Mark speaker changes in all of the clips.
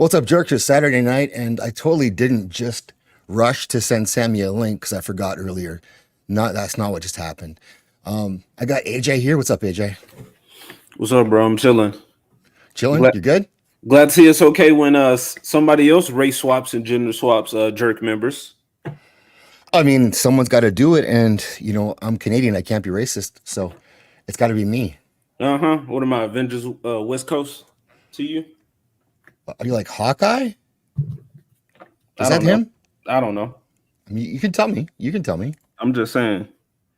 Speaker 1: What's up, jerks? It's Saturday night, and I totally didn't just rush to send Sammy a link because I forgot earlier. That's not what just happened. I got AJ here. What's up, AJ?
Speaker 2: What's up, bro? I'm chilling.
Speaker 1: Chilling? You good?
Speaker 2: Glad to see it's okay when somebody else race swaps and gender swaps jerk members.
Speaker 1: I mean, someone's got to do it, and I'm Canadian. I can't be racist, so it's got to be me.
Speaker 2: What am I, Avengers West Coast to you?
Speaker 1: Are you like Hawkeye? Is that
Speaker 2: know.
Speaker 1: him?
Speaker 2: I don't know.
Speaker 1: I mean, you can tell me. You can tell me.
Speaker 2: I'm just saying.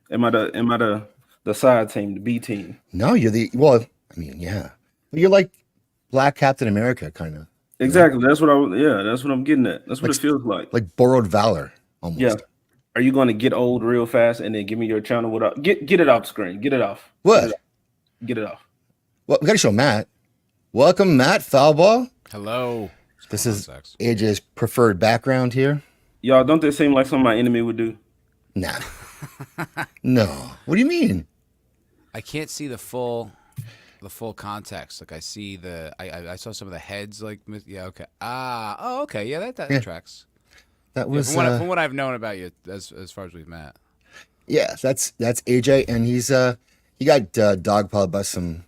Speaker 2: Am I the side team, the B team?
Speaker 1: No, you're the yeah. But you're like Black Captain America, kind of.
Speaker 2: Exactly. That's what that's what I'm getting at. That's what it feels like.
Speaker 1: Like borrowed valor, almost.
Speaker 2: Yeah. Are you going to get old real fast and then give me your channel without get it off screen? Get it off.
Speaker 1: What?
Speaker 2: Get it off.
Speaker 1: Well, we got to show Matt. Welcome, Matt Foulball.
Speaker 3: Hello.
Speaker 1: This is AJ's preferred background here.
Speaker 2: Y'all, don't this seem like something my enemy would do?
Speaker 1: Nah. No. What do you mean?
Speaker 3: I can't see the full context. Like I see I saw some of the heads. Like okay. Okay. Yeah, that tracks.
Speaker 1: That was
Speaker 3: from what I've known about you as far as we've met.
Speaker 1: Yeah, that's AJ, and he got dogpiled by some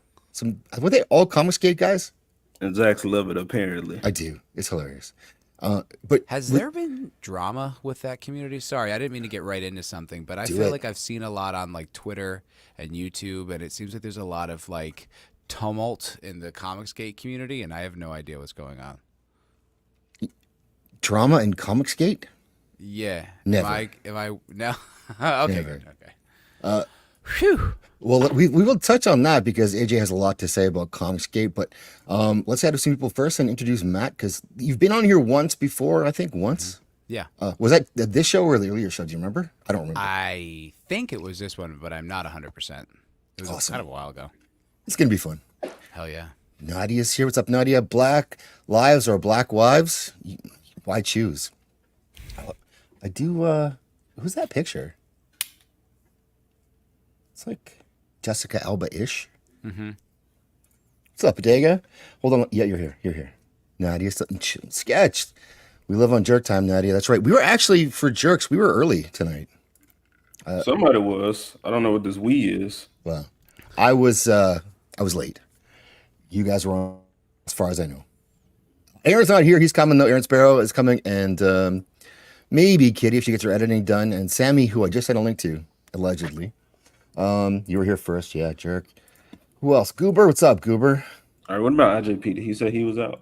Speaker 1: were they all Comicsgate guys?
Speaker 2: And Zach's love it apparently.
Speaker 1: I do. It's hilarious. But
Speaker 3: has there been drama with that community? Sorry, I didn't mean to get right into something, but I feel like I've seen a lot on like Twitter and YouTube, and it seems like there's a lot of like tumult in the Comicsgate community, and I have no idea what's going on.
Speaker 1: Drama in Comicsgate?
Speaker 3: Yeah.
Speaker 1: Never.
Speaker 3: If I no. Okay.
Speaker 1: Never.
Speaker 3: Good. Okay. Phew.
Speaker 1: Well, we will touch on that because AJ has a lot to say about Comicsgate, but let's add some people first and introduce Matt, because you've been on here once before, I think once.
Speaker 3: Yeah.
Speaker 1: Was that this show or the earlier show? Do you remember? I don't remember.
Speaker 3: I think it was this one, but I'm not 100%. It was
Speaker 1: awesome.
Speaker 3: Kind of a while ago.
Speaker 1: It's going to be fun.
Speaker 3: Hell yeah.
Speaker 1: Nadia's here. What's up, Nadia? Black lives or black wives? Why choose? I do, who's that picture? It's like Jessica Alba-ish.
Speaker 3: Mm-hmm.
Speaker 1: What's up, Bodega? Hold on. Yeah, you're here. You're here. Nadia, sketch. We live on Jerk Time, Nadia. That's right. We were actually, for Jerks, we were early tonight.
Speaker 2: Somebody was. I don't know what this we is.
Speaker 1: Well, I was late. You guys were on, as far as I know. Aaron's not here. He's coming, though. Aaron Sparrow is coming. And maybe Kitty, if she gets her editing done. And Sammy, who I just sent a link to, allegedly. You were here first, yeah, jerk. Who else? Goober, what's up, Goober?
Speaker 2: All right, what about IJP? He said he was out.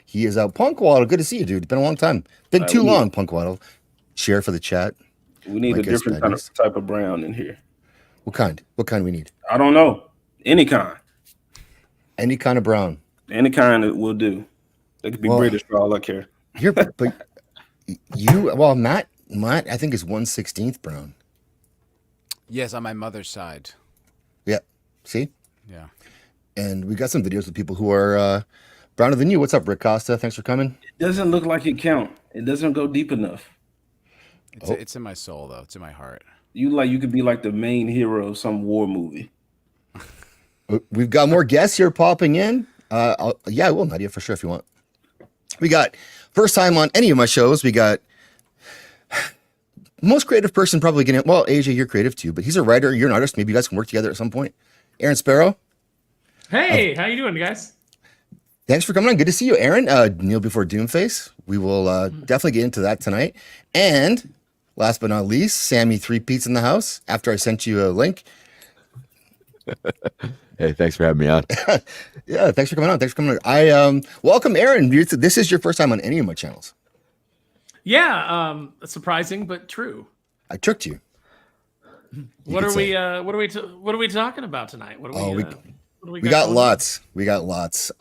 Speaker 1: He is out. Punkwaddle, good to see you, dude. It's been a long time. Been too long, Punkwaddle. Share for the chat.
Speaker 2: We need a different type of brown in here.
Speaker 1: What kind? What kind we need?
Speaker 2: I don't know. Any kind.
Speaker 1: Any kind of brown.
Speaker 2: Any kind will do. They could be British for all I care.
Speaker 1: Matt, I think is 1/16 brown.
Speaker 3: Yes, on my mother's side.
Speaker 1: Yeah. See?
Speaker 3: Yeah.
Speaker 1: And we got some videos of people who are browner than you. What's up, Rick Costa? Thanks for coming.
Speaker 2: It doesn't look like it count. It doesn't go deep enough.
Speaker 3: It's in my soul, though. It's in my heart.
Speaker 2: You could be like the main hero of some war movie.
Speaker 1: We've got more guests here popping in. I will, Nadia, for sure, if you want. We got first time on any of my shows. We got most creative person probably getting it. Well, AJ, you're creative too, but he's a writer. You're an artist. Maybe you guys can work together at some point. Aaron Sparrow.
Speaker 4: Hey, how you doing, guys?
Speaker 1: Thanks for coming on. Good to see you, Aaron. Kneel before Doomface. We will definitely get into that tonight. And last but not least, Sammy Three Peats in the house. After I sent you a link.
Speaker 5: Hey, thanks for having me on.
Speaker 1: Yeah, thanks for coming on. I welcome, Aaron. This is your first time on any of my channels.
Speaker 4: Yeah, surprising but true.
Speaker 1: I tricked you.
Speaker 4: What are we talking about tonight?
Speaker 1: We got lots. We got lots.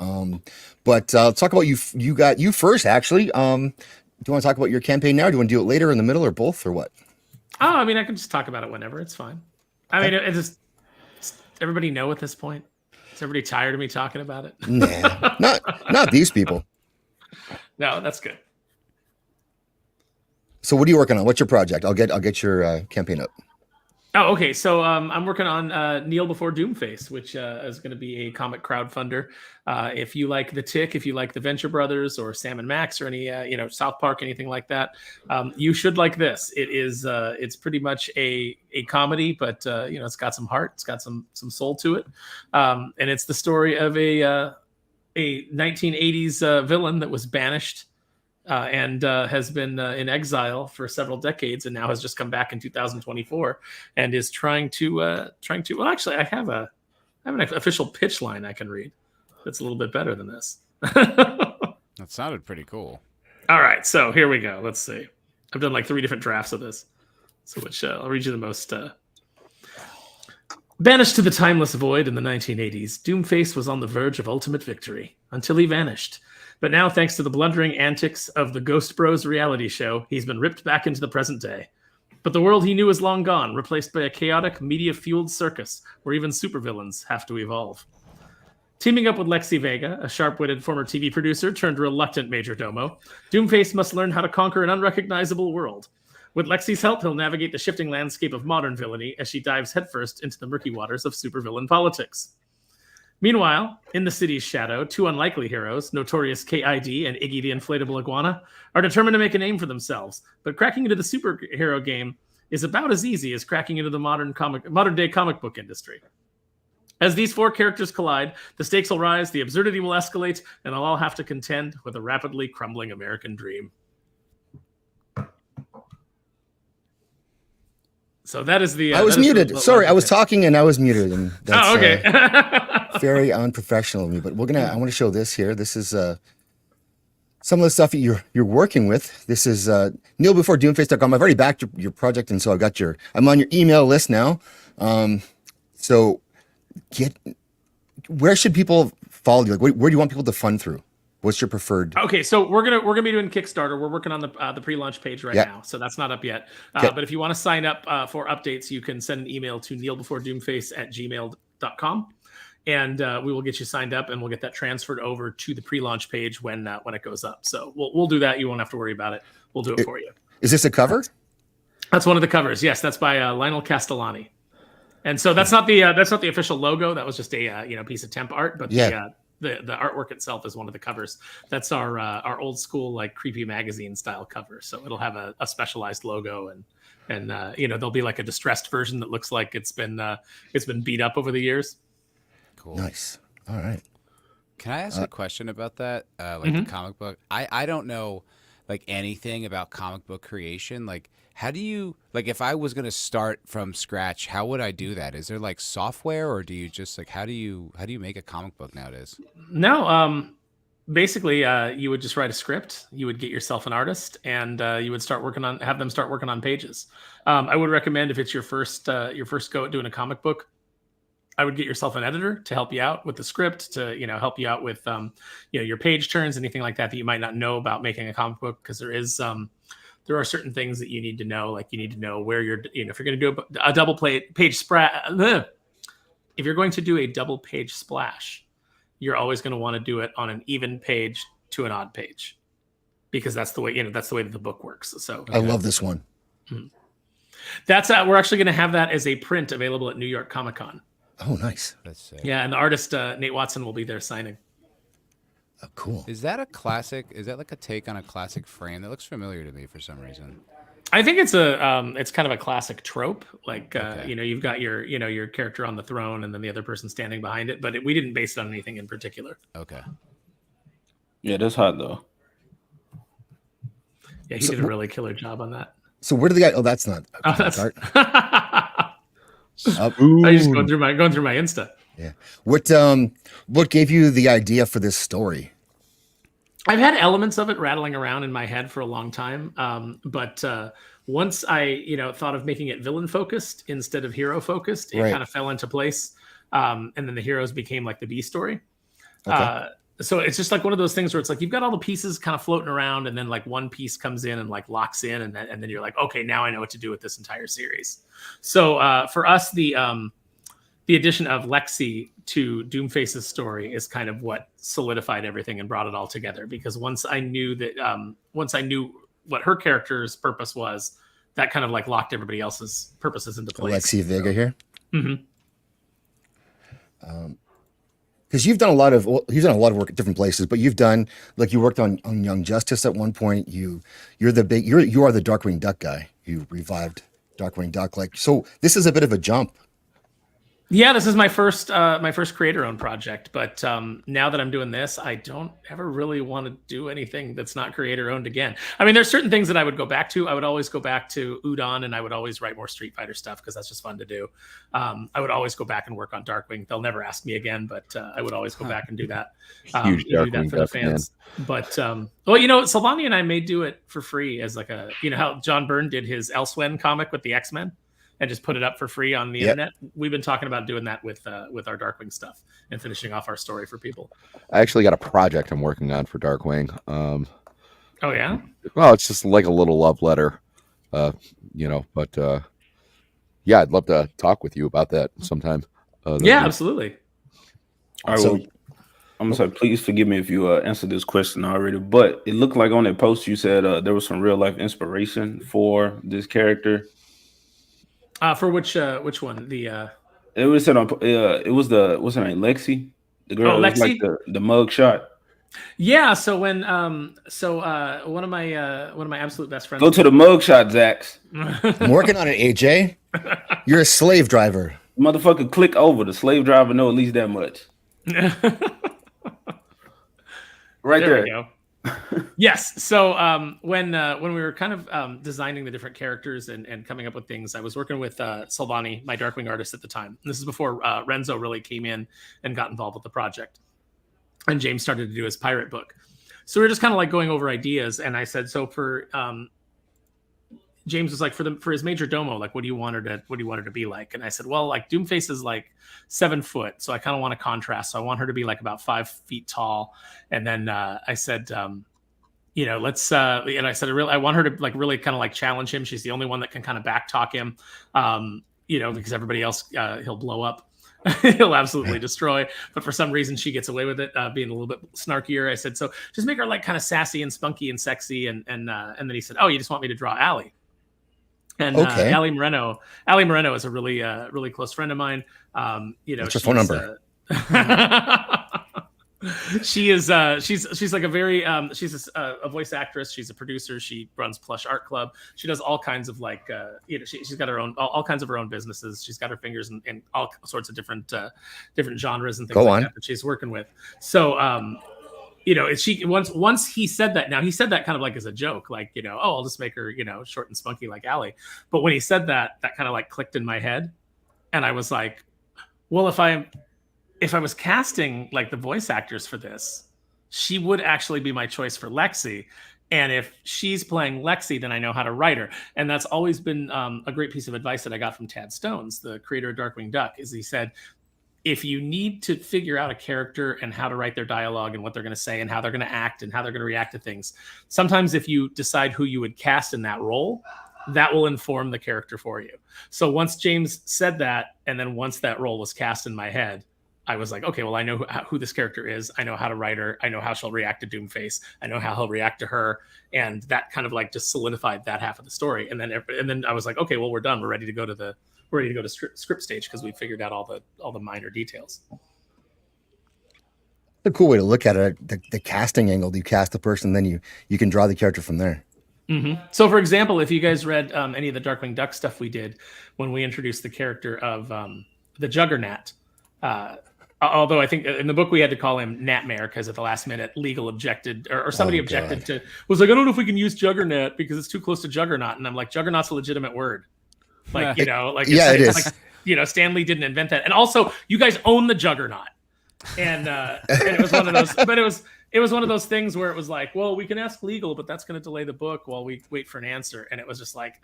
Speaker 1: But talk about you got you first actually. Do you want to talk about your campaign now? Do you want to do it later, in the middle, or both, or what?
Speaker 4: Oh, I mean, I can just talk about it whenever. It's fine. I mean, it's everybody know at this point. Is everybody tired of me talking about it?
Speaker 1: Nah, not these people.
Speaker 4: No, that's good.
Speaker 1: So what are you working on? What's your project? I'll get your campaign up.
Speaker 4: Oh, okay. So I'm working on Kneel Before Doomface, which is going to be a comic crowdfunder. If you like The Tick, if you like the Venture Brothers or Sam and Max or any South Park, anything like that, you should like this. It's pretty much a comedy, but it's got some heart, it's got some soul to it, and it's the story of a 1980s villain that was banished and has been in exile for several decades, and now has just come back in 2024 and is trying to. Well, actually, I have an official pitch line I can read. That's a little bit better than this.
Speaker 3: That sounded pretty cool.
Speaker 4: All right, so here we go. Let's see. I've done like 3 different drafts of this, so which I'll read you the most. Banished to the timeless void in the 1980s, Doomface was on the verge of ultimate victory until he vanished. But now, thanks to the blundering antics of the Ghost Bros reality show, he's been ripped back into the present day. But the world he knew is long gone, replaced by a chaotic, media-fueled circus where even supervillains have to evolve. Teaming up with Lexi Vega, a sharp-witted former TV producer turned reluctant majordomo, Doomface must learn how to conquer an unrecognizable world. With Lexi's help, he'll navigate the shifting landscape of modern villainy as she dives headfirst into the murky waters of supervillain politics. Meanwhile, in the city's shadow, 2 unlikely heroes, Notorious K.I.D. and Iggy the Inflatable Iguana, are determined to make a name for themselves, but cracking into the superhero game is about as easy as cracking into the modern-day comic book industry. As these 4 characters collide, the stakes will rise, the absurdity will escalate, and they'll all have to contend with a rapidly crumbling American dream. So that is the.
Speaker 1: I was muted. Sorry, I was talking and I was muted. And that's,
Speaker 4: okay.
Speaker 1: Very unprofessional of me. But I want to show this here. This is some of the stuff that you're working with. This is KneelBeforeDoomface.com. I've already backed your project, and so I'm on your email list now. So where should people follow you? Like, where do you want people to fund through? What's your preferred?
Speaker 4: Okay, so we're gonna be doing Kickstarter. We're working on the pre-launch page right now, so that's not up yet. But if you want to sign up for updates, you can send an email to kneelbeforedoomface@gmail.com, and we will get you signed up, and we'll get that transferred over to the pre-launch page when it goes up. So we'll do that. You won't have to worry about it. We'll do it for you.
Speaker 1: Is this a cover?
Speaker 4: That's one of the covers. Yes, that's by Lionel Castellani, and so that's not the official logo. That was just a piece of temp art, but the artwork itself is one of the covers. That's our old school, like, creepy magazine style cover. So it'll have a specialized logo, and there'll be like a distressed version that looks like it's been beat up over the years.
Speaker 3: Cool.
Speaker 1: Nice. All right.
Speaker 3: Can I ask a question about that? The comic book. I don't know like anything about comic book creation. Like, how do you, like, if I was going to start from scratch, how would I do that? Is there like software, or do you just like, how do you make a comic book nowadays?
Speaker 4: No, basically, you would just write a script. You would get yourself an artist, and you would have them start working on pages. I would recommend, if it's your first go at doing a comic book, I would get yourself an editor to help you out with the script, to help you out with your page turns, anything like that you might not know about making a comic book, because there are certain things that you need to know. Like, you need to know where if you're going to do a double page splash, if you're going to do a double page splash, you're always going to want to do it on an even page to an odd page, because that's the way that the book works. So
Speaker 1: okay. I love this one.
Speaker 4: That's we're actually going to have that as a print available at New York Comic Con.
Speaker 1: Oh, nice.
Speaker 3: That's sick.
Speaker 4: Yeah, and the artist Nate Watson will be there signing.
Speaker 1: Oh, cool.
Speaker 3: Is that a classic? Is that like a take on a classic frame? That looks familiar to me for some reason.
Speaker 4: I think it's it's kind of a classic trope. Like, you've got your character on the throne, and then the other person standing behind it. But we didn't base it on anything in particular.
Speaker 3: Okay.
Speaker 2: Yeah, that's hot though.
Speaker 4: Yeah, he did a really killer job on that.
Speaker 1: So where did the guy? Oh, that's not.
Speaker 4: Oh, that's
Speaker 1: art.
Speaker 4: I just going through my Insta.
Speaker 1: Yeah. What gave you the idea for this story?
Speaker 4: I've had elements of it rattling around in my head for a long time, but once I thought of making it villain focused instead of hero focused, it kind of fell into place, and then the heroes became like the B story. Okay. So it's just like one of those things where it's like you've got all the pieces kind of floating around, and then like one piece comes in and like locks in, and then you're like, okay, now I know what to do with this entire series. So for us, the addition of Lexi to Doomface's story is kind of what solidified everything and brought it all together. Because once I knew what her character's purpose was, that kind of like locked everybody else's purposes into place.
Speaker 1: Alexi Vega here.
Speaker 4: Mhm.
Speaker 1: Because you've done a lot of work at different places, but you've done, like, you worked on Young Justice at one point. You are the Darkwing Duck guy. You revived Darkwing Duck. Like, so this is a bit of a jump.
Speaker 4: Yeah, this is my first creator-owned project. But now that I'm doing this, I don't ever really want to do anything that's not creator-owned again. I mean, there's certain things that I would go back to. I would always go back to Udon, and I would always write more Street Fighter stuff because that's just fun to do. I would always go back and work on Darkwing. They'll never ask me again, but I would always go back and do that.
Speaker 5: Huge
Speaker 4: do that
Speaker 5: Darkwing
Speaker 4: for the
Speaker 5: Duck
Speaker 4: fans. But well, Silvani and I may do it for free as like a, how John Byrne did his Elsewhen comic with the X-Men. And just put it up for free on the internet. We've been talking about doing that with our Darkwing stuff and finishing off our story for people.
Speaker 5: I actually got a project I'm working on for Darkwing.
Speaker 4: Oh yeah.
Speaker 5: Well, it's just like a little love letter, But yeah, I'd love to talk with you about that sometime.
Speaker 4: Absolutely.
Speaker 2: All right. Well, I'm gonna say, please forgive me if you answered this question already, but it looked like on that post you said there was some real life inspiration for this character.
Speaker 4: For which one?
Speaker 2: It was said on it was the, what's her name, Lexi, the girl.
Speaker 4: Lexi?
Speaker 2: Like the mug shot.
Speaker 4: Yeah. So when one of my absolute best friends.
Speaker 2: Go to the mug shot, Zax.
Speaker 1: I'm working on it, AJ. You're a slave driver.
Speaker 2: Motherfucker, click over. The slave driver know at least that much. Right there.
Speaker 4: We go. Yes. So when we were kind of designing the different characters and coming up with things, I was working with Silvani, my Darkwing artist at the time. And this is before Renzo really came in and got involved with the project. And James started to do his pirate book. So we were just kind of like going over ideas. And I said, so for James was like, for his major domo, like, what do you want her to be like? And I said, well, like Doomface is like 7 foot. So I kind of want a contrast. So I want her to be like about 5 feet tall. And then I said, let's, and I said, I want her to like really kind of like challenge him. She's the only one that can kind of back talk him, because everybody else, he'll blow up. He'll absolutely destroy. But for some reason, she gets away with it, being a little bit snarkier. I said, so just make her like kind of sassy and spunky and sexy. And then he said, oh, you just want me to draw Allie? And
Speaker 1: okay.
Speaker 4: Allie Moreno is a really really close friend of mine.
Speaker 1: What's her phone number?
Speaker 4: She is she's like a very she's a voice actress. She's a producer. She runs Plush Art Club. She does all kinds of like she's got her own all kinds of her own businesses. She's got her fingers in all sorts of different genres and things that she's working with. So she once he said that. Now he said that kind of like as a joke, like I'll just make her short and spunky like Allie. But when he said that kind of like clicked in my head, and I was like, well, if I was casting like the voice actors for this, she would actually be my choice for Lexi. And if she's playing Lexi, then I know how to write her. And that's always been a great piece of advice that I got from Tad Stones, the creator of Darkwing Duck, is he said, if you need to figure out a character and how to write their dialogue and what they're going to say and how they're going to act and how they're going to react to things, sometimes if you decide who you would cast in that role, that will inform the character for you. So once James said that, and then once that role was cast in my head, I was like, okay, well, I know who this character is. I know how to write her. I know how she'll react to Doomface. I know how he'll react to her. And that kind of like just solidified that half of the story. And then I was like, okay, well, we're done. We're ready to go to script stage because we figured out all the minor details.
Speaker 1: A cool way to look at it, the casting angle. You cast the person, then you can draw the character from there.
Speaker 4: Mm-hmm. So, for example, if you guys read any of the Darkwing Duck stuff we did when we introduced the character of the Juggernaut, although I think in the book we had to call him Natmare because at the last minute legal objected or somebody objected to, was like, I don't know if we can use Juggernaut because it's too close to Juggernaut. And I'm like, Juggernaut's a legitimate word. Like, it is. Like, Stan Lee didn't invent that. And also you guys own the Juggernaut. And it was one of those, but it was one of those things where it was like, well, we can ask legal, but that's going to delay the book while we wait for an answer. And it was just like,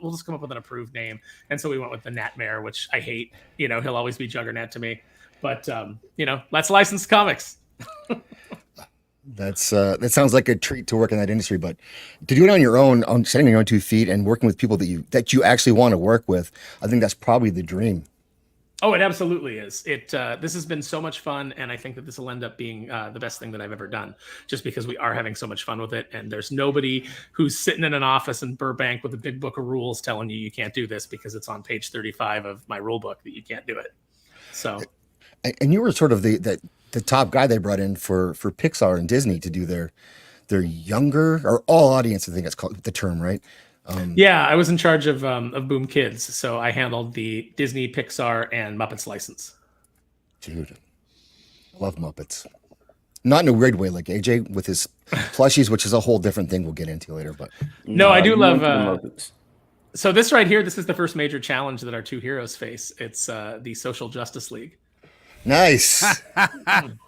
Speaker 4: we'll just come up with an approved name. And so we went with the Natmare, which I hate. He'll always be Juggernaut to me. But that's licensed comics.
Speaker 1: That sounds like a treat to work in that industry, but to do it on your own, on standing on your own 2 feet and working with people that you actually want to work with, I think that's probably the dream.
Speaker 4: Oh, it absolutely is. This has been so much fun, and I think that this will end up being the best thing that I've ever done, just because we are having so much fun with it. And there's nobody who's sitting in an office in Burbank with a big book of rules telling you can't do this because it's on page 35 of my rule book that you can't do it. So,
Speaker 1: And you were sort of the top guy they brought in for Pixar and Disney to do their younger or all audience. I think that's called the term, right?
Speaker 4: yeah, I was in charge of Boom Kids, so I handled the Disney, Pixar, and Muppets license.
Speaker 1: Dude, I love Muppets. Not in a weird way, like AJ with his plushies, which is a whole different thing we'll get into later. But
Speaker 4: No, I do
Speaker 2: you
Speaker 4: love.
Speaker 2: went to the Muppets.
Speaker 4: So this right here, this is the first major challenge that our two heroes face. It's the Social Justice League.
Speaker 1: nice. Can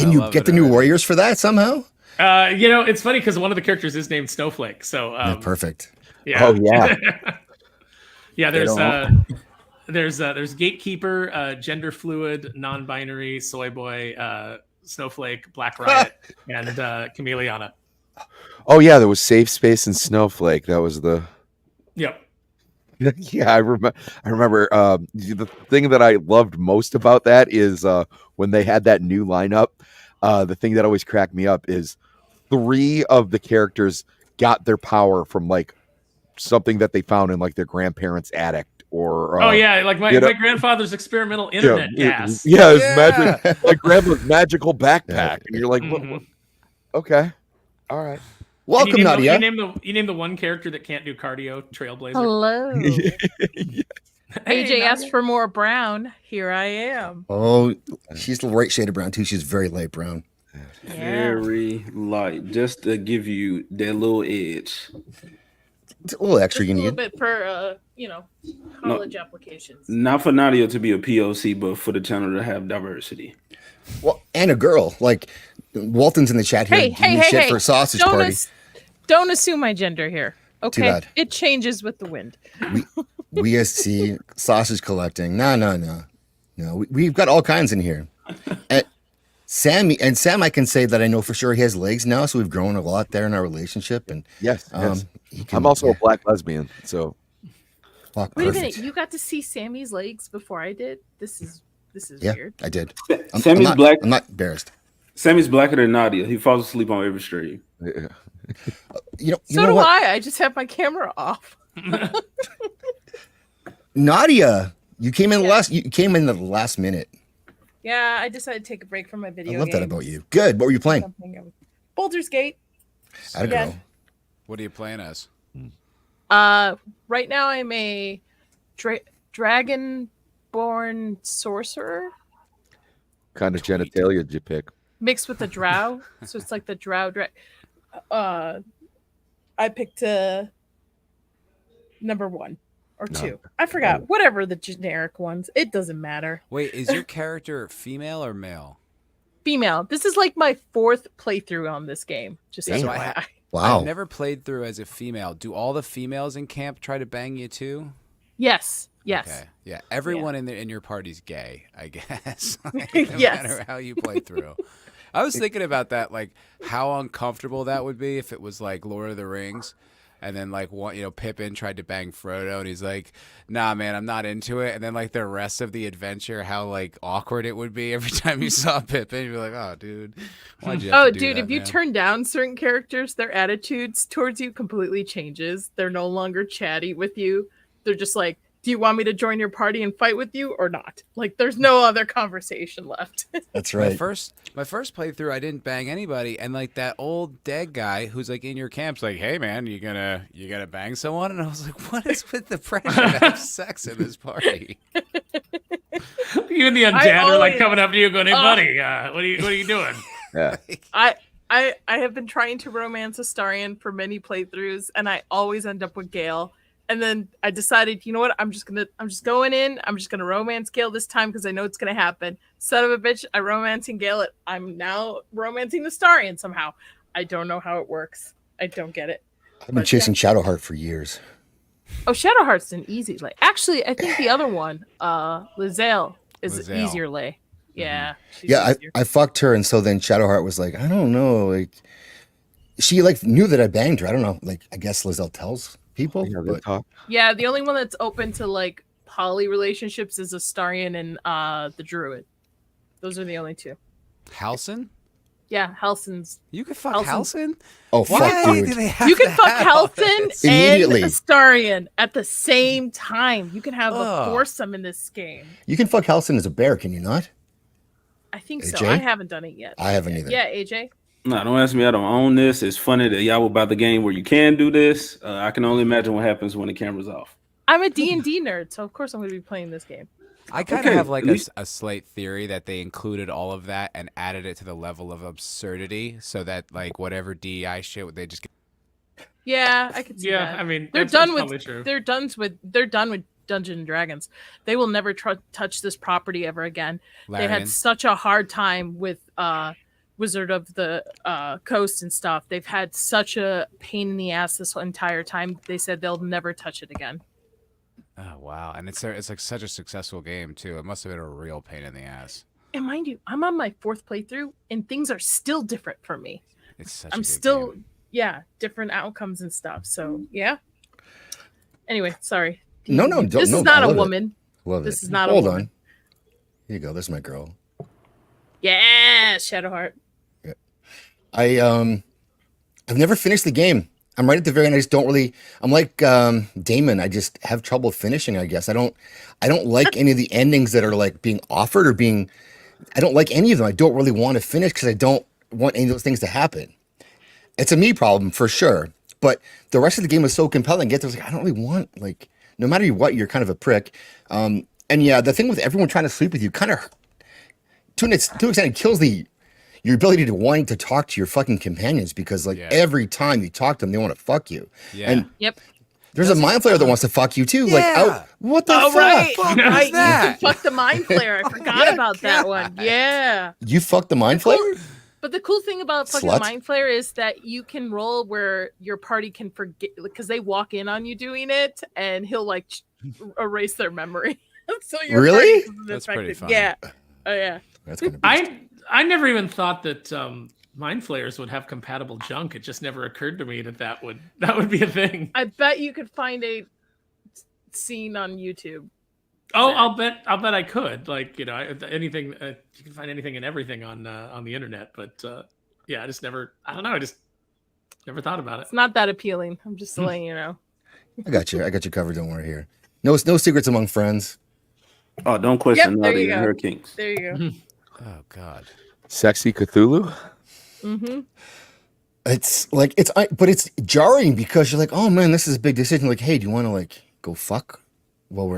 Speaker 3: I
Speaker 1: you
Speaker 3: love
Speaker 1: get
Speaker 3: it
Speaker 1: the new
Speaker 3: already.
Speaker 1: Warriors for that somehow?
Speaker 4: It's funny because one of the characters is named Snowflake. So
Speaker 1: Yeah, perfect.
Speaker 4: yeah.
Speaker 5: Oh yeah.
Speaker 4: Yeah,
Speaker 1: don't-
Speaker 4: there's Gatekeeper, gender fluid, non-binary, soy boy, Snowflake, Black Riot, and Chameleona.
Speaker 5: Oh yeah, there was Safe Space and Snowflake. That was the
Speaker 4: Yep.
Speaker 5: yeah, I remember the thing that I loved most about that is when they had that new lineup, the thing that always cracked me up is 3 of the characters got their power from like something that they found in like their grandparents' attic or
Speaker 4: Oh yeah, like my
Speaker 5: you know-
Speaker 4: grandfather's experimental internet gas.
Speaker 5: Yeah, it's
Speaker 3: Yeah.
Speaker 5: magic. Like grandma's magical backpack, and you're like,
Speaker 4: Mhm.
Speaker 5: what? Okay, all right.
Speaker 1: Welcome,
Speaker 4: you
Speaker 1: Nadia.
Speaker 4: name the one character that can't do cardio, Trailblazer.
Speaker 6: Hello.
Speaker 4: Hey,
Speaker 6: AJ asked
Speaker 4: Nadia.
Speaker 6: for more brown. Here I am.
Speaker 1: Oh, she's the right shade of brown too. She's very light brown.
Speaker 6: Yeah.
Speaker 2: Very light, just to give you that little edge.
Speaker 1: It's a little extra
Speaker 6: Just
Speaker 1: you
Speaker 6: a little
Speaker 1: need.
Speaker 6: bit for college applications.
Speaker 2: Not for Nadia to be a POC, but for the channel to have diversity.
Speaker 1: Well, and a girl. Like Walton's in the chat here.
Speaker 6: Hey,
Speaker 1: giving
Speaker 6: hey,
Speaker 1: me
Speaker 6: hey,
Speaker 1: shit
Speaker 6: hey.
Speaker 1: for a sausage
Speaker 6: Don't
Speaker 1: party.
Speaker 6: don't assume my gender here. Okay.
Speaker 1: bad.
Speaker 6: It changes with the wind.
Speaker 1: We see sausage collecting. No. We've got all kinds in here. And Sam, I can say that I know for sure he has legs now, so we've grown a lot there in our relationship. And
Speaker 5: Yes, yes.
Speaker 1: he can-
Speaker 5: I'm also a black lesbian, so
Speaker 1: fuck,
Speaker 6: Wait a
Speaker 1: perfect.
Speaker 6: minute. You got to see Sammy's legs before I did? This is
Speaker 1: Yeah,
Speaker 6: weird.
Speaker 1: I did.
Speaker 2: Sammy's
Speaker 1: not,
Speaker 2: black.
Speaker 1: I'm not embarrassed.
Speaker 2: Sammy's blacker than Nadia. He falls asleep on every stream.
Speaker 5: yeah.
Speaker 1: You
Speaker 6: So
Speaker 1: know
Speaker 6: do
Speaker 1: what?
Speaker 6: I. I just have my camera off.
Speaker 1: Nadia, you came in
Speaker 6: Yeah.
Speaker 1: you came in the last minute.
Speaker 6: Yeah, I decided to take a break from my
Speaker 1: I
Speaker 6: video
Speaker 1: love that
Speaker 6: games.
Speaker 1: about you. Good. What were you playing?
Speaker 6: Baldur's Gate.
Speaker 1: I'd
Speaker 6: Yeah.
Speaker 1: go.
Speaker 3: What are you playing as?
Speaker 6: Right now I'm a dragonborn sorcerer
Speaker 5: kind of genitalia did you pick?
Speaker 6: mixed with a drow. So it's like the drow. I picked number 1 or 2. I forgot. Whatever the generic ones. It doesn't matter.
Speaker 3: Wait, is your character female or male?
Speaker 6: Female. This is like my 4th playthrough on this game. Just
Speaker 3: Damn.
Speaker 6: FYI.
Speaker 1: Wow.
Speaker 3: I've never played through as a female. Do all the females in camp try to bang you too?
Speaker 6: Yes. Yes.
Speaker 3: Okay. Yeah. Everyone in your party's gay, I guess. No
Speaker 6: Yes.
Speaker 3: matter how you play through. I was thinking about that, like how uncomfortable that would be if it was like Lord of the Rings, and then like Pippin tried to bang Frodo, and he's like, "Nah, man, I'm not into it." And then like the rest of the adventure, how like awkward it would be every time you saw Pippin. You'd be like, "Oh, dude, why'd you?" Have to do
Speaker 6: Dude,
Speaker 3: that,
Speaker 6: if you
Speaker 3: man?"
Speaker 6: turn down certain characters, their attitudes towards you completely changes. They're no longer chatty with you. They're just like, do you want me to join your party and fight with you or not? Like, there's no other conversation left.
Speaker 1: That's
Speaker 3: My
Speaker 1: right.
Speaker 3: first playthrough, I didn't bang anybody, and like that old dead guy who's like in your camp's like, "Hey man, you gonna bang someone?" And I was like, "What is with the pressure to have sex in this party?"
Speaker 4: You and the
Speaker 6: I
Speaker 4: undead are like
Speaker 6: always-
Speaker 4: coming up to you going, "Hey buddy, what are you doing?"
Speaker 5: Yeah.
Speaker 6: I have been trying to romance Astarion for many playthroughs, and I always end up with Gale. And then I decided, you know what? I'm just gonna romance Gale this time because I know it's gonna happen. Son of a bitch, I romancing Gale. I'm now romancing Astarion somehow. I don't know how it works. I don't get it.
Speaker 1: I've been chasing Shadowheart for years.
Speaker 6: Oh, Shadowheart's an easy lay. Actually, I think the other one, Lizelle, is an
Speaker 3: Lizelle.
Speaker 6: easier lay. Yeah. she's
Speaker 1: Yeah,
Speaker 6: easier.
Speaker 1: I fucked her, and so then Shadowheart was like, I don't know, like she like knew that I banged her. I don't know, like I guess Lizelle tells people,
Speaker 5: Yeah, they
Speaker 1: but
Speaker 5: talk.
Speaker 6: Yeah, the only one that's open to like poly relationships is Astarion and the Druid. Those are the only two.
Speaker 3: Halcyon?
Speaker 6: Yeah, Halcyon's.
Speaker 3: You could fuck
Speaker 6: Halcyon.
Speaker 3: Halcyon?
Speaker 1: Oh fuck,
Speaker 3: Why
Speaker 1: dude.
Speaker 3: do they have
Speaker 6: You can
Speaker 3: to
Speaker 6: fuck
Speaker 3: have all
Speaker 6: Halcyon
Speaker 3: this?
Speaker 6: and
Speaker 1: Immediately.
Speaker 6: Astarion at the same time. You can have
Speaker 3: Ugh.
Speaker 6: a foursome in this game.
Speaker 1: You can fuck Halcyon as a bear, can you not?
Speaker 6: I think so.
Speaker 1: AJ?
Speaker 6: I haven't done it yet.
Speaker 1: I haven't either.
Speaker 6: Yeah, AJ.
Speaker 2: No, don't ask me. I don't own this. It's funny that y'all about the game where you can do this. I can only imagine what happens when the camera's off.
Speaker 6: I'm a D&D nerd, so of course I'm going to be playing this game.
Speaker 3: I kind of
Speaker 2: Okay,
Speaker 3: have like
Speaker 2: at least-
Speaker 3: a slight theory that they included all of that and added it to the level of absurdity so that like whatever DEI shit they just get.
Speaker 6: Yeah, I can see
Speaker 4: Yeah,
Speaker 6: that.
Speaker 4: I mean,
Speaker 6: They're
Speaker 4: that's
Speaker 6: done
Speaker 4: probably
Speaker 6: with
Speaker 4: true.
Speaker 6: they're done with Dungeons and Dragons. They will never touch this property ever again. They
Speaker 3: Larian.
Speaker 6: had such a hard time with Wizard of the Coast and stuff. They've had such a pain in the ass this entire time. They said they'll never touch it again.
Speaker 3: Oh wow, and it's like such a successful game too. It must have been a real pain in the ass.
Speaker 6: And mind you, I'm on my 4th playthrough, and things are still different for me.
Speaker 3: It's such. a
Speaker 6: I'm
Speaker 3: good
Speaker 6: still,
Speaker 3: game.
Speaker 6: different outcomes and stuff. So yeah. Anyway, sorry.
Speaker 1: No, no, don't,
Speaker 6: This
Speaker 1: no,
Speaker 6: is not
Speaker 1: I
Speaker 6: a
Speaker 1: love it.
Speaker 6: woman.
Speaker 1: Love
Speaker 6: This
Speaker 1: it.
Speaker 6: is not a
Speaker 1: Hold
Speaker 6: woman.
Speaker 1: on. Here you go. There's my girl.
Speaker 6: Yeah, Shadowheart.
Speaker 1: I've never finished the game. I'm right at the very end. I just don't really. I'm like Damon. I just have trouble finishing. I guess I don't like any of the endings that are like being offered or being. I don't like any of them. I don't really want to finish because I don't want any of those things to happen. It's a me problem for sure. But the rest of the game was so compelling. Yet there's like I don't really want like no matter what you're kind of a prick. And yeah, the thing with everyone trying to sleep with you kind of to an extent it kills your ability to wanting to talk to your fucking companions because like
Speaker 3: Yeah.
Speaker 1: every time you talk to them, they want to fuck you.
Speaker 3: Yeah.
Speaker 1: And
Speaker 6: Yep.
Speaker 1: there's a mind flayer that wants to fuck you too. Like,
Speaker 3: Yeah.
Speaker 1: what the
Speaker 6: Oh,
Speaker 1: fuck?
Speaker 6: right.
Speaker 3: Fuck
Speaker 6: Right,
Speaker 3: was
Speaker 6: you
Speaker 3: that?
Speaker 6: can fuck the mind flayer. I forgot about that
Speaker 3: God.
Speaker 6: one. Yeah.
Speaker 1: You fucked the mind flayer?
Speaker 6: But the cool thing about fucking
Speaker 1: Slut.
Speaker 6: mind flayer is that you can roll where your party can forget because they walk in on you doing it, and he'll like erase their memory. So your
Speaker 1: Really?
Speaker 6: party isn't
Speaker 3: That's pretty
Speaker 6: affected.
Speaker 3: funny.
Speaker 6: Yeah. Oh yeah.
Speaker 1: That's gonna be.
Speaker 4: I never even thought that mind flayers would have compatible junk. It just never occurred to me that would be a thing.
Speaker 6: I bet you could find a scene on YouTube.
Speaker 4: Oh,
Speaker 6: Zach.
Speaker 4: I'll bet I could. Like, you know, anything you can find anything and everything on the internet. But yeah, I don't know. I just never thought about it.
Speaker 6: It's not that appealing. I'm just letting you know.
Speaker 1: I got you. I got you covered. Don't worry here. No secrets among friends.
Speaker 2: Oh, don't question
Speaker 6: Yep, there you
Speaker 2: Nadia and
Speaker 6: go.
Speaker 2: her kinks.
Speaker 6: There you go.
Speaker 3: Oh god.
Speaker 5: Sexy Cthulhu.
Speaker 6: Mm-hmm.
Speaker 1: It's like but it's jarring because you're like, oh man, this is a big decision. Like, hey, do you want to like go fuck? Well,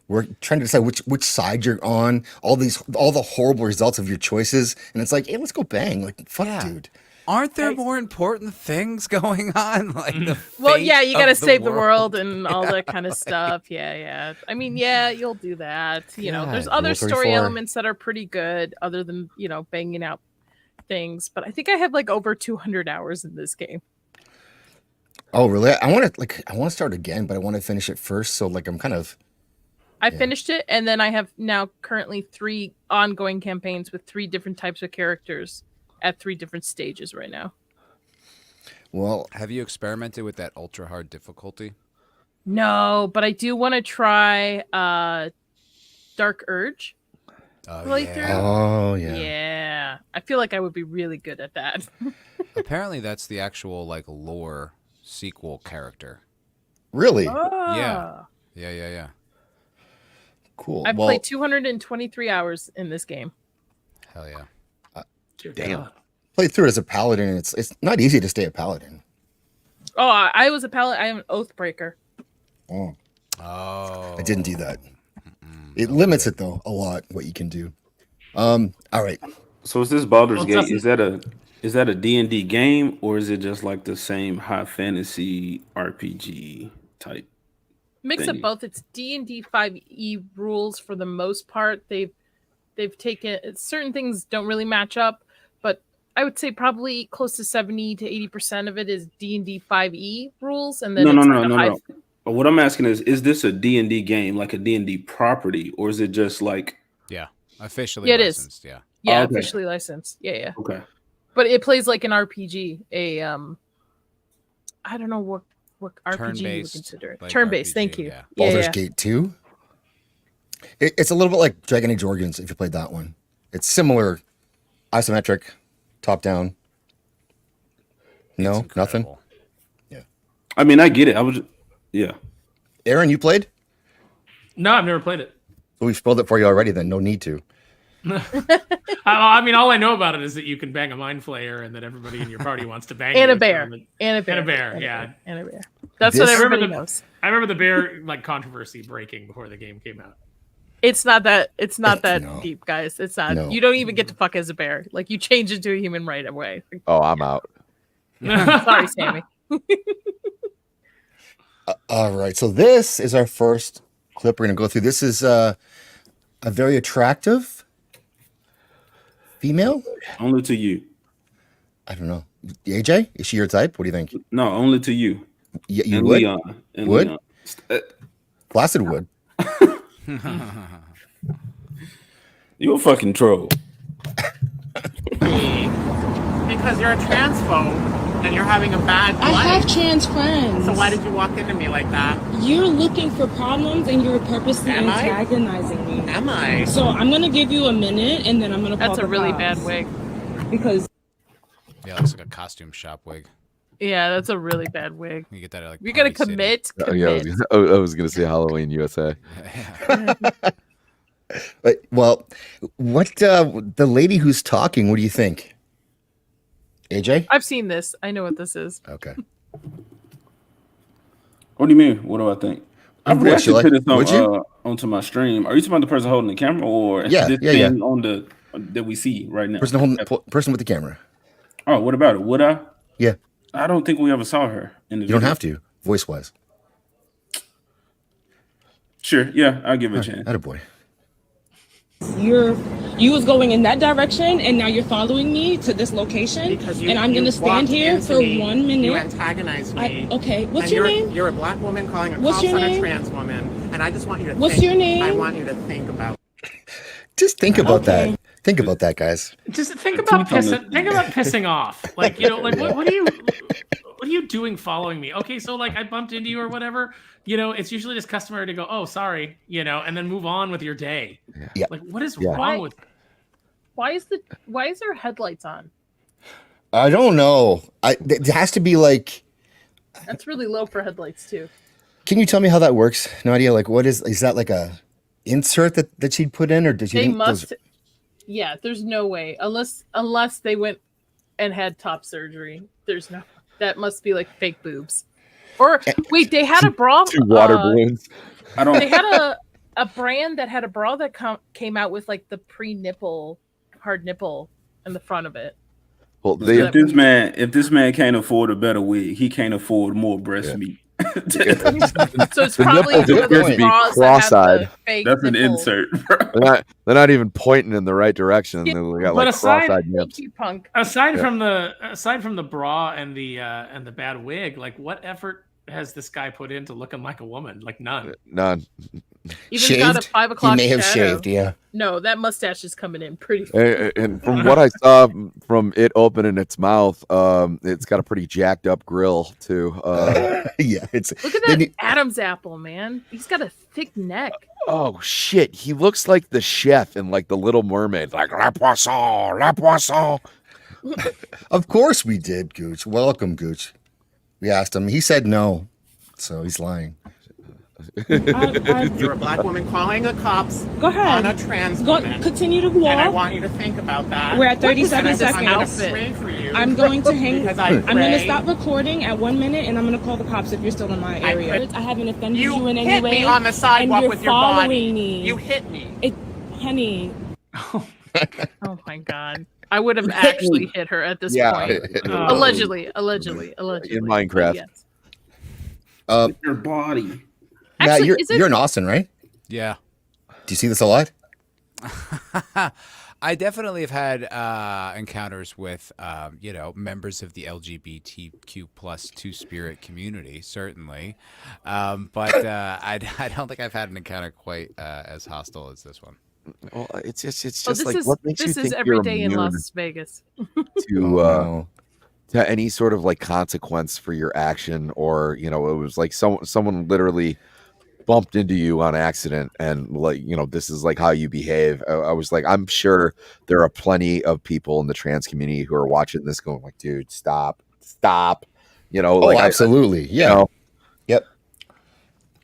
Speaker 1: we're trying to decide which side you're on. All the horrible results of your choices, and it's like, hey, let's go bang. Like, fuck,
Speaker 3: Yeah.
Speaker 1: dude.
Speaker 3: Aren't there more important things going on? Like the
Speaker 6: Well,
Speaker 3: fate
Speaker 6: yeah, you got to
Speaker 3: of
Speaker 6: save the world and all that kind of stuff. Yeah, yeah. I mean, yeah, you'll do that. You know, there's
Speaker 3: God,
Speaker 6: other
Speaker 1: Rule
Speaker 6: story
Speaker 1: 34.
Speaker 6: elements that are pretty good, other than banging out things. But I think I have like over 200 hours in this game.
Speaker 1: Oh, really? I want to start again, but I want to finish it first. So like, I'm kind of.
Speaker 6: I
Speaker 1: Yeah.
Speaker 6: finished it, and then I have now currently 3 ongoing campaigns with 3 different types of characters at 3 different stages right now.
Speaker 1: Well,
Speaker 3: Have you experimented with that ultra hard difficulty?
Speaker 6: No, but I do want to try Dark Urge.
Speaker 3: Oh,
Speaker 6: Playthrough?
Speaker 3: yeah.
Speaker 1: oh
Speaker 6: Yeah.
Speaker 1: yeah.
Speaker 6: I feel like I would be really good at that.
Speaker 3: Apparently, that's the actual like lore sequel character.
Speaker 1: Really
Speaker 6: Ah.
Speaker 3: Yeah.
Speaker 1: cool.
Speaker 6: I've
Speaker 1: well,
Speaker 6: played 223 hours in this game.
Speaker 3: Hell yeah.
Speaker 4: Dear
Speaker 5: Damn.
Speaker 4: God.
Speaker 1: played through it as a paladin. And it's not easy to stay a paladin.
Speaker 6: Oh, I was a paladin. I am an Oathbreaker.
Speaker 1: Oh,
Speaker 3: Oh.
Speaker 1: I didn't do that. It limits it though a lot what you can do. All right.
Speaker 2: So is this Baldur's
Speaker 4: Well,
Speaker 2: Gate?
Speaker 4: it's
Speaker 2: Is that a D&D game, or is it just like the same high fantasy RPG type?
Speaker 6: Mix
Speaker 2: Thank
Speaker 6: of
Speaker 2: you.
Speaker 6: both. It's D&D 5e rules for the most part. They've taken certain things don't really match up, but I would say probably close to 70 to 80% of it is D&D 5e rules, and then
Speaker 2: No.
Speaker 6: high.
Speaker 2: But what I'm asking is this a D&D game, like a D&D property, or is it just like
Speaker 3: Yeah. Officially
Speaker 6: Yeah, it is.
Speaker 3: licensed. Yeah.
Speaker 6: Yeah,
Speaker 2: Okay.
Speaker 6: officially licensed. Yeah.
Speaker 2: okay?
Speaker 6: But it plays like an RPG. I don't know what RPG you would
Speaker 3: Turn-based,
Speaker 6: consider it.
Speaker 3: like
Speaker 6: Turn-based. Thank
Speaker 3: RPG,
Speaker 6: you.
Speaker 3: yeah.
Speaker 6: Yeah,
Speaker 1: Baldur's
Speaker 6: yeah.
Speaker 1: Gate 2. It's a little bit like Dragon Age Origins if you played that one. It's similar, isometric, top down. No,
Speaker 3: It's
Speaker 1: nothing.
Speaker 3: incredible.
Speaker 2: I mean, I get it. I was, yeah.
Speaker 1: Aaron, you played?
Speaker 4: No, I've never played it.
Speaker 1: Well, we've spoiled it for you already. Then no need to.
Speaker 4: I mean, all I know about it is that you can bang a mind flayer and that everybody in your party wants to bang
Speaker 6: And
Speaker 4: you,
Speaker 6: a bear.
Speaker 4: so that-
Speaker 6: And a bear.
Speaker 4: And a bear, yeah.
Speaker 6: And a bear. That's
Speaker 1: This-
Speaker 6: what everybody
Speaker 4: Remember the-
Speaker 6: knows.
Speaker 4: I remember the bear like controversy breaking before the game came out.
Speaker 6: It's not that. It's not that
Speaker 1: No.
Speaker 6: deep, guys. It's not.
Speaker 1: No.
Speaker 6: You don't even get to fuck as a bear. Like you change into a human right away.
Speaker 5: Oh, I'm out.
Speaker 6: Sorry, Sammy.
Speaker 1: All right. So this is our first clip we're going to go through. This is a very attractive female.
Speaker 2: Only to you.
Speaker 1: I don't know. AJ, is she your type? What do you think?
Speaker 2: No, only to you.
Speaker 1: You
Speaker 2: And
Speaker 1: would?
Speaker 2: Leon. And
Speaker 1: Would?
Speaker 2: Leon.
Speaker 1: Placid would.
Speaker 2: You a fucking troll.
Speaker 7: Because you're a transphobe and you're having a bad
Speaker 8: I have
Speaker 7: life.
Speaker 8: trans friends.
Speaker 7: So why did you walk into me like that?
Speaker 8: You're looking for problems and you're purposely
Speaker 7: Am I?
Speaker 8: antagonizing me.
Speaker 7: Am I?
Speaker 8: So I'm gonna give you a minute and then I'm gonna call
Speaker 6: That's a
Speaker 8: the
Speaker 6: really
Speaker 8: cops.
Speaker 6: bad wig.
Speaker 8: Because
Speaker 3: Yeah, it looks like a costume shop wig.
Speaker 6: Yeah, that's a really bad wig.
Speaker 3: You get that at like
Speaker 6: You're gonna
Speaker 3: Party City.
Speaker 6: commit.
Speaker 5: Yeah,
Speaker 6: Commit.
Speaker 5: I was gonna say Halloween USA.
Speaker 1: But, well, what the lady who's talking? What do you think? AJ?
Speaker 6: I've seen this. I know what this is.
Speaker 1: Okay.
Speaker 2: What do you mean? What do I think? I
Speaker 1: Would you
Speaker 2: actually
Speaker 1: like-
Speaker 2: put this
Speaker 1: would you?
Speaker 2: onto my stream. Are you talking about the person holding the camera or
Speaker 1: Yeah,
Speaker 2: this
Speaker 1: yeah,
Speaker 2: thing on the that we see right now?
Speaker 1: Person with the camera.
Speaker 2: Oh, what about it? Would I?
Speaker 1: Yeah.
Speaker 2: I don't think we ever saw her in the
Speaker 1: You don't have to, voice wise.
Speaker 2: Sure, yeah, I'll give it a chance.
Speaker 1: Attaboy.
Speaker 8: you was going in that direction and now you're following me to this location
Speaker 7: Because you
Speaker 8: and I'm
Speaker 7: you
Speaker 8: gonna stand
Speaker 7: walked
Speaker 8: here
Speaker 7: into
Speaker 8: for
Speaker 7: me,
Speaker 8: 1
Speaker 7: You
Speaker 8: minute.
Speaker 7: antagonized me.
Speaker 8: Okay, what's
Speaker 7: and
Speaker 8: your
Speaker 7: you're,
Speaker 8: name?
Speaker 7: You're a black woman calling a
Speaker 8: What's
Speaker 7: cops
Speaker 8: your
Speaker 7: on a
Speaker 8: name?
Speaker 7: trans woman, and I just want you to.
Speaker 8: What's
Speaker 7: think,
Speaker 8: your name?
Speaker 7: I want you to think about.
Speaker 1: Just think about
Speaker 8: Okay.
Speaker 1: that. Think about that, guys.
Speaker 4: Just think about
Speaker 2: Tweet on the-
Speaker 4: pissing off. Like, like what are you doing following me? Okay, so like I bumped into you or whatever. It's usually just customary to go, oh, sorry, and then move on with your day.
Speaker 1: Yeah.
Speaker 4: Like, what is
Speaker 5: Yeah.
Speaker 4: wrong with?
Speaker 6: Why is there headlights on?
Speaker 1: I don't know. It has to be like.
Speaker 6: That's really low for headlights too.
Speaker 1: Can you tell me how that works? No idea. Like, what is that like a insert that she'd put in, or did you?
Speaker 6: They
Speaker 1: think
Speaker 6: must. Yeah, there's no way unless they went and had top surgery. There's no. That must be like fake boobs. Or wait, they had a bra.
Speaker 5: Two water balloons.
Speaker 2: I don't.
Speaker 6: They had a brand that had a bra that came out with like the pre-nipple, hard nipple in the front of it.
Speaker 5: Well,
Speaker 2: If this man can't afford a better wig, he can't afford more breast meat.
Speaker 6: So it's
Speaker 5: The
Speaker 6: probably
Speaker 5: nipples
Speaker 6: one of
Speaker 5: appear
Speaker 6: those
Speaker 5: to be
Speaker 6: bras that have the
Speaker 5: cross-eyed.
Speaker 6: fake
Speaker 2: That's an
Speaker 6: nipple.
Speaker 2: insert, bro.
Speaker 5: they're not even pointing in the right direction. They got
Speaker 4: But
Speaker 5: like
Speaker 4: aside-
Speaker 5: cross-eyed
Speaker 6: Thank
Speaker 5: nips.
Speaker 6: you, punk.
Speaker 4: Aside
Speaker 5: Yeah.
Speaker 4: from the bra and the bad wig, like what effort has this guy put into looking like a woman? Like none.
Speaker 5: None.
Speaker 6: Even got a
Speaker 1: Shaved?
Speaker 6: 5
Speaker 1: He
Speaker 6: o'clock
Speaker 1: may have
Speaker 6: shadow.
Speaker 1: shaved. Yeah.
Speaker 6: No, that mustache is coming in pretty.
Speaker 5: And from what I saw from it opening its mouth, it's got a pretty jacked up grill too.
Speaker 1: Yeah. It's.
Speaker 6: Look at
Speaker 1: they
Speaker 6: that
Speaker 1: need-
Speaker 6: Adam's apple, man. He's got a thick neck.
Speaker 5: Oh shit! He looks like the chef in like the Little Mermaid, like la poisson, la poisson.
Speaker 1: Of course we did, Gooch. Welcome, Gooch. We asked him. He said no, so he's lying.
Speaker 7: You're a black woman calling the cops
Speaker 8: Go
Speaker 7: on a
Speaker 8: ahead.
Speaker 7: trans
Speaker 8: Go
Speaker 7: woman,
Speaker 8: continue to
Speaker 7: and I
Speaker 8: walk.
Speaker 7: want you to think about that.
Speaker 8: We're at 37
Speaker 7: And I'm gonna
Speaker 8: seconds.
Speaker 7: pray for you.
Speaker 8: I'm going to hang.
Speaker 7: Because I
Speaker 8: I'm going to
Speaker 7: pray.
Speaker 8: stop recording at 1 minute, and I'm going to call the cops if you're still in my area. I haven't offended
Speaker 7: You
Speaker 8: you in any
Speaker 7: hit
Speaker 8: way.
Speaker 7: me on the sidewalk
Speaker 8: and you're
Speaker 7: with your body.
Speaker 8: following me.
Speaker 7: You hit me.
Speaker 8: Honey.
Speaker 6: Oh my god. I would have actually hit her at this
Speaker 5: Yeah.
Speaker 6: point.
Speaker 4: Oh.
Speaker 6: Allegedly.
Speaker 5: In Minecraft.
Speaker 6: Yes.
Speaker 2: Your body.
Speaker 1: Matt,
Speaker 6: Actually,
Speaker 1: you're
Speaker 6: is it-
Speaker 1: you're in Austin, right?
Speaker 3: Yeah.
Speaker 1: Do you see this a lot?
Speaker 3: I definitely have had encounters with, members of the LGBTQ plus two-spirit community, certainly. But I don't think I've had an encounter quite as hostile as this one.
Speaker 5: Well, it's just
Speaker 6: Oh, this
Speaker 5: like
Speaker 6: is
Speaker 5: what makes you
Speaker 6: this is
Speaker 5: think
Speaker 6: every
Speaker 5: you're
Speaker 6: day in
Speaker 5: immune
Speaker 6: Las Vegas.
Speaker 5: to
Speaker 1: Oh,
Speaker 5: to any sort of like consequence for your action, or it was like someone literally bumped into you on accident and like, you know, this is like how you behave. I was like, I'm sure there are plenty of people in the trans community who are watching this going like, dude, stop. You know,
Speaker 1: Oh,
Speaker 5: like
Speaker 1: absolutely. Yeah.
Speaker 5: You know,
Speaker 1: Yep.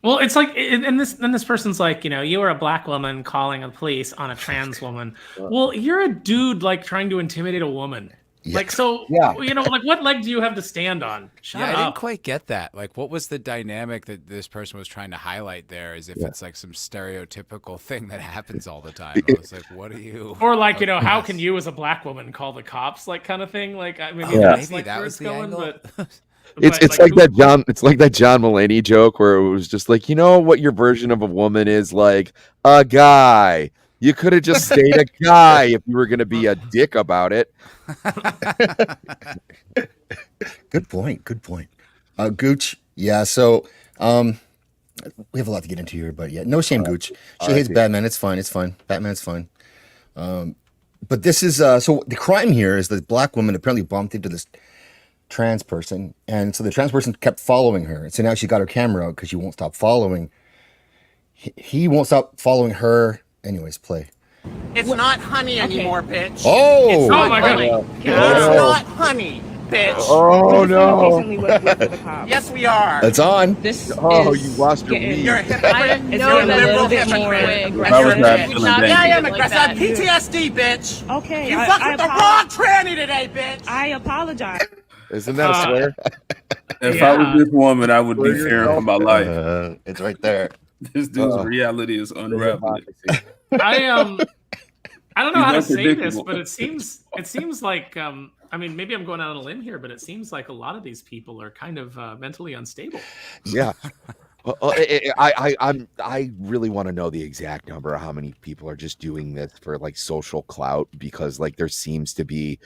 Speaker 4: Well, it's like, and this person's like, you know, you were a black woman calling the police on a trans woman. Well, you're a dude like trying to intimidate a woman.
Speaker 1: Yeah.
Speaker 4: Like, so,
Speaker 5: Yeah.
Speaker 4: you know, like what leg do you have to stand on? Shut
Speaker 3: Yeah, I
Speaker 4: up.
Speaker 3: didn't quite get that. Like, what was the dynamic that this person was trying to highlight there? As if it's like some stereotypical thing that happens all the time. I was like, what are you?
Speaker 4: Or like, you know, how can you as a black woman call the cops? Like, kind of thing. Like, I mean,
Speaker 3: Yeah.
Speaker 4: that's
Speaker 3: Maybe
Speaker 4: like
Speaker 3: that
Speaker 4: where
Speaker 3: was
Speaker 4: it's
Speaker 3: the
Speaker 4: going,
Speaker 3: angle.
Speaker 4: but
Speaker 5: it's like that John Mulaney joke where it was just like, you know what your version of a woman is like a guy. You could have just stayed a guy if you were going to be a dick about it.
Speaker 1: Good point. Gooch. Yeah. So, we have a lot to get into here, but yeah, no shame, Gooch. She hates Batman. It's fine. Batman's fine. But this is so the crime here is the black woman apparently bumped into this trans person, and so the trans person kept following her, and so now she got her camera out because she won't stop following. He won't stop following her. Anyways, play.
Speaker 7: It's not honey anymore, bitch.
Speaker 1: Oh!
Speaker 7: It's not
Speaker 4: Oh my
Speaker 7: honey.
Speaker 4: God.
Speaker 7: It's not honey, bitch.
Speaker 5: Oh no!
Speaker 8: Recently with the cops.
Speaker 7: Yes, we are.
Speaker 1: It's on.
Speaker 8: This
Speaker 5: Oh,
Speaker 8: is
Speaker 5: you lost your
Speaker 8: getting-
Speaker 5: weed.
Speaker 7: You're a hypocrite.
Speaker 6: I
Speaker 8: It's
Speaker 6: know
Speaker 8: getting a
Speaker 6: that
Speaker 8: little
Speaker 6: it's
Speaker 8: bit more
Speaker 6: hypocrite.
Speaker 8: aggressive.
Speaker 2: I was
Speaker 6: You're
Speaker 2: not
Speaker 6: a
Speaker 2: feeling
Speaker 6: bitch.
Speaker 2: that.
Speaker 7: Yeah, I am
Speaker 6: Like
Speaker 7: aggressive.
Speaker 6: that.
Speaker 7: PTSD, bitch.
Speaker 8: Okay,
Speaker 7: You fucked with the wrong tranny today, bitch.
Speaker 8: I apologize.
Speaker 5: Isn't that a swear?
Speaker 2: If I was this woman, I would be fearing for my life.
Speaker 1: It's right there.
Speaker 2: This dude's reality is unraveling.
Speaker 4: I don't know how to
Speaker 2: He's
Speaker 4: say this,
Speaker 2: unpredictable.
Speaker 4: but it seems like I mean, maybe I'm going out on a limb here, but it seems like a lot of these people are kind of mentally unstable.
Speaker 5: Yeah. I really want to know the exact number of how many people are just doing this for like social clout, because like there seems to be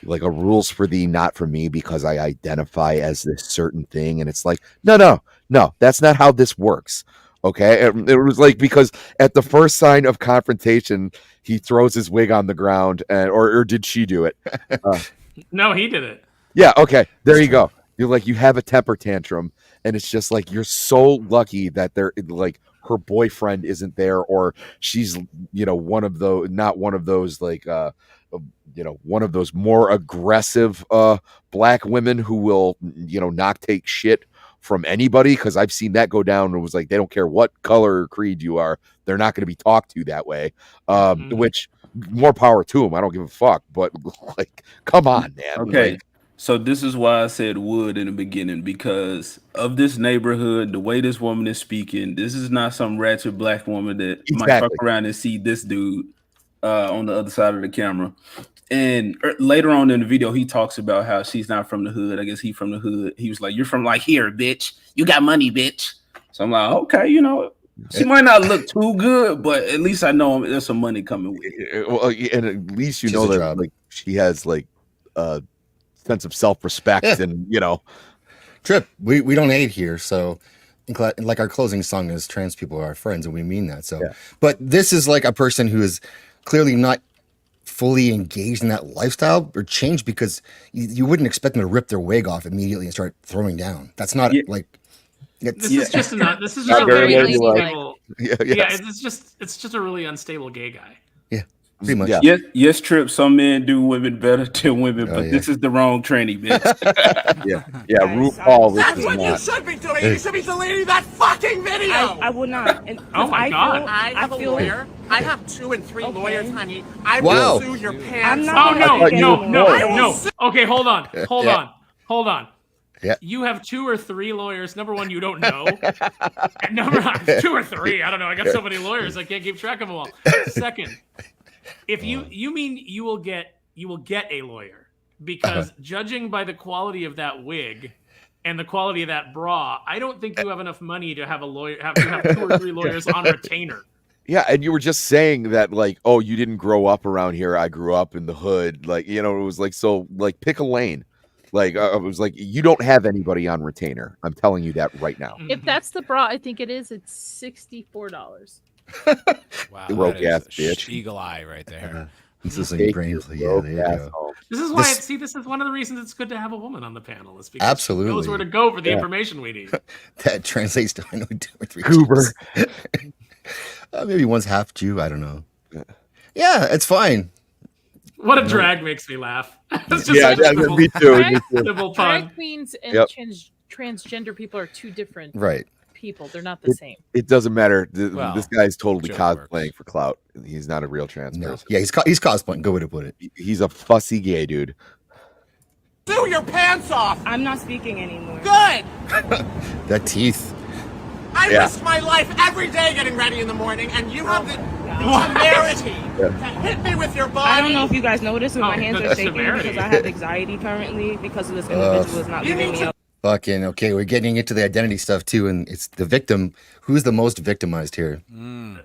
Speaker 5: like a rules for thee, not for me, because I identify as this certain thing, and it's like no, that's not how this works. Okay, it was like, because at the first sign of confrontation, he throws his wig on the ground, and or did she do it?
Speaker 4: No, he did it.
Speaker 5: Yeah, okay. There you go. You're like, you have a temper tantrum, and it's just like you're so lucky that they're like her boyfriend isn't there, or she's, you know, one of those, not one of those like you know, one of those more aggressive black women who will, you know, not take shit from anybody, because I've seen that go down. It was like, they don't care what color or creed you are, they're not going to be talked to that way. Which, more power to them. I don't give a fuck. But like, come on, man.
Speaker 2: Okay.
Speaker 5: Like,
Speaker 2: So this is why I said would in the beginning, because of this neighborhood, the way this woman is speaking. This is not some ratchet black woman that might fuck around and see this dude on the other side of the camera. And later on in the video, he talks about how she's not from the hood. I guess he from the hood. He was like, "You're from like here, bitch. You got money, bitch." So I'm like, okay, you know, she might not look too good, but at least I know there's some money coming with it.
Speaker 5: well, and at least you
Speaker 1: She
Speaker 5: know
Speaker 1: has a
Speaker 5: that
Speaker 1: job.
Speaker 5: like she has like a sense of self-respect, and you know.
Speaker 1: Trip, we don't hate here, so like our closing song is "Trans people are our friends," and we mean that. So,
Speaker 5: Yeah.
Speaker 1: but this is like a person who is clearly not fully engaged in that lifestyle or changed, because you wouldn't expect them to rip their wig off immediately and start throwing down. That's not
Speaker 2: Yeah.
Speaker 4: This is just this is
Speaker 5: Not
Speaker 4: just a
Speaker 5: very
Speaker 4: very
Speaker 5: ladylike.
Speaker 4: unstable.
Speaker 5: Yeah,
Speaker 4: Yeah,
Speaker 5: yes.
Speaker 4: it's just a really unstable gay guy.
Speaker 1: pretty much.
Speaker 5: Yeah.
Speaker 2: Yes, Trip. Some men do women better than women,
Speaker 1: Oh,
Speaker 2: but
Speaker 1: yeah.
Speaker 2: this is the wrong tranny, bitch.
Speaker 5: Yeah, RuPaul. This
Speaker 7: That's
Speaker 5: is
Speaker 7: what you
Speaker 5: not.
Speaker 7: should be doing. You should be deleting that fucking video.
Speaker 8: I will not. And
Speaker 4: Oh my God.
Speaker 7: I have a
Speaker 8: feel-
Speaker 7: lawyer. I have 2 and 3
Speaker 8: Okay.
Speaker 7: lawyers, honey. I
Speaker 1: Wow.
Speaker 7: will sue your
Speaker 8: I'm
Speaker 7: pants.
Speaker 8: not
Speaker 4: Oh
Speaker 8: gonna
Speaker 4: no,
Speaker 8: get
Speaker 4: no, no,
Speaker 8: anymore.
Speaker 4: no. Okay, hold on. Hold on.
Speaker 1: Yeah.
Speaker 4: You have 2 or 3 lawyers. Number one, you don't know. And number 2 or 3, I don't know. I got so many lawyers, I can't keep track of them all. Second, if you mean you will get a lawyer, because judging by the quality of that wig and the quality of that bra, I don't think you have enough money to have a lawyer. To have 2 or 3 lawyers on retainer.
Speaker 5: Yeah, and you were just saying that, like, oh, you didn't grow up around here. I grew up in the hood. Like, you know, it was like, so, like, pick a lane. Like, it was like, you don't have anybody on retainer. I'm telling you that right now.
Speaker 6: If that's the bra, I think it is. It's $64.
Speaker 3: Wow,
Speaker 5: Broke
Speaker 3: that is
Speaker 5: ass bitch.
Speaker 3: eagle eye right there.
Speaker 1: This is
Speaker 5: Take
Speaker 1: brain.
Speaker 5: your
Speaker 1: Yeah,
Speaker 5: broke
Speaker 1: there you
Speaker 5: ass
Speaker 1: go.
Speaker 5: home.
Speaker 4: This is why
Speaker 1: This-
Speaker 4: this is one of the reasons it's good to have a woman on the panel. Is because she
Speaker 1: Absolutely.
Speaker 4: knows where to go for the
Speaker 5: Yeah.
Speaker 4: information we need.
Speaker 1: That translates to I know 2 or 3
Speaker 5: Goober.
Speaker 1: Jews. Maybe one's half Jew. I don't know. Yeah, it's fine.
Speaker 4: What a drag makes me laugh. It's just
Speaker 5: Yeah,
Speaker 4: such a
Speaker 5: yeah,
Speaker 4: simple,
Speaker 5: me too. Me too.
Speaker 4: simple pun.
Speaker 6: Drag queens and
Speaker 5: Yep.
Speaker 6: transgender people are two different
Speaker 1: Right.
Speaker 6: people. They're not the same.
Speaker 5: It doesn't matter.
Speaker 3: Well,
Speaker 5: This guy's totally
Speaker 3: joke
Speaker 5: cosplaying
Speaker 3: works.
Speaker 5: for clout. He's not a real trans
Speaker 1: No.
Speaker 5: person.
Speaker 1: Yeah, he's cosplaying. Good way to put it.
Speaker 5: He's a fussy gay dude.
Speaker 7: Do your pants off.
Speaker 8: I'm not speaking anymore.
Speaker 7: Good.
Speaker 1: That teeth.
Speaker 7: I
Speaker 5: Yeah.
Speaker 7: risk my life every day getting ready in the morning, and you have the temerity to hit me with your body.
Speaker 8: I don't know if you guys noticed, but my
Speaker 4: Oh,
Speaker 8: hands
Speaker 4: the
Speaker 8: are shaking
Speaker 4: severity.
Speaker 8: because I have anxiety currently because of this individual is not leaving me up.
Speaker 1: Fucking okay. We're getting into the identity stuff too, and it's the victim. Who's the most victimized here?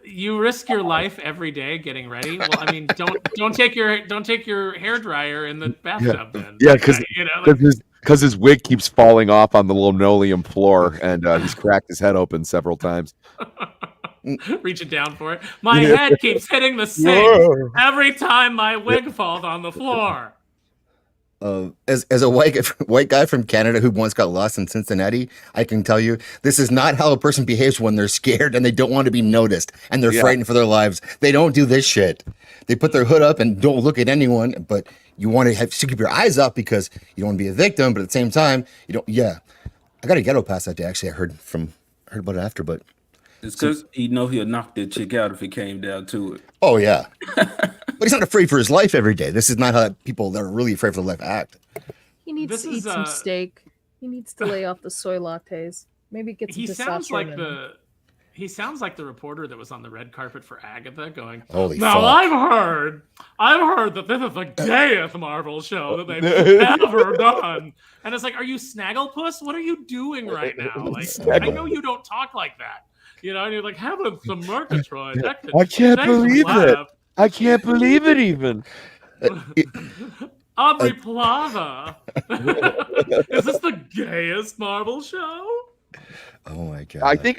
Speaker 4: You risk your life every day getting ready. Well, I mean, don't take your hair dryer in the bathtub then.
Speaker 5: Yeah, because
Speaker 4: you know, like,
Speaker 5: his wig keeps falling off on the linoleum floor, and he's cracked his head open several times.
Speaker 4: reaching down for it. My head keeps hitting the sink every time my wig falls on the floor.
Speaker 1: As a white guy from Canada who once got lost in Cincinnati, I can tell you this is not how a person behaves when they're scared and they don't want to be noticed and they're frightened for their lives. They don't do this shit. They put their hood up and don't look at anyone, but you want to keep your eyes up because you don't want to be a victim, but at the same time, you don't. Yeah, I got a ghetto pass that day. Actually, I heard about it after, but
Speaker 2: It's because he'll knock that chick out if it came down to it.
Speaker 1: oh yeah, but he's not afraid for his life every day. This is not how people that are really afraid for their life act.
Speaker 6: He needs
Speaker 4: This
Speaker 6: to eat
Speaker 4: is,
Speaker 6: some steak. He needs to lay off the soy lattes. Maybe get some
Speaker 4: He sounds like
Speaker 6: testosterone.
Speaker 4: he sounds like the reporter that was on the red carpet for Agatha going,
Speaker 1: Holy
Speaker 4: now
Speaker 1: fuck.
Speaker 4: I've heard that this is the gayest Marvel show that they've ever done. And it's like, are you Snagglepuss? What are you doing right now? Like, I know you don't talk like that. You know, and you're like, having some Murgatroyd.
Speaker 5: I can't believe it. I can't believe it even.
Speaker 4: Aubrey Plaza. Is this the gayest Marvel show?
Speaker 1: Oh my god.
Speaker 5: I think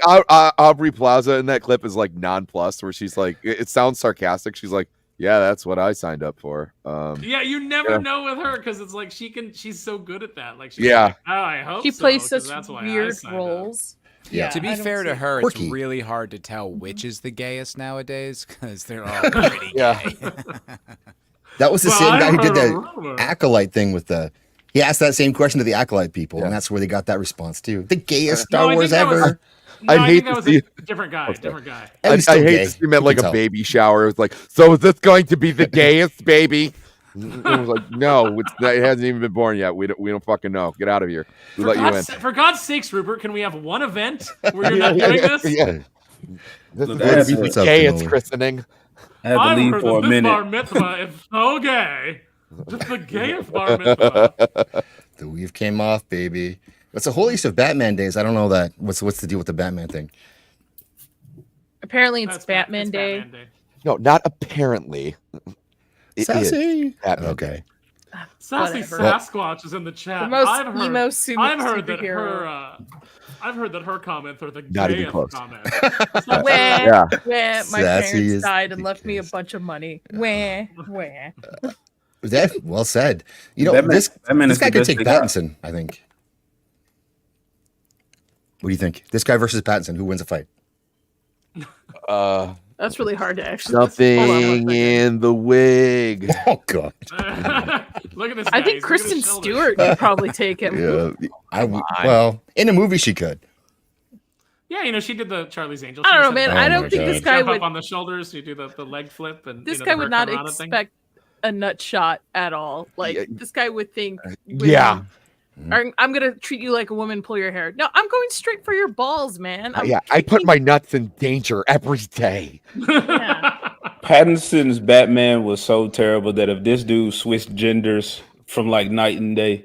Speaker 5: Aubrey Plaza in that clip is like nonplussed, where she's like, it sounds sarcastic. She's like, yeah, that's what I signed up for.
Speaker 4: Yeah, you never
Speaker 5: Yeah.
Speaker 4: know with her because it's like she's so good at that. Like, she's
Speaker 5: Yeah.
Speaker 4: like, oh, I hope
Speaker 6: He
Speaker 4: so,
Speaker 6: plays
Speaker 4: 'cause
Speaker 6: such
Speaker 4: that's why I
Speaker 6: weird
Speaker 4: signed up.
Speaker 6: roles.
Speaker 1: Yeah.
Speaker 3: To be
Speaker 6: I don't
Speaker 3: fair to
Speaker 6: see-
Speaker 3: her,
Speaker 1: Quirky.
Speaker 3: it's really hard to tell which is the gayest nowadays because they're all pretty
Speaker 5: Yeah.
Speaker 3: gay.
Speaker 1: That was the
Speaker 4: Well,
Speaker 1: same
Speaker 4: I
Speaker 1: guy who did
Speaker 4: heard a
Speaker 1: the
Speaker 4: rumor.
Speaker 1: acolyte thing with the. He asked that same question to the acolyte people,
Speaker 5: Yeah.
Speaker 1: and that's where they got that response too. The gayest
Speaker 4: No,
Speaker 1: Star
Speaker 4: I
Speaker 1: Wars
Speaker 4: think that was-
Speaker 1: ever.
Speaker 4: No,
Speaker 5: I'd
Speaker 4: I
Speaker 5: hate
Speaker 4: think that
Speaker 5: to
Speaker 4: was
Speaker 5: see-
Speaker 4: a different guy. Different guy.
Speaker 1: And he's
Speaker 5: I
Speaker 1: still
Speaker 5: hate
Speaker 1: gay.
Speaker 5: to see him at
Speaker 1: You
Speaker 5: like
Speaker 1: can
Speaker 5: a
Speaker 1: tell.
Speaker 5: baby shower. It's like, so is this going to be the gayest baby? I was like, no, it hasn't even been born yet. We don't fucking know. Get out of here. We let you in.
Speaker 4: For God's sakes, Rupert, can we have one event where you're not doing this?
Speaker 5: Yeah. This
Speaker 2: Look,
Speaker 5: is going to be
Speaker 1: what's
Speaker 5: the
Speaker 1: up,
Speaker 5: gayest
Speaker 1: Noah?
Speaker 5: christening.
Speaker 2: I had to
Speaker 4: I've
Speaker 2: leave
Speaker 4: heard
Speaker 2: for a
Speaker 4: that this bar
Speaker 2: minute.
Speaker 4: mitzvah is so gay. It's the gayest bar mitzvah.
Speaker 1: The weave came off, baby. It's the holiest of Batman days. I don't know that. What's the deal with the Batman thing?
Speaker 6: Apparently, it's
Speaker 4: That's
Speaker 6: Batman Day.
Speaker 5: No, not apparently. It is
Speaker 1: Sassy.
Speaker 5: Batman
Speaker 1: Okay.
Speaker 5: Day.
Speaker 4: Sassy
Speaker 6: Whatever.
Speaker 4: Sasquatch is in the chat.
Speaker 6: The most
Speaker 4: I've heard,
Speaker 6: emo
Speaker 4: I've heard that
Speaker 6: superhero.
Speaker 4: I've heard that her comments are the
Speaker 5: Not even
Speaker 4: gayest
Speaker 5: close.
Speaker 4: comments.
Speaker 6: Wah,
Speaker 5: Yeah.
Speaker 6: wah, my
Speaker 1: Sassy
Speaker 6: parents
Speaker 1: is
Speaker 6: died and
Speaker 1: the
Speaker 6: left me a
Speaker 1: case.
Speaker 6: bunch of money. Wah, wah.
Speaker 1: That well said. You know,
Speaker 2: Batman-
Speaker 1: this
Speaker 2: Batman
Speaker 1: this
Speaker 2: is
Speaker 1: guy
Speaker 2: the
Speaker 1: could
Speaker 2: best
Speaker 1: take
Speaker 2: they got.
Speaker 1: Pattinson, I think. What do you think? This guy versus Pattinson, who wins a fight?
Speaker 6: That's really hard to actually.
Speaker 5: Nothing
Speaker 6: Hold on one second.
Speaker 5: in the wig.
Speaker 1: Oh god.
Speaker 4: Look at this.
Speaker 6: I
Speaker 4: guy.
Speaker 6: think
Speaker 4: He's- look at
Speaker 6: Kristen
Speaker 4: his shoulders.
Speaker 6: Stewart could probably take him.
Speaker 1: Yeah. Well, in a movie she could.
Speaker 4: Yeah, you know, she did the Charlie's Angels.
Speaker 6: I don't know,
Speaker 4: She
Speaker 6: man.
Speaker 4: said
Speaker 6: I
Speaker 1: Oh
Speaker 6: don't
Speaker 1: my
Speaker 6: think
Speaker 1: God.
Speaker 6: this guy
Speaker 4: jump
Speaker 6: would.
Speaker 4: up on the shoulders. You do the leg flip, and
Speaker 6: This
Speaker 4: you know,
Speaker 6: guy
Speaker 4: the
Speaker 6: would not
Speaker 4: Hurricane Rana thing.
Speaker 6: expect a nut shot at all. Like
Speaker 5: Yeah.
Speaker 6: this guy would think.
Speaker 5: Yeah.
Speaker 6: I'm gonna treat you like a woman. Pull your hair. No, I'm going straight for your balls, man. I'm
Speaker 5: Yeah, I put my nuts in danger every day.
Speaker 6: Yeah.
Speaker 2: Pattinson's Batman was so terrible that if this dude switched genders from like night and day,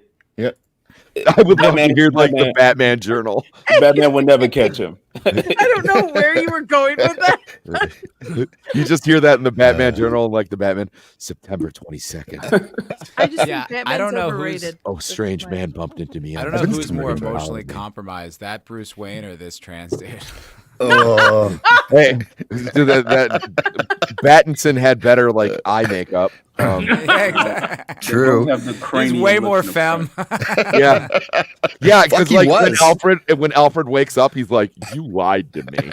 Speaker 5: I would love to
Speaker 2: Batman-
Speaker 5: hear like the
Speaker 2: Batman.
Speaker 5: Batman journal.
Speaker 2: Batman would never catch him.
Speaker 6: I don't know where you were going with that.
Speaker 5: You just hear that in the Batman journal, like the Batman, September 22nd.
Speaker 6: I just
Speaker 3: Yeah,
Speaker 6: think
Speaker 3: I don't
Speaker 6: Batman's
Speaker 3: know who's-
Speaker 6: overrated.
Speaker 5: Oh, strange man bumped into me.
Speaker 3: I
Speaker 5: on
Speaker 3: don't know
Speaker 5: the
Speaker 1: been
Speaker 3: who's
Speaker 1: through
Speaker 3: more
Speaker 1: it.
Speaker 3: emotionally compromised, that Bruce Wayne or this trans dude.
Speaker 1: Oh,
Speaker 5: Hey, that Battinson had better like eye makeup.
Speaker 3: Yeah, exactly.
Speaker 1: true.
Speaker 2: Have the
Speaker 3: He's
Speaker 2: cranium
Speaker 3: way
Speaker 2: look
Speaker 3: more
Speaker 2: in the
Speaker 3: femme.
Speaker 2: front.
Speaker 5: Yeah, yeah, because
Speaker 1: he
Speaker 5: like
Speaker 1: was.
Speaker 5: when Alfred wakes up, he's like, "You lied to me."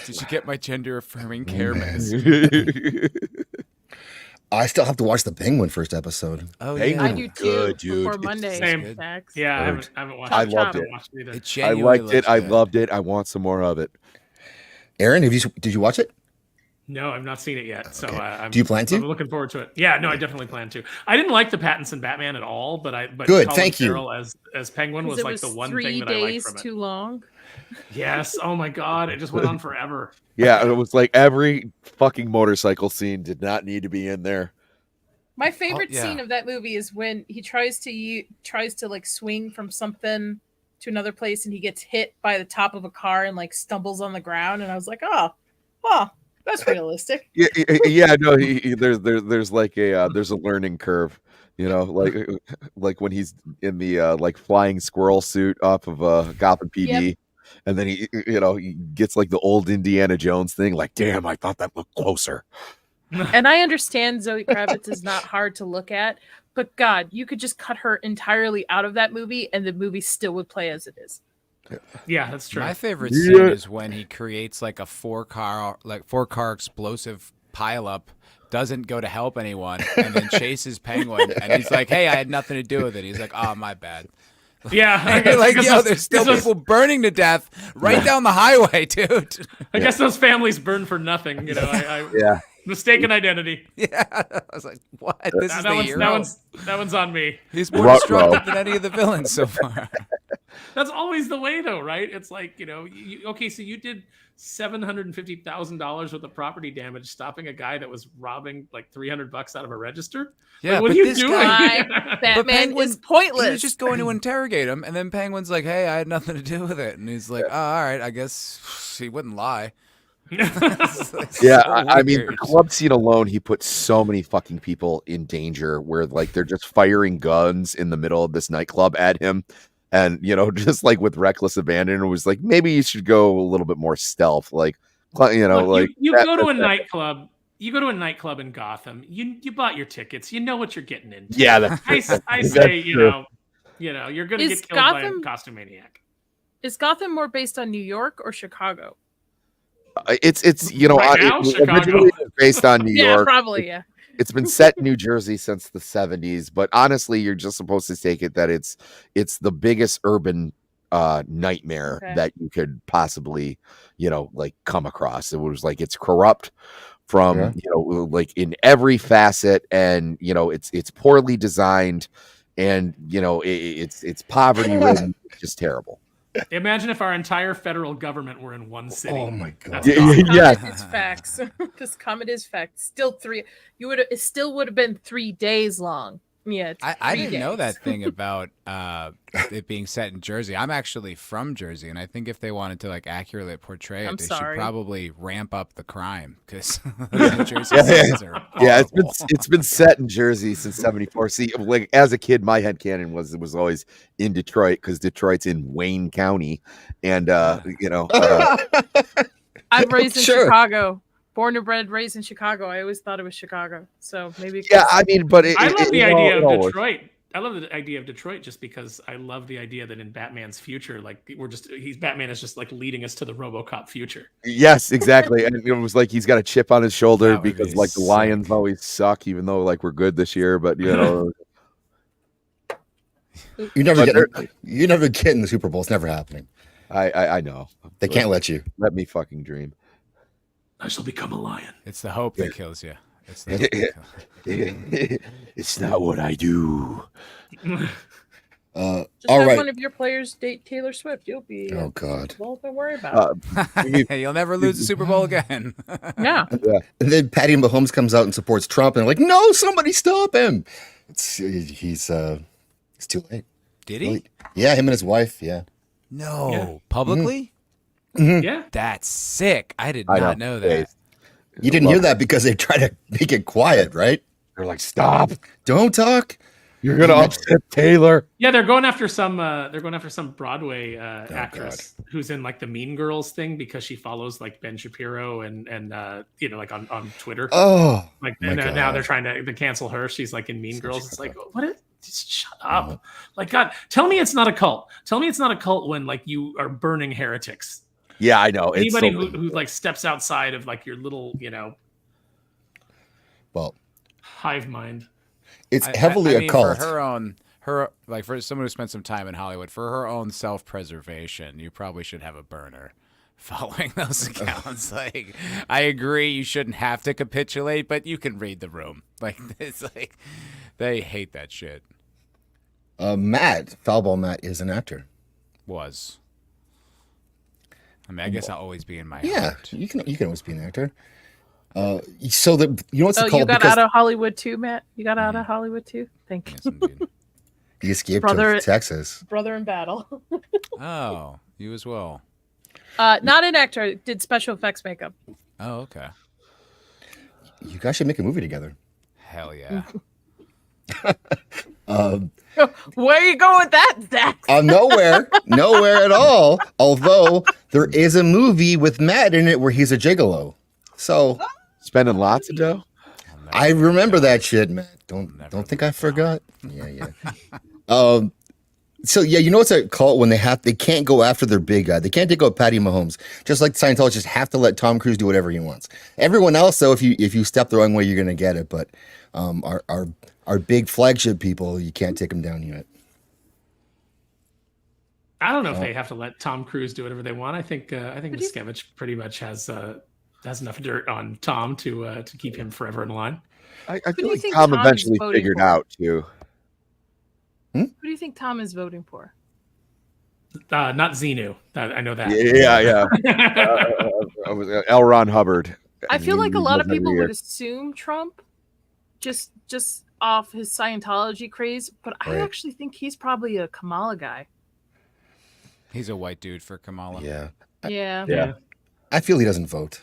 Speaker 3: Did you get my gender affirming care mask?
Speaker 1: I still have to watch the Penguin first episode.
Speaker 3: Oh
Speaker 5: Penguin.
Speaker 6: I
Speaker 3: yeah.
Speaker 6: do too.
Speaker 5: Good, dude.
Speaker 6: Before
Speaker 5: It's
Speaker 6: Monday.
Speaker 4: same.
Speaker 6: Max.
Speaker 4: Yeah, I haven't watched.
Speaker 5: I
Speaker 4: it.
Speaker 5: loved
Speaker 4: haven't
Speaker 5: it.
Speaker 4: watched either.
Speaker 3: It
Speaker 5: I
Speaker 3: genuinely
Speaker 5: liked it.
Speaker 3: looks
Speaker 5: I
Speaker 3: good.
Speaker 5: loved it. I want some more of it.
Speaker 1: Aaron, did you watch it?
Speaker 4: No, I've not seen it yet. So
Speaker 1: Okay. Do you plan to?
Speaker 4: I'm looking forward to it. Yeah, no, I definitely plan to. I didn't like the Pattinson Batman at all, but
Speaker 1: Good,
Speaker 4: Colin
Speaker 1: thank you.
Speaker 4: Farrell as Penguin was
Speaker 6: It
Speaker 4: like
Speaker 6: was
Speaker 4: the one
Speaker 6: 3
Speaker 4: thing that I liked
Speaker 6: days
Speaker 4: from it.
Speaker 6: too long.
Speaker 4: Yes. Oh my god, it just went on forever.
Speaker 5: Yeah, it was like every fucking motorcycle scene did not need to be in there.
Speaker 6: My favorite
Speaker 3: yeah.
Speaker 6: scene of that movie is when he tries to like swing from something to another place and he gets hit by the top of a car and like stumbles on the ground, and I was like, oh, that's realistic.
Speaker 5: Yeah, no, there's like a there's a learning curve, you know, like when he's in the like flying squirrel suit off of Gotham PD, and then he gets like the old Indiana Jones thing, like, damn, I thought that looked closer.
Speaker 6: And I understand Zoe Kravitz is not hard to look at, but God, you could just cut her entirely out of that movie and the movie still would play as it is.
Speaker 4: Yeah, that's true.
Speaker 3: My favorite scene is when he creates like a four car explosive pileup, doesn't go to help anyone, and then chases Penguin, and he's like, "Hey, I had nothing to do with it." He's like, "Oh, my bad."
Speaker 4: Yeah, I
Speaker 3: And
Speaker 4: guess,
Speaker 3: you're like,
Speaker 4: because
Speaker 3: yo, there's still people burning to death right down the highway, dude.
Speaker 4: I guess those families burn for nothing. You know, I
Speaker 5: Yeah.
Speaker 4: mistaken identity.
Speaker 3: Yeah, I was like, what? This is the hero.
Speaker 4: That one's on me.
Speaker 3: He's more
Speaker 5: Ruh-roh.
Speaker 3: destructive than any of the villains so far.
Speaker 4: That's always the way, though, right? It's like, okay, so you did $750,000 worth of property damage stopping a guy that was robbing like $300 out of a register.
Speaker 3: Yeah,
Speaker 4: like, what
Speaker 3: but
Speaker 4: are you
Speaker 3: this
Speaker 4: doing?
Speaker 6: Why Batman
Speaker 3: Penguin-
Speaker 6: is pointless.
Speaker 3: He was just going to interrogate him, and then Penguin's like, "Hey, I had nothing to do with it," and he's like, "Oh, all right, I guess he wouldn't lie."
Speaker 5: Yeah, I mean,
Speaker 3: weird.
Speaker 5: the club scene alone, he put so many fucking people in danger where like they're just firing guns in the middle of this nightclub at him. And, just like with reckless abandon, it was like, maybe you should go a little bit more stealth. Like,
Speaker 4: Look,
Speaker 5: like
Speaker 4: you go to a nightclub. You go to a nightclub in Gotham. You bought your tickets. You know what you're getting into.
Speaker 5: Yeah, that's
Speaker 4: I say,
Speaker 5: true.
Speaker 4: You're gonna
Speaker 6: Is
Speaker 4: get killed by
Speaker 6: Gotham-
Speaker 4: a costume maniac.
Speaker 6: Is Gotham more based on New York or Chicago?
Speaker 5: it's
Speaker 4: Right now, Chicago.
Speaker 5: originally it was based on New
Speaker 6: Yeah,
Speaker 5: York.
Speaker 6: probably, yeah.
Speaker 5: It's been set in New Jersey since the 70s, but honestly, you're just supposed to take it that it's the biggest urban nightmare
Speaker 6: Okay.
Speaker 5: that you could possibly, like come across. It was like it's corrupt from,
Speaker 1: Yeah.
Speaker 5: like in every facet, and it's poorly designed, and it's poverty ridden, just terrible.
Speaker 4: Imagine if our entire federal government were in one city.
Speaker 1: Oh my God.
Speaker 4: That's
Speaker 5: Yeah,
Speaker 4: Gotham.
Speaker 6: It's facts. This comment is facts. Still it still would have been 3 days long. Yeah, it's
Speaker 3: I
Speaker 6: 3
Speaker 3: didn't know
Speaker 6: days.
Speaker 3: that thing about it being set in Jersey. I'm actually from Jersey, and I think if they wanted to like accurately portray it,
Speaker 6: I'm
Speaker 3: they
Speaker 6: sorry.
Speaker 3: should probably ramp up the crime because Jersey
Speaker 5: Yeah.
Speaker 3: scenes are
Speaker 5: Yeah,
Speaker 3: horrible.
Speaker 5: it's been set in Jersey since '74. See, like as a kid, my headcanon was always in Detroit because Detroit's in Wayne County, and
Speaker 6: I'm raised in
Speaker 1: Sure.
Speaker 6: Chicago. Born and bred, raised in Chicago. I always thought it was Chicago. So maybe
Speaker 5: yeah, I mean, but
Speaker 4: I love the
Speaker 5: it all-
Speaker 4: idea
Speaker 5: it all
Speaker 4: of
Speaker 5: works.
Speaker 4: Detroit. I love the idea of Detroit just because I love the idea that in Batman's future, like Batman is just like leading us to the RoboCop future.
Speaker 5: Yes, exactly, and it was like he's got a chip on his shoulder
Speaker 3: That would
Speaker 5: because
Speaker 3: be
Speaker 5: like the
Speaker 3: sick.
Speaker 5: Lions always suck, even though like we're good this year. But
Speaker 1: You never
Speaker 5: But
Speaker 1: get in the Super Bowl. It's never happening.
Speaker 5: I know
Speaker 1: They can't let you.
Speaker 5: let me fucking dream.
Speaker 4: I shall become a lion.
Speaker 3: It's the hope that kills you. It's the hope that kills-
Speaker 5: It's not what I do.
Speaker 6: just
Speaker 1: All
Speaker 6: have
Speaker 1: right.
Speaker 6: one of your players date Taylor Swift. You'll be
Speaker 1: Oh God.
Speaker 6: well, don't worry about
Speaker 3: You'll never lose the Super Bowl again.
Speaker 6: it. Yeah.
Speaker 1: And then Patty Mahomes comes out and supports Trump, and like, no, somebody stop him. It's too late.
Speaker 3: Did he?
Speaker 1: Yeah, him and his wife. Yeah.
Speaker 3: No.
Speaker 4: Yeah.
Speaker 3: Publicly?
Speaker 4: Yeah.
Speaker 3: That's sick. I did
Speaker 5: I
Speaker 3: not know that.
Speaker 5: Hey,
Speaker 1: You didn't hear that because they try to make it quiet, right?
Speaker 5: They're like, stop.
Speaker 1: Don't talk.
Speaker 5: You're gonna upset Taylor.
Speaker 4: Yeah, they're going after some Broadway actress who's in like the Mean Girls thing because she follows like Ben Shapiro and like on Twitter.
Speaker 1: Oh,
Speaker 4: like now they're trying to cancel her. She's like in Mean Girls. It's like, what is, just shut up. Like, God, tell me it's not a cult. Tell me it's not a cult when like you are burning heretics.
Speaker 5: Yeah, I know.
Speaker 4: Anybody who like steps outside of like your little,
Speaker 1: well,
Speaker 4: hive mind.
Speaker 1: It's heavily a cult.
Speaker 3: For for someone who spent some time in Hollywood, for her own self-preservation, you probably should have a burner following those accounts. Like, I agree, you shouldn't have to capitulate, but you can read the room. Like, it's like they hate that shit.
Speaker 1: Matt, Foulball Matt, is an actor.
Speaker 3: Was. I mean, I guess I'll always be in my
Speaker 1: heart. You can always be an actor. So what's the cult?
Speaker 6: You got out of Hollywood too, Matt. You got out of Hollywood too. Thank you.
Speaker 3: Yes, indeed.
Speaker 1: He escaped to Texas.
Speaker 6: Brother in battle.
Speaker 3: Oh, you as well.
Speaker 6: Not an actor. Did special effects makeup.
Speaker 3: Oh, okay.
Speaker 1: You guys should make a movie together.
Speaker 3: Hell yeah.
Speaker 6: Where are you going with that, Zach?
Speaker 1: Nowhere at all. Although there is a movie with Matt in it where he's a gigolo. So
Speaker 5: spending lots of dough.
Speaker 1: I remember that shit, Matt. Don't think I forgot. Yeah. So yeah, it's a cult when they can't go after their big guy. They can't take out Patty Mahomes. Just like Scientologists have to let Tom Cruise do whatever he wants. Everyone else, though, if you step the wrong way, you're gonna get it. But our big flagship people, you can't take them down yet.
Speaker 4: I don't know if they have to let Tom Cruise do whatever they want. I think Miscavige pretty much has enough dirt on Tom to keep him forever in line.
Speaker 5: I feel like Tom eventually figured out too.
Speaker 6: Who do you think Tom is voting for?
Speaker 4: Not Xenu. I know that.
Speaker 5: Yeah. L. Ron Hubbard.
Speaker 6: I feel like a lot of people would assume Trump, just off his Scientology craze, but I actually think he's probably a Kamala guy.
Speaker 3: He's a white dude for Kamala.
Speaker 6: Yeah.
Speaker 1: I feel he doesn't vote.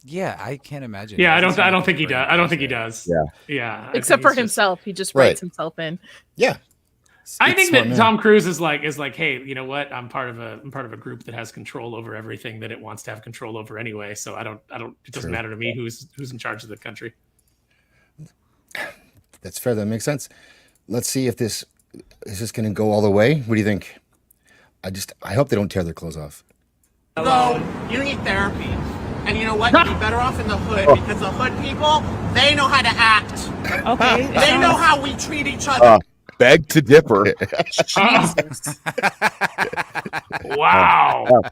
Speaker 3: Yeah, I can't imagine.
Speaker 4: Yeah, I don't think he does. I don't think he does. Yeah.
Speaker 6: Except for himself, he just writes himself in.
Speaker 1: Yeah.
Speaker 4: I think that Tom Cruise is like, hey, you know what? I'm part of a group that has control over everything that it wants to have control over anyway. So it doesn't matter to me who's in charge of the country.
Speaker 1: That's fair. That makes sense. Let's see if this is just going to go all the way. What do you think? I hope they don't tear their clothes off.
Speaker 7: So you need therapy. And you know what? You'd be better off in the hood because the hood people, they know how to act.
Speaker 8: Okay.
Speaker 7: They know how we treat each other.
Speaker 5: Beg to differ.
Speaker 4: Wow.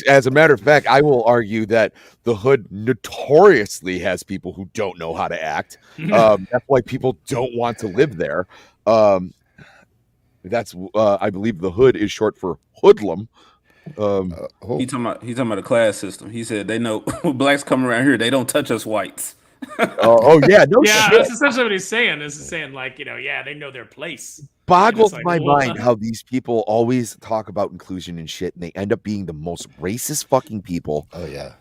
Speaker 5: As a matter of fact, I will argue that the hood notoriously has people who don't know how to act. That's why people don't want to live there. That's I believe the hood is short for hoodlum.
Speaker 2: He's talking about a class system. He said they know blacks come around here, they don't touch us whites.
Speaker 5: Yeah, no shit.
Speaker 4: That's essentially what he's saying. This is saying like, they know their place.
Speaker 5: Boggles my mind how these people always talk about inclusion and shit, and they end up being the most racist fucking people.
Speaker 1: Oh yeah.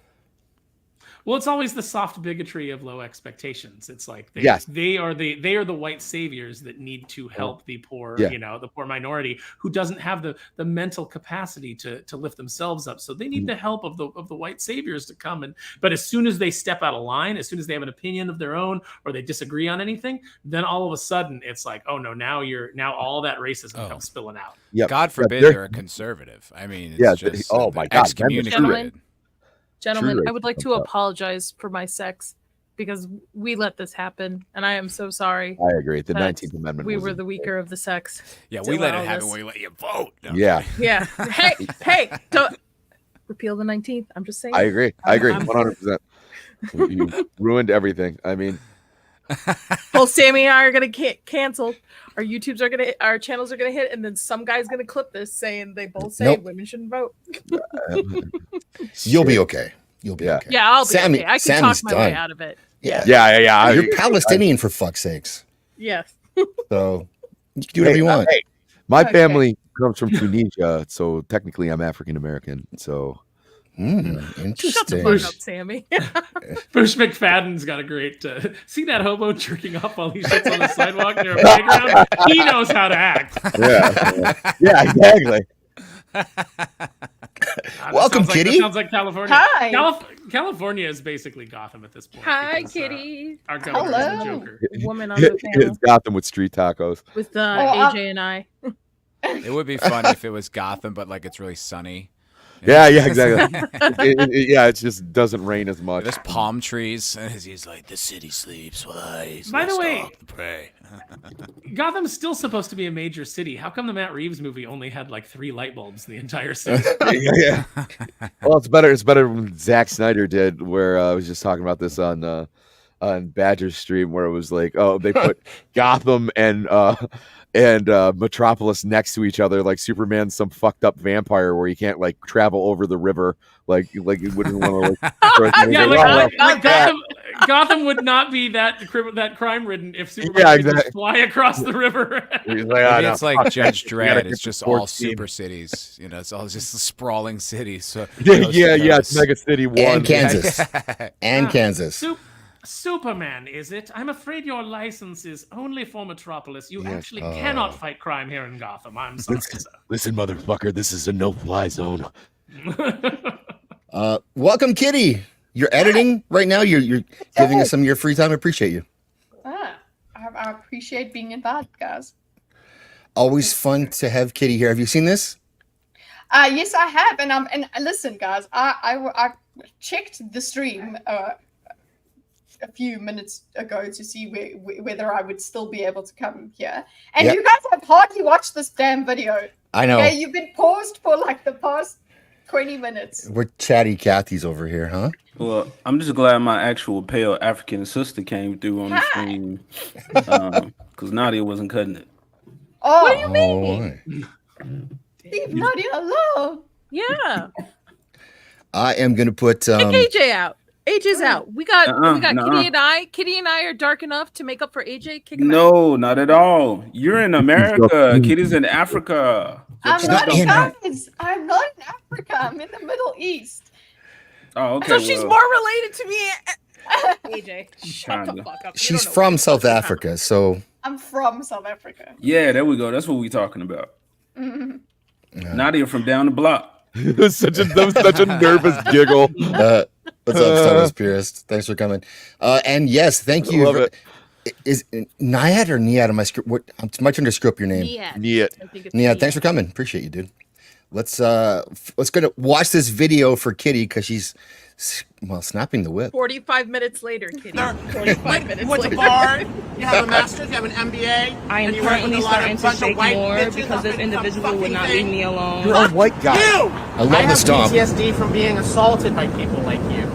Speaker 4: Well, it's always the soft bigotry of low expectations. It's like they are the white saviors that need to help the poor, the poor minority who doesn't have the mental capacity to lift themselves up. So they need the help of the white saviors to come but as soon as they step out of line, as soon as they have an opinion of their own or they disagree on anything, then all of a sudden it's like, oh no, now all that racism comes spilling out.
Speaker 5: Yep.
Speaker 3: God forbid they're a conservative. I mean, it's just
Speaker 5: oh my God,
Speaker 3: excommunicated.
Speaker 6: Gentlemen, I would like to apologize for my sex because we let this happen, and I am so sorry.
Speaker 5: I agree. The 19th Amendment.
Speaker 6: We were the weaker of the sex.
Speaker 3: Yeah, we let it happen when we let you vote. No.
Speaker 5: Yeah.
Speaker 6: Yeah. Hey, don't repeal the 19th. I'm just saying.
Speaker 5: I agree. 100%. You ruined everything. I mean,
Speaker 6: both Sammy and I are gonna get canceled. Our channels are gonna hit, and then some guy's gonna clip this saying they both say women shouldn't vote.
Speaker 1: You'll be okay. You'll be okay.
Speaker 6: Yeah, I'll be okay. I can talk my way out of it.
Speaker 5: Yeah.
Speaker 1: You're Palestinian for fuck's sakes.
Speaker 6: Yes.
Speaker 1: So you can do whatever you want.
Speaker 5: My family comes from Tunisia, so technically I'm African American. So
Speaker 1: Interesting.
Speaker 6: Shut the fuck up, Sammy.
Speaker 4: Bush McFadden's got a great. See that hobo jerking off while he sits on the sidewalk near a playground? He knows how to act.
Speaker 5: Yeah, exactly.
Speaker 1: Welcome, Kitty.
Speaker 4: Sounds like California.
Speaker 8: Hi.
Speaker 4: California is basically Gotham at this point.
Speaker 6: Hi,
Speaker 4: because,
Speaker 6: Kitty.
Speaker 4: Our governor is the
Speaker 8: Hello.
Speaker 4: Joker.
Speaker 6: Woman on the panel
Speaker 5: It's Gotham with street tacos.
Speaker 6: with AJ and I.
Speaker 3: It would be fun if it was Gotham, but like it's really sunny.
Speaker 5: Yeah, exactly. It just doesn't rain as much.
Speaker 3: There's palm trees, and he's like, "The city sleeps. Why?"
Speaker 4: By the way,
Speaker 3: the prey.
Speaker 4: Gotham's still supposed to be a major city. How come the Matt Reeves movie only had like 3 light bulbs in the entire city?
Speaker 5: Yeah. Well, it's better than Zack Snyder did, where I was just talking about this on Badger's stream, where it was like, oh, they put Gotham and Metropolis next to each other, like Superman's some fucked up vampire where you can't like travel over the river, like you wouldn't want to.
Speaker 4: Gotham would not be that crime ridden if Superman could just fly across the river.
Speaker 3: Maybe it's like Judge Dredd. It's just all super cities. You know, it's all just sprawling cities. So
Speaker 5: it's Mega City 1
Speaker 1: and Kansas and Kansas.
Speaker 4: Superman, is it? I'm afraid your license is only for Metropolis. You actually cannot fight crime here in Gotham. I'm sorry, sir.
Speaker 5: Listen, motherfucker, this is a no-fly zone.
Speaker 1: Welcome, Kitty. You're editing right now. You're giving us some of your free time. I appreciate you.
Speaker 9: I appreciate being invited, guys.
Speaker 1: Always fun to have Kitty here. Have you seen this?
Speaker 9: Yes, I have. And listen, guys, I checked the stream a few minutes ago to see whether I would still be able to come here. And you guys have hardly watched this damn video.
Speaker 1: I know.
Speaker 9: Okay, you've been paused for like the past 20 minutes.
Speaker 1: We're chatty Cathy's over here, huh?
Speaker 2: Well, I'm just glad my actual pale African sister came through on the stream, because Nadia wasn't cutting it.
Speaker 9: Oh,
Speaker 6: What do you mean?
Speaker 9: leave Nadia alone.
Speaker 6: Yeah.
Speaker 1: I am gonna put
Speaker 6: Kick AJ out. AJ's out. We got
Speaker 2: nuh-uh.
Speaker 6: Kitty and I. Kitty and I are dark enough to make up for AJ. Kick him out.
Speaker 2: No, not at all. You're in America. Kitty's in Africa.
Speaker 9: I'm
Speaker 1: not
Speaker 9: not
Speaker 1: in-
Speaker 9: guys. I'm not in Africa. I'm in the Middle East.
Speaker 2: Oh, okay.
Speaker 6: So she's more related to me. AJ, shut the
Speaker 2: Kinda.
Speaker 6: fuck up. You
Speaker 1: She's
Speaker 6: don't know
Speaker 1: from
Speaker 6: what
Speaker 1: South
Speaker 6: you're
Speaker 1: Africa, so
Speaker 9: I'm from South Africa.
Speaker 2: Yeah, there we go. That's what we talking about. Nadia from down the block.
Speaker 5: That was such a nervous giggle.
Speaker 1: what's up, Stardust Purist? Thanks for coming. And yes, thank you.
Speaker 5: Love it.
Speaker 1: Is Niad or Niad on my script? It's my turn to screw up your name.
Speaker 9: Yeah.
Speaker 4: I think it's
Speaker 1: Niad, thanks for coming. Appreciate you, dude. Let's go to watch this video for Kitty because she's snapping the whip.
Speaker 6: 45 minutes later, Kitty. 45 minutes
Speaker 7: Went to
Speaker 6: later.
Speaker 7: bar, you have a master's, you have an MBA.
Speaker 8: I am
Speaker 7: and you're with
Speaker 8: currently
Speaker 7: a lot
Speaker 8: starting
Speaker 7: of
Speaker 8: to
Speaker 7: bunch of
Speaker 8: shake
Speaker 7: white
Speaker 8: more
Speaker 7: bitches
Speaker 8: because
Speaker 7: up
Speaker 8: this
Speaker 7: in some
Speaker 8: individual would
Speaker 7: fucking
Speaker 8: not
Speaker 7: thing.
Speaker 8: leave me alone.
Speaker 5: You're a white guy.
Speaker 7: You!
Speaker 1: I love the stomp.
Speaker 7: PTSD from being assaulted by people like you.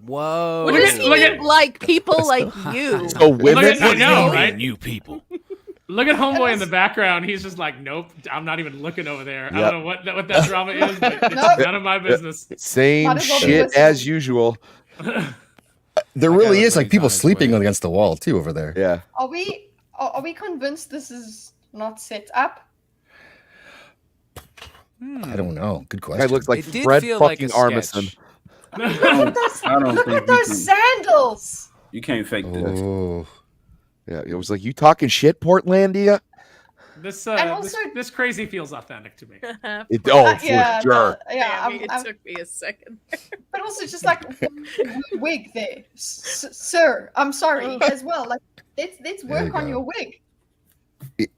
Speaker 3: Whoa.
Speaker 6: What does he mean, like people like you?
Speaker 5: So women,
Speaker 4: I know, right?
Speaker 3: You people.
Speaker 4: Look at Homeboy in the background. He's just like, nope, I'm not even looking over there. I
Speaker 5: Yep.
Speaker 4: don't know what that drama is, but it's
Speaker 9: Nope.
Speaker 4: none of my business.
Speaker 5: same
Speaker 9: Might as well be
Speaker 5: shit
Speaker 9: listening.
Speaker 5: as usual.
Speaker 1: There really
Speaker 3: look
Speaker 1: is
Speaker 3: like
Speaker 1: like people
Speaker 3: he's on his
Speaker 1: sleeping
Speaker 3: way.
Speaker 1: against the wall too over there.
Speaker 5: Yeah.
Speaker 9: Are we convinced this is not set up?
Speaker 1: I don't know. Good
Speaker 5: Guy
Speaker 1: question.
Speaker 5: looks like
Speaker 3: It did
Speaker 5: Fred
Speaker 3: feel like
Speaker 5: fucking
Speaker 3: a
Speaker 5: Armisen.
Speaker 3: sketch.
Speaker 9: Look at those,
Speaker 2: I don't
Speaker 9: look
Speaker 2: think
Speaker 9: at those sandals.
Speaker 2: you can't fake this.
Speaker 1: Oh,
Speaker 5: Yeah, it was like, you talking shit, Portlandia?
Speaker 4: This
Speaker 9: And also-
Speaker 4: this crazy feels authentic to me.
Speaker 5: For
Speaker 9: Yeah,
Speaker 5: sure.
Speaker 6: It took me a second.
Speaker 9: But also just like wig there, sir. I'm sorry as well. Like let's
Speaker 1: There you
Speaker 9: work on
Speaker 1: go.
Speaker 9: your wig.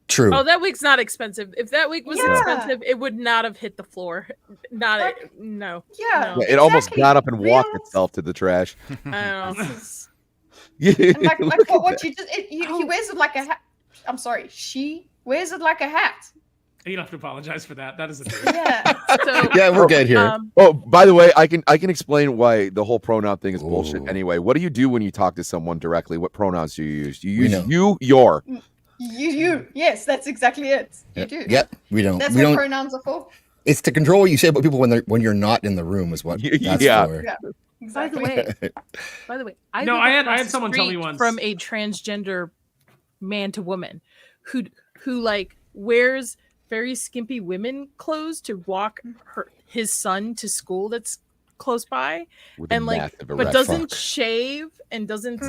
Speaker 1: true.
Speaker 6: Oh, that wig's not expensive. If that wig was
Speaker 9: Yeah.
Speaker 6: expensive, it would not have hit the floor. No.
Speaker 9: Yeah.
Speaker 6: No.
Speaker 5: Yeah, it almost
Speaker 9: exactly.
Speaker 5: got up and walked
Speaker 9: Real-
Speaker 5: itself to the trash.
Speaker 6: I don't know.
Speaker 9: This is-
Speaker 5: Yeah,
Speaker 9: and like
Speaker 5: look at
Speaker 9: what
Speaker 5: that.
Speaker 9: you just he wears it like a hat. I'm sorry, she wears it like a hat.
Speaker 4: You don't have to apologize for that. That is a dude.
Speaker 9: Yeah.
Speaker 6: So,
Speaker 1: Yeah, we're good here.
Speaker 5: Oh, by the way, I can explain why the whole pronoun thing is bullshit.
Speaker 1: Ooh.
Speaker 5: Anyway, what do you do when you talk to someone directly? What pronouns do you use? Do you
Speaker 1: We
Speaker 5: use
Speaker 1: know.
Speaker 5: you, your?
Speaker 9: You yes, that's exactly it. You
Speaker 1: Yep.
Speaker 9: do.
Speaker 1: Yep. We don't.
Speaker 9: That's
Speaker 1: we
Speaker 9: what
Speaker 1: don't.
Speaker 9: pronouns are for.
Speaker 1: It's to control what you say about people when you're not in the room. Is what. That's
Speaker 5: Yeah.
Speaker 1: for.
Speaker 9: Yeah.
Speaker 6: by the
Speaker 9: Exactly.
Speaker 6: way,
Speaker 4: No,
Speaker 6: live
Speaker 4: I had
Speaker 6: across the
Speaker 4: someone tell me
Speaker 6: street
Speaker 4: once-
Speaker 6: from a transgender man to woman who like wears very skimpy women clothes to walk his son to school that's close by,
Speaker 5: With a
Speaker 6: and like,
Speaker 5: massive
Speaker 6: but
Speaker 5: erect
Speaker 6: doesn't
Speaker 1: fuck.
Speaker 6: shave and doesn't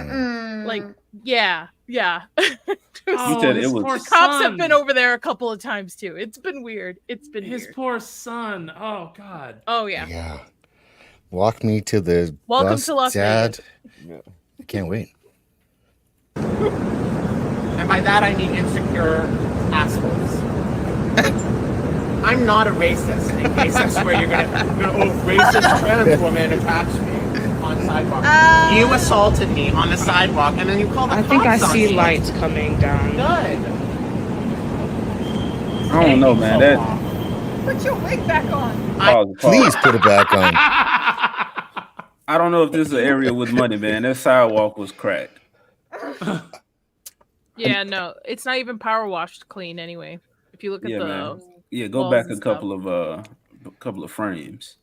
Speaker 6: like,
Speaker 9: Mm.
Speaker 6: yeah.
Speaker 4: Oh,
Speaker 2: said it
Speaker 4: his
Speaker 2: was-
Speaker 4: poor
Speaker 6: The cops have
Speaker 4: son.
Speaker 6: been over there a couple of times too. It's been weird. It's been
Speaker 4: His
Speaker 6: weird.
Speaker 4: poor son. Oh God.
Speaker 6: Oh yeah.
Speaker 1: Yeah. Walk me to the
Speaker 6: Welcome
Speaker 1: bus,
Speaker 6: to Las
Speaker 1: Dad.
Speaker 5: Yeah.
Speaker 1: I can't wait.
Speaker 7: And by that I mean insecure assholes. I'm not a racist. In case that's where you're gonna racist trans woman attacks me on sidewalk. You assaulted me on the sidewalk, and then you call the
Speaker 8: I think I
Speaker 7: cops on
Speaker 8: see
Speaker 7: me.
Speaker 8: lights coming down.
Speaker 7: Good.
Speaker 2: I don't know, man. That
Speaker 6: Put your wig back on.
Speaker 2: pause.
Speaker 1: Please put it back on.
Speaker 2: I don't know if this is an area with money, man. That sidewalk was cracked.
Speaker 6: Yeah, no, it's not even power washed clean anyway. If you look at
Speaker 2: Yeah,
Speaker 6: the
Speaker 2: man. Yeah, go
Speaker 6: walls
Speaker 2: back
Speaker 6: and
Speaker 2: a couple of frames.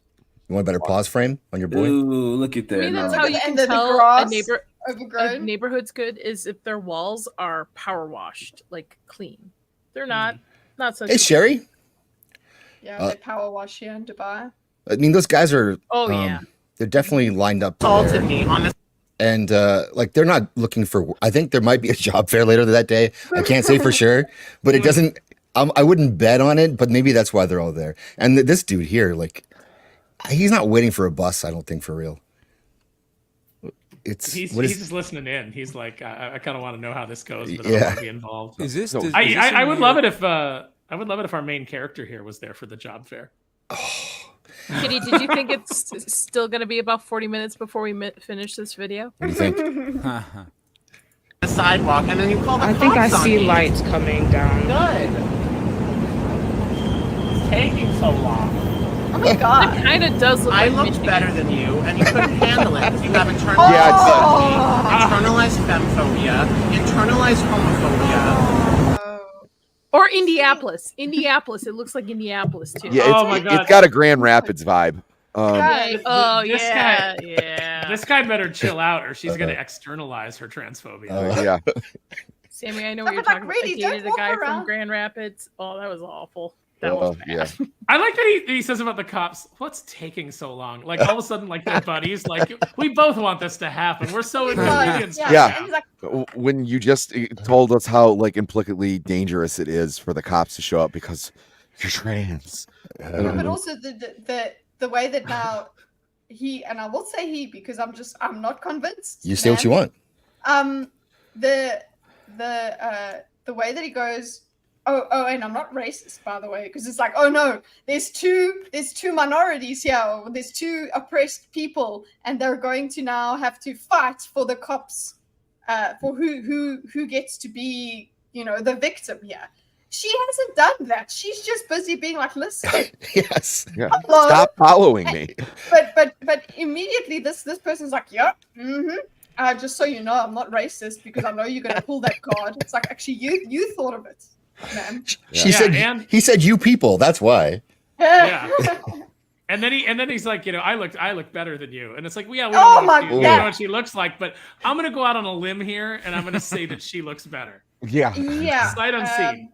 Speaker 1: You want a better pause frame on your boy?
Speaker 2: Ooh, look at
Speaker 6: I
Speaker 2: that.
Speaker 6: mean, that's
Speaker 2: No.
Speaker 6: how you
Speaker 9: And
Speaker 6: can
Speaker 9: the
Speaker 6: tell a
Speaker 9: grass
Speaker 6: a
Speaker 9: overgrown.
Speaker 6: neighborhood's good is if their walls are power washed, like clean. They're not such.
Speaker 1: Hey,
Speaker 6: a-
Speaker 1: Sherry.
Speaker 9: Yeah, they power wash here in Dubai.
Speaker 1: I mean, those guys are.
Speaker 6: Oh, yeah.
Speaker 1: They're definitely lined up.
Speaker 7: Assaulted
Speaker 1: There.
Speaker 7: me on the
Speaker 1: And like they're not looking for. I think there might be a job fair later that day. I can't say for sure, but it doesn't. I wouldn't bet on it, but maybe that's why they're all there. And this dude here, like, he's not waiting for a bus. I don't think for real. It's
Speaker 4: He's
Speaker 1: what is
Speaker 4: just listening in. He's like, I kind of want to know how this goes, but I
Speaker 1: Yeah.
Speaker 4: don't want to be involved.
Speaker 3: Is this?
Speaker 5: So-
Speaker 3: is this
Speaker 4: I
Speaker 3: in
Speaker 4: would
Speaker 3: New
Speaker 4: love
Speaker 3: York?
Speaker 4: it if I would love it if our main character here was there for the job fair.
Speaker 6: Kitty, did you think it's still going to be about 40 minutes before we finish this video?
Speaker 1: what do you think?
Speaker 7: sidewalk, and then you call the
Speaker 8: I
Speaker 7: cops
Speaker 8: think I
Speaker 7: on
Speaker 8: see
Speaker 7: me.
Speaker 8: lights coming down.
Speaker 7: Good. It's taking so long.
Speaker 9: Oh my god.
Speaker 6: It kind of does look
Speaker 7: I
Speaker 6: like
Speaker 7: looked
Speaker 6: Michigan.
Speaker 7: better than you, and you couldn't handle it because you have internalized
Speaker 9: Oh.
Speaker 7: internalized femphobia, internalized homophobia.
Speaker 6: Or Indianapolis. Indianapolis. It looks like Indianapolis too.
Speaker 5: Yeah,
Speaker 4: Oh my God.
Speaker 5: it's got a Grand Rapids vibe.
Speaker 9: Guys,
Speaker 6: Oh
Speaker 4: This
Speaker 6: yeah,
Speaker 4: guy-
Speaker 6: yeah.
Speaker 4: This guy better chill out, or she's gonna externalize her transphobia.
Speaker 5: Yeah.
Speaker 6: Sammy, I know
Speaker 9: No,
Speaker 6: what you're
Speaker 9: but, like,
Speaker 6: talking
Speaker 9: really,
Speaker 6: about. I dated
Speaker 9: don't
Speaker 6: a guy
Speaker 9: walk
Speaker 6: from
Speaker 9: around.
Speaker 6: Grand Rapids. Oh, that was awful. That was bad.
Speaker 5: Yeah.
Speaker 4: I like that he says about the cops, what's taking so long? Like all of a sudden, like they're buddies. Like we both want this to happen. We're so inconvenienced.
Speaker 5: Yeah.
Speaker 9: And he's like,
Speaker 5: When you just told us how like implicitly dangerous it is for the cops to show up because you're trans.
Speaker 9: but also the way that now he, and I will say he because I'm not convinced.
Speaker 1: You say what you
Speaker 9: man.
Speaker 1: want.
Speaker 9: The way that he goes, oh, and I'm not racist, by the way, because it's like, oh no, there's two minorities here, or there's two oppressed people, and they're going to now have to fight for the cops, for who gets to be, the victim here. She hasn't done that. She's just busy being like, listen,
Speaker 1: Yes.
Speaker 5: Yeah.
Speaker 9: hello.
Speaker 5: Stop following me.
Speaker 9: But immediately this person's like, yep, just so you know, I'm not racist because I know you're gonna pull that card. It's like, actually, you thought of it, man.
Speaker 1: She
Speaker 4: Yeah,
Speaker 1: said.
Speaker 4: and-
Speaker 1: He said, "You people." That's why.
Speaker 4: Yeah. And then he's like, I look better than you, and it's like, well, yeah, we
Speaker 9: Oh
Speaker 4: don't,
Speaker 9: my
Speaker 4: know, we don't
Speaker 1: God.
Speaker 4: know what she looks like, but I'm gonna go out on a limb here, and I'm gonna say that she looks better.
Speaker 5: Yeah.
Speaker 9: Yeah.
Speaker 4: Sight unseen.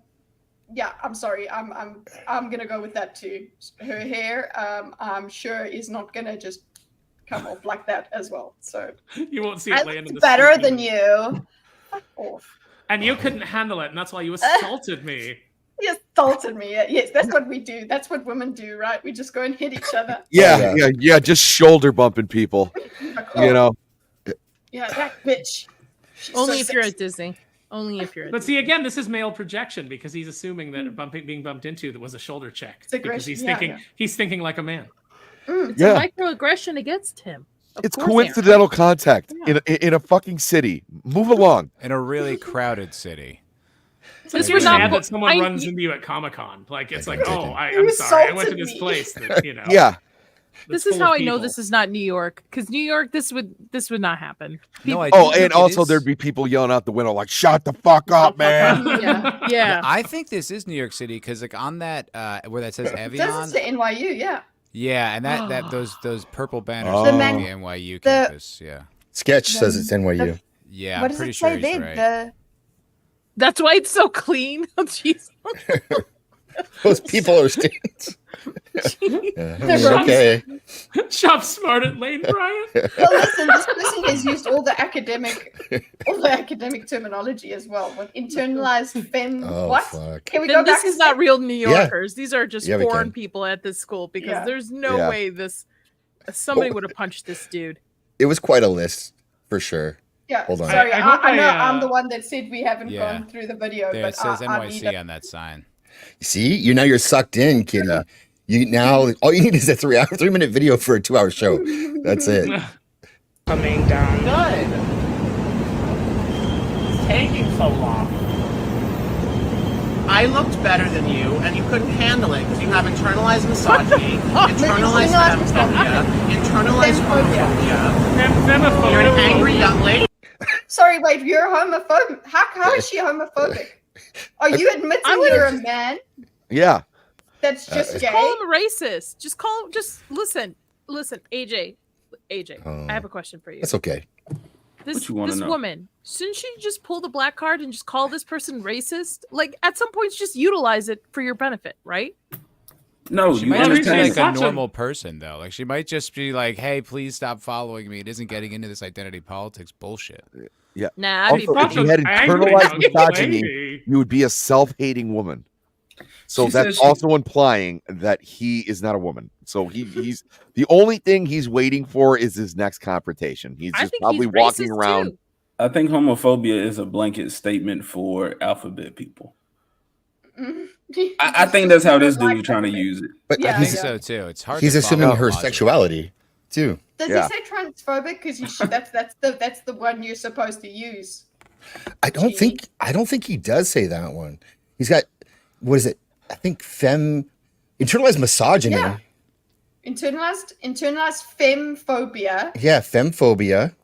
Speaker 9: Yeah, I'm sorry. I'm gonna go with that too. Her hair, I'm sure, is not gonna just come off like that as well. So
Speaker 4: You won't see
Speaker 9: I
Speaker 4: it land in
Speaker 9: looked
Speaker 4: the
Speaker 9: better
Speaker 4: street
Speaker 9: than
Speaker 4: either.
Speaker 9: you. Fuck off.
Speaker 4: And you couldn't handle it, and that's why you assaulted me.
Speaker 9: He assaulted me. Yes, that's what we do. That's what women do, right? We just go and hit each other.
Speaker 5: Yeah,
Speaker 1: yeah.
Speaker 5: yeah. Just shoulder bumping people.
Speaker 9: Like,
Speaker 5: You know.
Speaker 9: Yeah, that bitch. She's
Speaker 6: Only
Speaker 9: so
Speaker 6: if you're
Speaker 9: sexy.
Speaker 6: at Disney. Only if you're at
Speaker 4: But see, again, this is male projection because he's assuming that being bumped into was a shoulder check
Speaker 9: It's
Speaker 4: because
Speaker 9: aggression, yeah.
Speaker 4: he's thinking like a man.
Speaker 6: It's
Speaker 5: Yeah.
Speaker 6: a microaggression against him. Of
Speaker 5: It's
Speaker 6: course they are.
Speaker 5: coincidental contact
Speaker 6: Yeah.
Speaker 5: in a fucking city. Move along.
Speaker 3: In a really crowded city.
Speaker 4: It's like
Speaker 6: This
Speaker 4: you're
Speaker 6: was not
Speaker 4: mad
Speaker 6: what-
Speaker 4: that someone
Speaker 6: I-
Speaker 4: runs into you at Comic-Con. Like it's like,
Speaker 1: I
Speaker 4: oh,
Speaker 1: didn't.
Speaker 4: I'm
Speaker 9: You
Speaker 4: sorry, I went to
Speaker 9: assaulted
Speaker 4: this
Speaker 9: me.
Speaker 4: place that
Speaker 5: Yeah.
Speaker 6: This
Speaker 4: that's
Speaker 6: is
Speaker 4: full
Speaker 6: how
Speaker 4: of
Speaker 6: I know
Speaker 4: people.
Speaker 6: this is not New York. Because New York, this would not happen.
Speaker 3: No, I
Speaker 5: Oh,
Speaker 3: think
Speaker 5: and
Speaker 3: it
Speaker 5: also
Speaker 3: is-
Speaker 5: there'd be people yelling out the window like, "Shut the fuck up, man!"
Speaker 6: Yeah, yeah.
Speaker 3: I think this is New York City because like on that where that says
Speaker 9: This
Speaker 3: Evian.
Speaker 9: is the NYU, yeah.
Speaker 3: Yeah, and that those purple banners
Speaker 5: Oh.
Speaker 3: are
Speaker 5: The
Speaker 3: the
Speaker 9: man-
Speaker 3: NYU
Speaker 9: the-
Speaker 3: campus. Yeah.
Speaker 1: Sketch says it's NYU.
Speaker 3: Yeah,
Speaker 9: What
Speaker 3: I'm
Speaker 9: does
Speaker 3: pretty
Speaker 9: it
Speaker 3: sure
Speaker 9: say
Speaker 3: he's
Speaker 9: there?
Speaker 3: right.
Speaker 6: That's why it's so clean. Oh, jeez.
Speaker 1: Those people are students. Okay.
Speaker 4: Shop smart at Lane Bryant.
Speaker 9: Well, listen, this person has used all the academic terminology as well. What internalized femme?
Speaker 1: Oh,
Speaker 9: what?
Speaker 1: fuck.
Speaker 9: Can we
Speaker 6: Then
Speaker 9: go back?
Speaker 6: this is not real New Yorkers. These are just
Speaker 1: Yeah, we
Speaker 6: foreign
Speaker 1: can.
Speaker 6: people at this school because
Speaker 9: Yeah.
Speaker 6: there's no
Speaker 5: Yeah.
Speaker 6: way somebody
Speaker 1: Oh.
Speaker 6: would have punched this dude.
Speaker 1: It was quite a list for sure.
Speaker 9: Yeah,
Speaker 1: Hold on.
Speaker 9: sorry.
Speaker 4: I
Speaker 9: I
Speaker 4: hope
Speaker 9: know
Speaker 4: I,
Speaker 9: I'm the one that said we haven't
Speaker 3: Yeah.
Speaker 9: gone through the video,
Speaker 3: There
Speaker 9: but
Speaker 3: it says
Speaker 9: I need
Speaker 3: NYC
Speaker 9: a-
Speaker 3: on that sign.
Speaker 1: See, you're sucked in, kitty. You now all you need is a 3-minute video for a 2-hour show. That's it.
Speaker 7: Coming down. Good. It's taking so long. I looked better than you, and you couldn't handle it because you have internalized misogyny, internalized femphobia, internalized homophobia. You're an angry young lady.
Speaker 9: Sorry, wait, you're homophobic. How is she homophobic? Are you admitting you're a man
Speaker 5: Yeah.
Speaker 9: that's just gay?
Speaker 6: Call him a racist. Just listen, AJ. I have a question for you.
Speaker 1: That's okay.
Speaker 6: This
Speaker 2: you wanna know?
Speaker 6: woman, shouldn't she just pull the black card and just call this person racist? Like at some points, just utilize it for your benefit, right?
Speaker 2: No,
Speaker 3: She
Speaker 2: you
Speaker 3: might just be
Speaker 2: understand.
Speaker 3: like a
Speaker 4: Lots of-
Speaker 3: normal person though. Like she might just be like, "Hey, please stop following me. It isn't getting into this identity politics bullshit."
Speaker 6: Nah, I'd be
Speaker 5: Also, if
Speaker 6: pretty.
Speaker 5: you had
Speaker 4: Angry
Speaker 5: internalized
Speaker 4: young
Speaker 5: misogyny,
Speaker 4: lady.
Speaker 5: you would be a self-hating woman. So
Speaker 2: She said
Speaker 5: that's
Speaker 2: she-
Speaker 5: also implying that he is not a woman. So he's the only thing he's waiting for is his next confrontation. He's
Speaker 6: I
Speaker 5: just
Speaker 6: think
Speaker 5: probably
Speaker 6: he's
Speaker 5: walking
Speaker 6: racist
Speaker 5: around.
Speaker 6: too.
Speaker 2: I think homophobia is a blanket statement for alphabet people. I think that's how this dude trying to use it.
Speaker 1: But
Speaker 9: Yeah,
Speaker 3: I think
Speaker 1: he's,
Speaker 3: so too. It's hard.
Speaker 1: he's
Speaker 3: to
Speaker 1: assuming
Speaker 3: follow
Speaker 1: her
Speaker 3: logic.
Speaker 1: sexuality too.
Speaker 9: Does
Speaker 5: Yeah.
Speaker 9: he say transphobic? Because that's the one you're supposed to use.
Speaker 1: I don't think he does say that one. He's got what is it? I think internalized misogyny.
Speaker 9: Yeah. Internalized femphobia.
Speaker 1: Yeah, femphobia.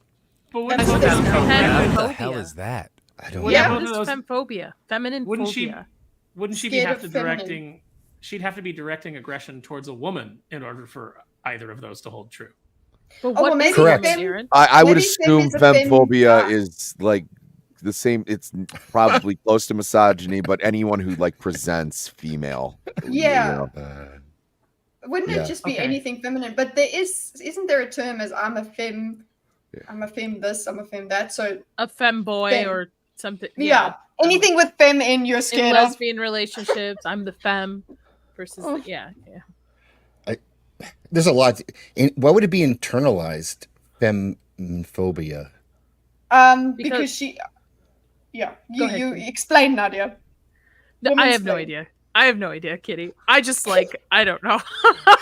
Speaker 4: But
Speaker 9: That's
Speaker 4: wouldn't
Speaker 9: this
Speaker 4: femphobia-
Speaker 6: kind.
Speaker 3: What the hell is that?
Speaker 1: I don't
Speaker 4: Wouldn't
Speaker 9: Yeah.
Speaker 1: know.
Speaker 4: one of
Speaker 6: What is
Speaker 4: those-
Speaker 6: femphobia? Feminine
Speaker 4: Wouldn't she?
Speaker 6: phobia.
Speaker 4: Wouldn't she
Speaker 9: Scared
Speaker 4: have
Speaker 9: of
Speaker 4: to
Speaker 9: feminine.
Speaker 4: directing? She'd have to be directing aggression towards a woman in order for either of those to hold true.
Speaker 6: But
Speaker 9: Oh, well,
Speaker 6: what
Speaker 9: maybe
Speaker 6: is
Speaker 1: Correct.
Speaker 6: women, Aaron?
Speaker 5: I would
Speaker 9: Maybe fem
Speaker 5: assume
Speaker 9: is a fem-
Speaker 5: femphobia is like the same. It's probably close to misogyny, but anyone who like presents female.
Speaker 9: Yeah.
Speaker 1: Uh,
Speaker 9: Wouldn't
Speaker 1: Yeah.
Speaker 9: it just be
Speaker 4: Okay.
Speaker 9: anything feminine? But isn't there a term as I'm a femme this, I'm a femme that? So
Speaker 6: A femboy
Speaker 9: Fem.
Speaker 6: or something.
Speaker 9: yeah. Anything with femme in you're
Speaker 6: In
Speaker 9: scared of.
Speaker 6: lesbian relationships, I'm the femme versus
Speaker 9: Oh.
Speaker 6: yeah.
Speaker 1: there's a lot. Why would it be internalized femphobia?
Speaker 6: Because-
Speaker 9: Because she you
Speaker 6: ahead,
Speaker 9: you
Speaker 6: Kitty.
Speaker 9: explain, Nadia.
Speaker 6: I
Speaker 9: Woman's
Speaker 6: have no
Speaker 9: thing.
Speaker 6: idea. I have no idea, Kitty. I just I don't know.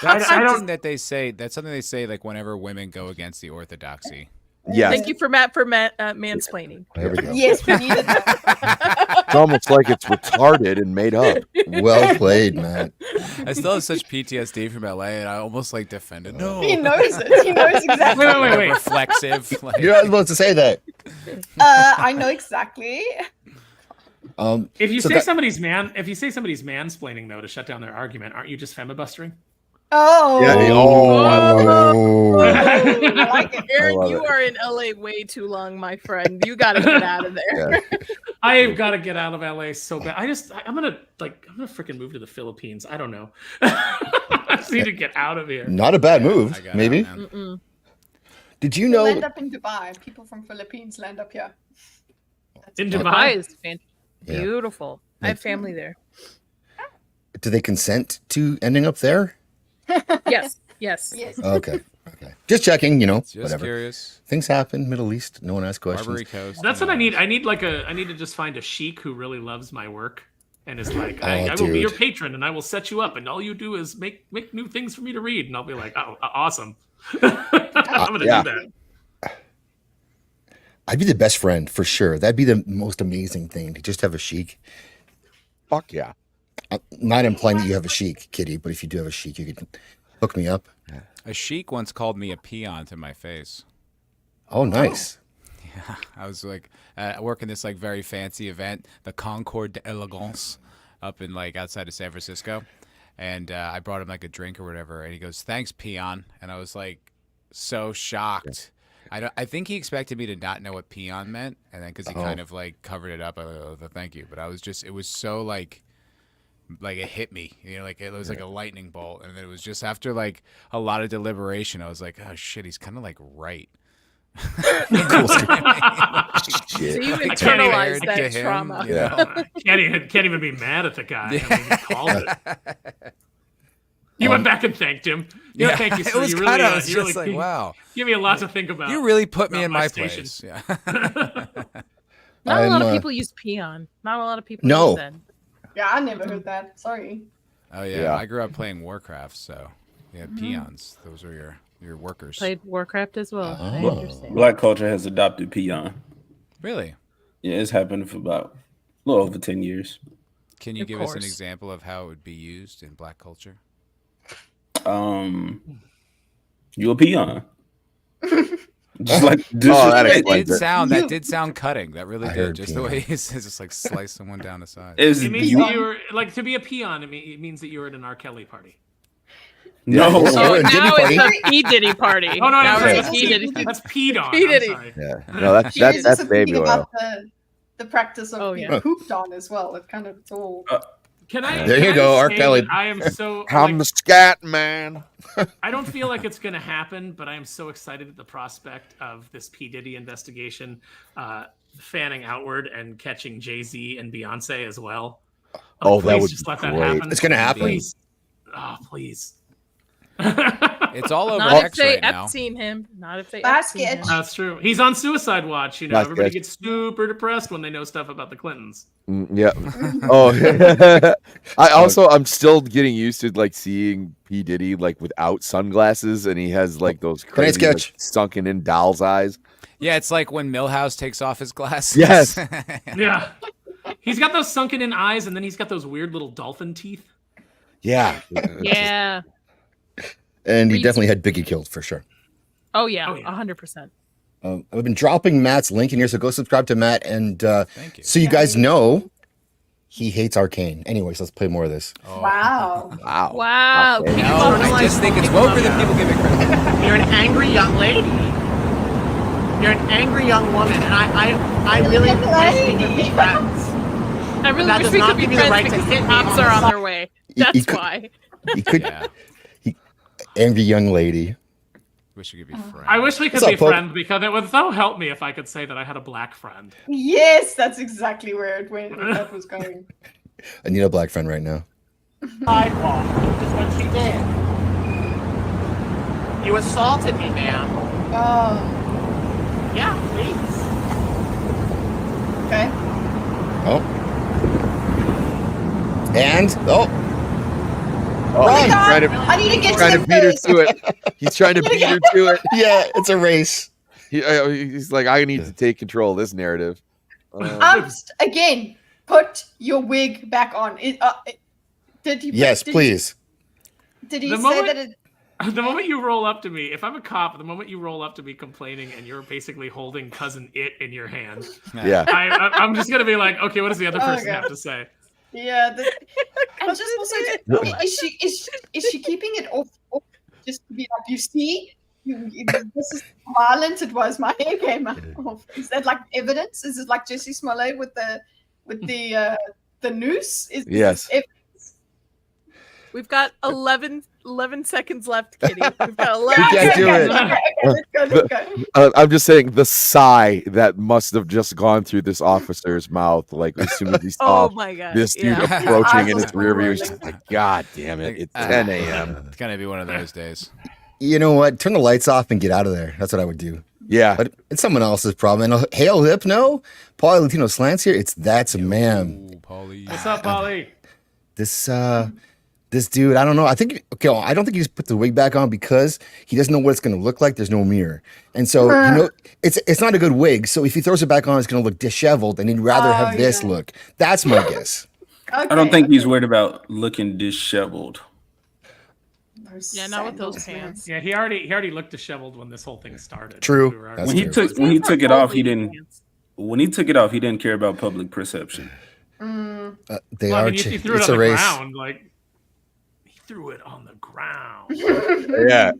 Speaker 3: That's
Speaker 4: I don't-
Speaker 3: something that they say. That's something they say like whenever women go against the orthodoxy.
Speaker 5: Yes,
Speaker 6: Thank you for mansplaining.
Speaker 1: There we go.
Speaker 9: Yes, we needed that.
Speaker 5: it's almost like it's retarded and made up.
Speaker 1: Well played, Matt.
Speaker 3: I still have such PTSD from LA, and I almost like defended. No,
Speaker 9: He knows it. He knows exactly.
Speaker 4: Wait.
Speaker 3: reflexive. Like,
Speaker 1: You're not supposed to say that.
Speaker 9: I know exactly.
Speaker 4: If you
Speaker 1: So
Speaker 4: say
Speaker 1: that-
Speaker 4: somebody's mansplaining though to shut down their argument, aren't you just femibustering?
Speaker 9: Oh.
Speaker 5: Yeah,
Speaker 1: Oh,
Speaker 9: I like it.
Speaker 6: Aaron,
Speaker 5: love
Speaker 6: you
Speaker 5: it.
Speaker 6: are in LA way too long, my friend. You got to get out of there.
Speaker 4: I've got to get out of LA so bad. I'm gonna freaking move to the Philippines. I don't know. I just need to get out of here.
Speaker 1: not a bad
Speaker 3: I
Speaker 1: move.
Speaker 3: got it,
Speaker 1: Maybe.
Speaker 3: man.
Speaker 6: Mm-mm.
Speaker 1: Did you
Speaker 9: We
Speaker 1: know?
Speaker 9: land up in Dubai. People from Philippines land up here. That's
Speaker 4: In
Speaker 9: cool.
Speaker 4: Dubai?
Speaker 6: Dubai is fantastic.
Speaker 1: Yeah.
Speaker 6: Beautiful. I have family there.
Speaker 1: Do they consent to ending up there?
Speaker 6: Yes. Yes.
Speaker 9: Yes.
Speaker 1: Okay. Okay. Just checking.
Speaker 3: Just
Speaker 1: Whatever.
Speaker 3: curious.
Speaker 1: Things happen. Middle East. No one asks questions.
Speaker 3: Barbary Coast.
Speaker 4: That's
Speaker 3: you
Speaker 4: what I
Speaker 3: know.
Speaker 4: need. I need to just find a sheik who really loves my work and is like,
Speaker 1: Oh,
Speaker 4: I will be your
Speaker 1: dude.
Speaker 4: patron and I will set you up and all you do is make new things for me to read and I'll be like, oh, awesome. I'm gonna
Speaker 5: Yeah.
Speaker 4: do that.
Speaker 1: I'd be the best friend for sure. That'd be the most amazing thing to just have a sheik.
Speaker 5: Fuck yeah.
Speaker 1: I'm not implying that you have a sheik, Kitty, but if you do have a sheik, you could hook me up.
Speaker 3: A sheik once called me a peon to my face.
Speaker 1: Oh, nice.
Speaker 3: Yeah, I was like working this like very fancy event, the Concours d'Elegance, up in like outside of San Francisco, and I brought him like a drink or whatever, and he goes, "Thanks, peon," and I was like so shocked. I think he expected me to not know what peon meant, and then because he kind of like covered it up, I was like, "Oh, thank you," but I was just it was so like like it hit me, like it was like a lightning bolt, and it was just after like a lot of deliberation, I was like, oh shit, he's kind of like right.
Speaker 1: Cool.
Speaker 6: So you internalize that trauma.
Speaker 4: Can't even be mad at the guy. I mean, he called it. You went back and thanked him. Thank you, sir.
Speaker 3: It was
Speaker 4: you
Speaker 3: kind
Speaker 4: really,
Speaker 3: of just like, wow.
Speaker 4: Give me a lot to think about.
Speaker 3: You really put me in my
Speaker 4: station.
Speaker 3: place. Yeah.
Speaker 6: Not a lot of people use peon. Not a lot of people
Speaker 1: No.
Speaker 6: use that.
Speaker 9: Yeah, I never heard that. Sorry.
Speaker 3: Oh yeah, I grew up playing Warcraft, so peons. Those are your workers.
Speaker 6: Played Warcraft as well. I
Speaker 1: Oh.
Speaker 6: understand.
Speaker 2: Black culture has adopted peon.
Speaker 3: Really?
Speaker 2: Yeah, it's happened for about a little over 10 years.
Speaker 3: Can you
Speaker 6: Of
Speaker 3: give us an
Speaker 6: course.
Speaker 3: example of how it would be used in Black culture?
Speaker 2: You a peon. Just like
Speaker 3: that did sound cutting. That really
Speaker 1: I
Speaker 3: did.
Speaker 1: heard
Speaker 3: Just the way
Speaker 1: peon.
Speaker 3: he's just like slice someone down the side.
Speaker 4: It means
Speaker 2: you,
Speaker 4: that you were like to be a peon. It means that you were at an R. Kelly party.
Speaker 2: no.
Speaker 1: Yeah.
Speaker 6: Oh,
Speaker 1: Or a Diddy
Speaker 6: now
Speaker 1: party.
Speaker 6: it's a P Diddy party.
Speaker 4: Oh no,
Speaker 6: Now
Speaker 4: that's,
Speaker 6: it's a P Diddy.
Speaker 4: that's peed on.
Speaker 6: P.
Speaker 4: I'm
Speaker 6: Diddy.
Speaker 4: sorry.
Speaker 5: Yeah. No, that's
Speaker 9: She's
Speaker 5: that's
Speaker 9: also
Speaker 5: baby
Speaker 9: thinking
Speaker 5: oil.
Speaker 9: about the practice of
Speaker 6: Oh,
Speaker 9: being
Speaker 6: yeah.
Speaker 9: pooped on as well. It kind of it's all.
Speaker 4: Can I?
Speaker 1: There
Speaker 4: can
Speaker 1: you
Speaker 4: I
Speaker 1: go, R.
Speaker 4: say
Speaker 1: Kelly.
Speaker 4: that I am so.
Speaker 5: I'm the scat man.
Speaker 4: I don't feel like it's going to happen, but I am so excited at the prospect of this P. Diddy investigation fanning outward and catching Jay-Z and Beyonce as well.
Speaker 5: Oh, that
Speaker 4: please
Speaker 5: would
Speaker 4: just
Speaker 5: be
Speaker 4: let that
Speaker 5: great.
Speaker 4: happen.
Speaker 1: It's gonna happen.
Speaker 4: Please. Oh, please.
Speaker 3: It's all over
Speaker 6: Not if
Speaker 3: X
Speaker 6: they
Speaker 3: right now.
Speaker 6: Epstein him. Not if they
Speaker 9: Basket.
Speaker 6: Epstein him.
Speaker 4: That's true. He's on suicide watch.
Speaker 5: That's
Speaker 4: Everybody
Speaker 5: good.
Speaker 4: gets super depressed when they know stuff about the Clintons.
Speaker 5: Yeah. Oh, I'm still getting used to like seeing P. Diddy like without sunglasses, and he has like those
Speaker 1: Nice
Speaker 5: crazy
Speaker 1: catch.
Speaker 5: like, sunken in doll's eyes.
Speaker 3: Yeah, it's like when Milhouse takes off his glasses.
Speaker 5: Yes.
Speaker 4: Yeah. He's got those sunken in eyes, and then he's got those weird little dolphin teeth.
Speaker 5: Yeah.
Speaker 6: Yeah.
Speaker 1: And he
Speaker 6: Reese.
Speaker 1: definitely had Biggie killed for sure.
Speaker 6: Oh yeah.
Speaker 4: Oh, yeah.
Speaker 6: 100%.
Speaker 1: I've been dropping Matt's link in here, so go subscribe to Matt. And
Speaker 3: Thank you.
Speaker 1: so you guys know he hates Arcane. Anyways, let's play more of this.
Speaker 3: Oh.
Speaker 9: Wow.
Speaker 5: Wow.
Speaker 6: Wow.
Speaker 5: Okay.
Speaker 6: Keep
Speaker 3: No,
Speaker 6: on
Speaker 3: I just think it's woker than people give it credit.
Speaker 7: You're an angry young lady. You're an angry young woman, and I really wish we could be friends.
Speaker 6: I really
Speaker 7: That
Speaker 6: wish
Speaker 7: does
Speaker 6: we
Speaker 7: not
Speaker 6: could be
Speaker 7: give you the
Speaker 6: friends
Speaker 7: right to
Speaker 6: because
Speaker 7: hit
Speaker 6: the
Speaker 7: me
Speaker 6: cops
Speaker 7: on
Speaker 6: are
Speaker 7: the
Speaker 6: on
Speaker 7: side.
Speaker 6: their way.
Speaker 1: He
Speaker 6: That's
Speaker 1: could-
Speaker 6: why.
Speaker 1: He could
Speaker 3: Yeah.
Speaker 1: angry young lady.
Speaker 3: Wish we could be friends.
Speaker 4: I wish we could
Speaker 1: What's
Speaker 4: be
Speaker 1: up, Pope?
Speaker 4: friends because it would so help me if I could say that I had a black friend.
Speaker 9: Yes, that's exactly where it went. Where that was going.
Speaker 1: I need a black friend right now.
Speaker 7: Sidewalk, which is what she did. You assaulted me, ma'am.
Speaker 9: Oh.
Speaker 7: Yeah, please.
Speaker 9: Okay.
Speaker 1: Oh. And
Speaker 5: Oh,
Speaker 1: Run.
Speaker 5: he's trying to,
Speaker 9: I need to get
Speaker 5: trying
Speaker 9: to
Speaker 5: to beat her
Speaker 9: first.
Speaker 5: to it. He's trying to beat her to it.
Speaker 1: yeah, it's a race.
Speaker 5: He's like, I need to take control of this narrative.
Speaker 9: Again, put your wig back on. Did he?
Speaker 1: Yes,
Speaker 9: did,
Speaker 1: please.
Speaker 9: Did he
Speaker 4: The
Speaker 9: say
Speaker 4: moment-
Speaker 9: that?
Speaker 4: The moment you roll up to me, if I'm a cop, the moment you roll up to me complaining and you're basically holding cousin It in your hand,
Speaker 5: Yeah.
Speaker 4: I'm just gonna be like, okay, what does the other
Speaker 9: Oh,
Speaker 4: person
Speaker 9: God.
Speaker 4: have to say?
Speaker 9: Yeah. I'm just also. Is she keeping it off just to be like, you see, this is how violent it was. My hair came off. Is that like evidence? Is it like Jesse Smollett with the noose?
Speaker 5: Yes.
Speaker 6: We've got 11 seconds left, Kitty. We've got 11
Speaker 5: You can't do it.
Speaker 9: Okay, let's go.
Speaker 5: I'm just saying the sigh that must have just gone through this officer's mouth, like as soon as he saw
Speaker 6: Oh my god.
Speaker 5: this dude
Speaker 6: yeah.
Speaker 5: approaching in
Speaker 9: Eyes
Speaker 5: his rear view.
Speaker 9: rolling.
Speaker 5: He's just like, God damn it! It's 10 a.m.
Speaker 3: It's gonna be one of those days.
Speaker 1: You know what? Turn the lights off and get out of there. That's what I would do.
Speaker 5: Yeah.
Speaker 1: But it's someone else's problem. And hail Hypno, Paulie Latino Slants here. That's ma'am.
Speaker 3: Ooh, Paulie.
Speaker 4: What's up, Polly?
Speaker 1: This dude, I don't know. I don't think he just put the wig back on because he doesn't know what it's going to look like. There's no mirror, and so it's not a good wig. So if he throws it back on, it's going to look disheveled, and he'd rather have this look. That's my guess.
Speaker 2: I don't think he's worried about looking disheveled.
Speaker 6: Yeah, not with those pants.
Speaker 4: Yeah, he already looked disheveled when this whole thing started.
Speaker 1: True.
Speaker 4: We were already-
Speaker 1: That's
Speaker 2: When he
Speaker 1: true.
Speaker 2: took when he took it off, he
Speaker 6: Totally
Speaker 2: didn't. When he took it off, he didn't care about public perception.
Speaker 1: They
Speaker 4: Well, I
Speaker 1: are.
Speaker 4: mean, he threw it
Speaker 1: It's
Speaker 4: on
Speaker 1: a
Speaker 4: the
Speaker 1: race.
Speaker 4: ground. Like he threw it on the ground.
Speaker 5: Yeah.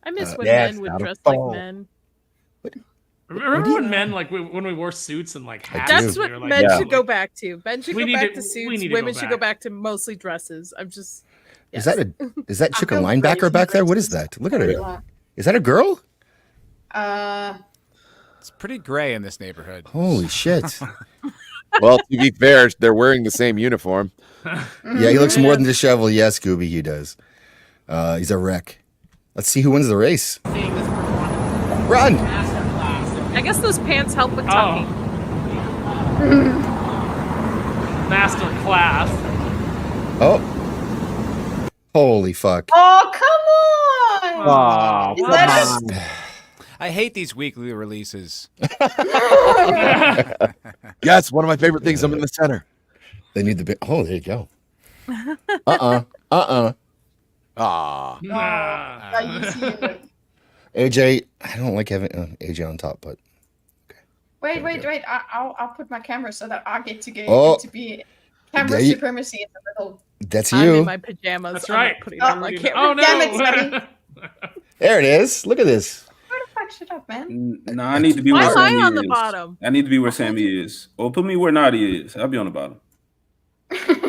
Speaker 6: I miss when
Speaker 1: Yeah,
Speaker 6: men would
Speaker 1: not a
Speaker 6: dress like
Speaker 1: phone.
Speaker 6: men.
Speaker 4: Remember when men when we wore suits and like hats?
Speaker 6: That's
Speaker 4: we
Speaker 6: what
Speaker 4: were,
Speaker 6: men
Speaker 5: Yeah.
Speaker 6: should go back to. Men should
Speaker 4: We
Speaker 6: go
Speaker 4: need
Speaker 6: back
Speaker 4: to-
Speaker 6: to
Speaker 4: we
Speaker 6: suits.
Speaker 4: need to
Speaker 6: Women
Speaker 4: go
Speaker 6: should go
Speaker 4: back.
Speaker 6: back to mostly dresses. I'm just.
Speaker 1: Is
Speaker 6: yes.
Speaker 1: that chick a
Speaker 9: feel
Speaker 1: linebacker
Speaker 9: crazy
Speaker 1: back there? What is
Speaker 9: dresses.
Speaker 1: that? Look at her. Is that a girl?
Speaker 3: It's pretty gray in this neighborhood.
Speaker 1: Holy shit.
Speaker 5: Well, to be fair, they're wearing the same uniform.
Speaker 1: Yeah, he looks more than disheveled. Yeah, Scooby, he does. He's a wreck. Let's see who wins the race.
Speaker 7: Seeing this performance.
Speaker 1: Run!
Speaker 6: I guess those pants help with tucking.
Speaker 4: Master class.
Speaker 1: Oh. Holy fuck.
Speaker 9: Oh, come on!
Speaker 5: Oh,
Speaker 9: Is that
Speaker 3: I hate these weekly releases.
Speaker 5: yes, one of my favorite things. I'm in the center.
Speaker 1: They need the big. Oh, there you go.
Speaker 5: Ah,
Speaker 9: you see it?
Speaker 1: AJ, I don't like having AJ on top, but
Speaker 9: Wait. I'll put my camera so that I get to get
Speaker 1: Oh.
Speaker 9: to be camera
Speaker 1: There you-
Speaker 9: supremacy in the middle.
Speaker 1: that's
Speaker 6: I'm in
Speaker 1: you.
Speaker 6: my pajamas.
Speaker 4: That's
Speaker 6: I'm
Speaker 4: right.
Speaker 6: not putting on my
Speaker 4: Oh
Speaker 6: camera.
Speaker 4: no!
Speaker 9: Damn it, Sonny.
Speaker 1: There it is. Look at this.
Speaker 9: Where the fuck shit up, man?
Speaker 2: No, I need to be
Speaker 6: Why
Speaker 2: where
Speaker 6: am I
Speaker 2: Sammy
Speaker 6: on the
Speaker 2: is.
Speaker 6: bottom?
Speaker 2: I need to be where Sammy is. Or put me where Nadia is. I'll be on the bottom.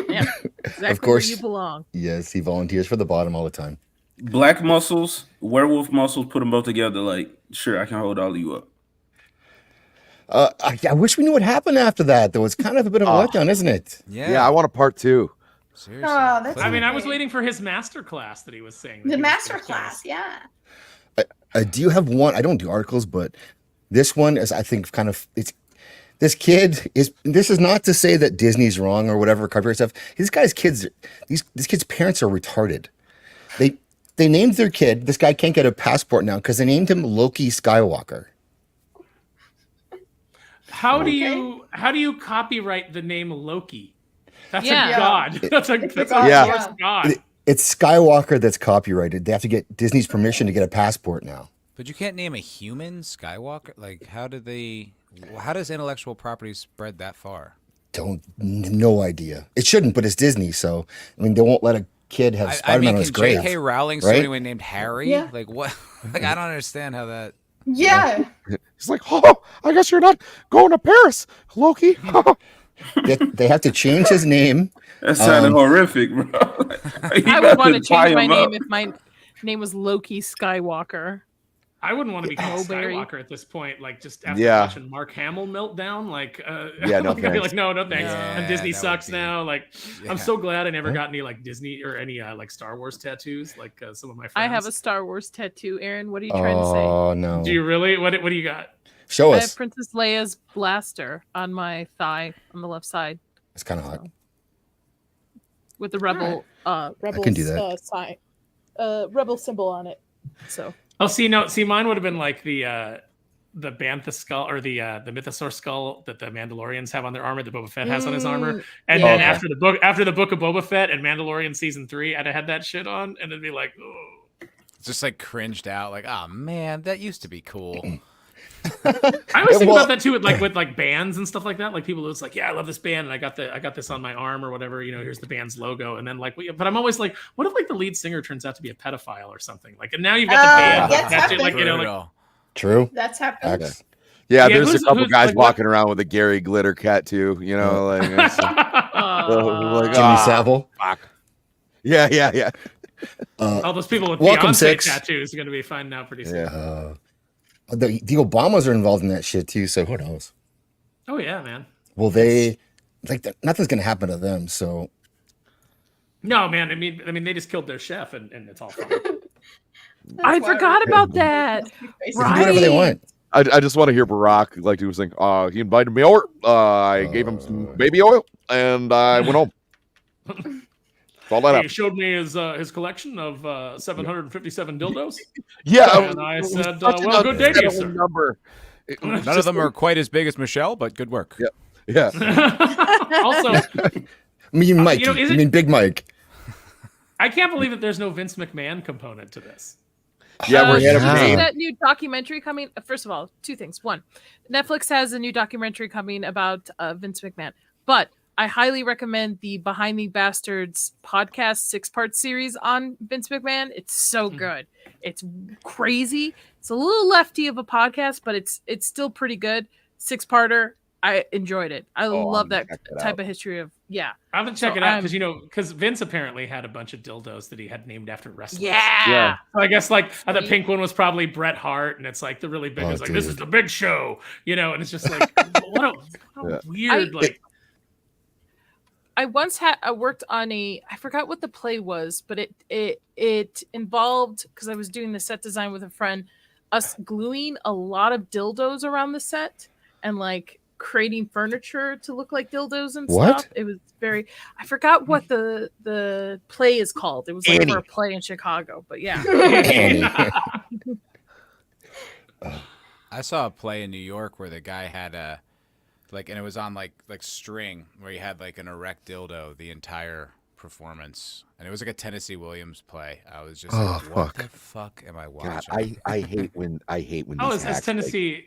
Speaker 6: Yeah, exactly
Speaker 1: course.
Speaker 6: where you belong.
Speaker 1: Yes, he volunteers for the bottom all the time.
Speaker 2: Black muscles, werewolf muscles, put them both together. Like, sure, I can hold all of you up.
Speaker 1: I wish we knew what happened after that. There was kind of a bit of a
Speaker 5: Oh.
Speaker 1: letdown, isn't it?
Speaker 5: yeah, I want a part 2.
Speaker 3: Seriously.
Speaker 9: Oh, that's
Speaker 4: I mean, I was
Speaker 9: okay.
Speaker 4: waiting for his master class that he was saying. that
Speaker 9: The
Speaker 4: he was
Speaker 9: master
Speaker 4: gonna
Speaker 9: class, yeah.
Speaker 1: Do you have one? I don't do articles, but this one is, I think, kind of it's. This kid is. This is not to say that Disney's wrong or whatever copyright stuff. These guys' kids, this kid's parents are retarded. They named their kid. This guy can't get a passport now because they named him Loki Skywalker.
Speaker 4: How do you copyright the name Loki? That's
Speaker 6: Yeah.
Speaker 4: a god. That's a
Speaker 5: Yeah.
Speaker 4: Norse god.
Speaker 1: It's Skywalker that's copyrighted. They have to get Disney's permission to get a passport now.
Speaker 3: But you can't name a human Skywalker? Like, how does intellectual property spread that far?
Speaker 1: No idea. It shouldn't, but it's Disney, so I mean they won't let a kid have Spider-Man on his
Speaker 3: can
Speaker 1: grave.
Speaker 3: J.K. Rowling
Speaker 1: right?
Speaker 3: sue anyone named Harry?
Speaker 9: Yeah.
Speaker 3: Like, what? Like, I don't understand how that...
Speaker 9: Yeah.
Speaker 5: He's like, oh, I guess you're not going to Paris, Loki.
Speaker 1: They have to change his name.
Speaker 2: That sounded horrific, bro.
Speaker 6: I would want to change my name if my name was Loki Skywalker.
Speaker 4: I wouldn't want to be called
Speaker 6: Snowberry.
Speaker 4: Skywalker at this point. Like, just after
Speaker 5: Yeah.
Speaker 4: watching Mark Hamill melt down, like,
Speaker 5: Yeah, no
Speaker 4: like, I'd be
Speaker 5: thanks.
Speaker 4: like, no thanks.
Speaker 3: Yeah,
Speaker 4: And Disney
Speaker 3: that would
Speaker 4: sucks
Speaker 3: be-
Speaker 4: now. Like,
Speaker 3: Yeah.
Speaker 4: I'm so glad I never got any like Disney or any like Star Wars tattoos, like some of my friends.
Speaker 6: I have a Star Wars tattoo. Aaron, what are you trying to say?
Speaker 1: Oh no!
Speaker 4: Do you really? What do you got?
Speaker 1: Show
Speaker 6: I have
Speaker 1: us.
Speaker 6: Princess Leia's blaster on my thigh on the left side
Speaker 1: It's kind of hot.
Speaker 6: with the rebel rebel
Speaker 1: can do that.
Speaker 6: sign, rebel symbol on it. So
Speaker 4: Oh, see, mine would have been like the Bantha skull or the Mythosaur skull that the Mandalorians have on their armor that Boba Fett has on his armor. And then
Speaker 1: Okay.
Speaker 4: after the book of Boba Fett and Mandalorian season 3, I'd have had that shit on, and it'd be like, oh.
Speaker 3: It's just like cringed out. Like, oh man, that used to be cool.
Speaker 4: I always think
Speaker 1: Well-
Speaker 4: about that too with like bands and stuff like that. Like people who's like, yeah, I love this band and I got this on my arm or whatever. You know, here's the band's logo, and then like, but I'm always like, what if like the lead singer turns out to be a pedophile or something? Like, and now you've got the band.
Speaker 9: that's
Speaker 4: That's it, like
Speaker 9: happened.
Speaker 4: you know, like
Speaker 3: Brutal.
Speaker 1: True.
Speaker 9: That's happened.
Speaker 1: Okay.
Speaker 5: Yeah,
Speaker 4: Yeah,
Speaker 5: there's a
Speaker 4: who's-
Speaker 5: couple
Speaker 4: who's,
Speaker 5: guys
Speaker 4: like, what-
Speaker 5: walking around with a Gary Glitter cat too. You know, like, it's, like,
Speaker 1: Jimmy
Speaker 5: ah,
Speaker 1: Savile.
Speaker 5: fuck. Yeah.
Speaker 4: all those people with
Speaker 1: Welcome,
Speaker 4: Beyonce
Speaker 1: Six.
Speaker 4: tattoos are going to be finding out pretty soon.
Speaker 5: Yeah.
Speaker 1: The Obamas are involved in that shit too, so who knows?
Speaker 4: Oh yeah, man.
Speaker 1: Well, they like nothing's gonna happen to them. So
Speaker 4: No, man. I mean, they just killed their chef, and it's all fine.
Speaker 6: I forgot about that.
Speaker 1: they can do whatever they want.
Speaker 5: I just want to hear Barack like he was saying. He invited me over. I gave him some baby oil, and I went home. That's all that
Speaker 4: He
Speaker 5: happened.
Speaker 4: showed me his collection of 757 dildos.
Speaker 5: Yeah,
Speaker 4: And I
Speaker 5: it was
Speaker 4: said,
Speaker 5: such
Speaker 4: well,
Speaker 5: an
Speaker 4: good day to you,
Speaker 5: unsettling
Speaker 4: sir.
Speaker 5: number. It was
Speaker 3: None of them are quite as big as Michelle, but good work.
Speaker 5: Yeah.
Speaker 4: Also,
Speaker 1: I mean, Mike.
Speaker 4: you know, is
Speaker 1: I
Speaker 4: it-
Speaker 1: mean, Big Mike.
Speaker 4: I can't believe that there's no Vince McMahon component to this.
Speaker 5: Yeah, we're
Speaker 1: yeah.
Speaker 5: ahead of
Speaker 6: Is
Speaker 5: game.
Speaker 6: that new documentary coming? First of all, two things. One, Netflix has a new documentary coming about Vince McMahon. But I highly recommend the Behind the Bastards podcast 6-part series on Vince McMahon. It's so good. It's crazy. It's a little lefty of a podcast, but it's still pretty good. 6-parter. I enjoyed it. I love that type of history of
Speaker 4: I have to check it out because Vince apparently had a bunch of dildos that he had named after wrestlers.
Speaker 6: Yeah.
Speaker 4: So I guess the pink one was probably Bret Hart, and it's like the really big is like, this is the Big Show, and it's just like what a weird
Speaker 6: I once I worked on I forgot what the play was, but it involved, because I was doing the set design with a friend, us gluing a lot of dildos around the set and like creating furniture to look like dildos and stuff. It was I forgot what the play is called. It was like for a play in Chicago, but yeah.
Speaker 3: I saw a play in New York where the guy had and it was on like string, where he had like an erect dildo the entire performance, and it was like a Tennessee Williams play. I was just like, what the fuck am I watching?
Speaker 5: God, I hate when
Speaker 4: as Tennessee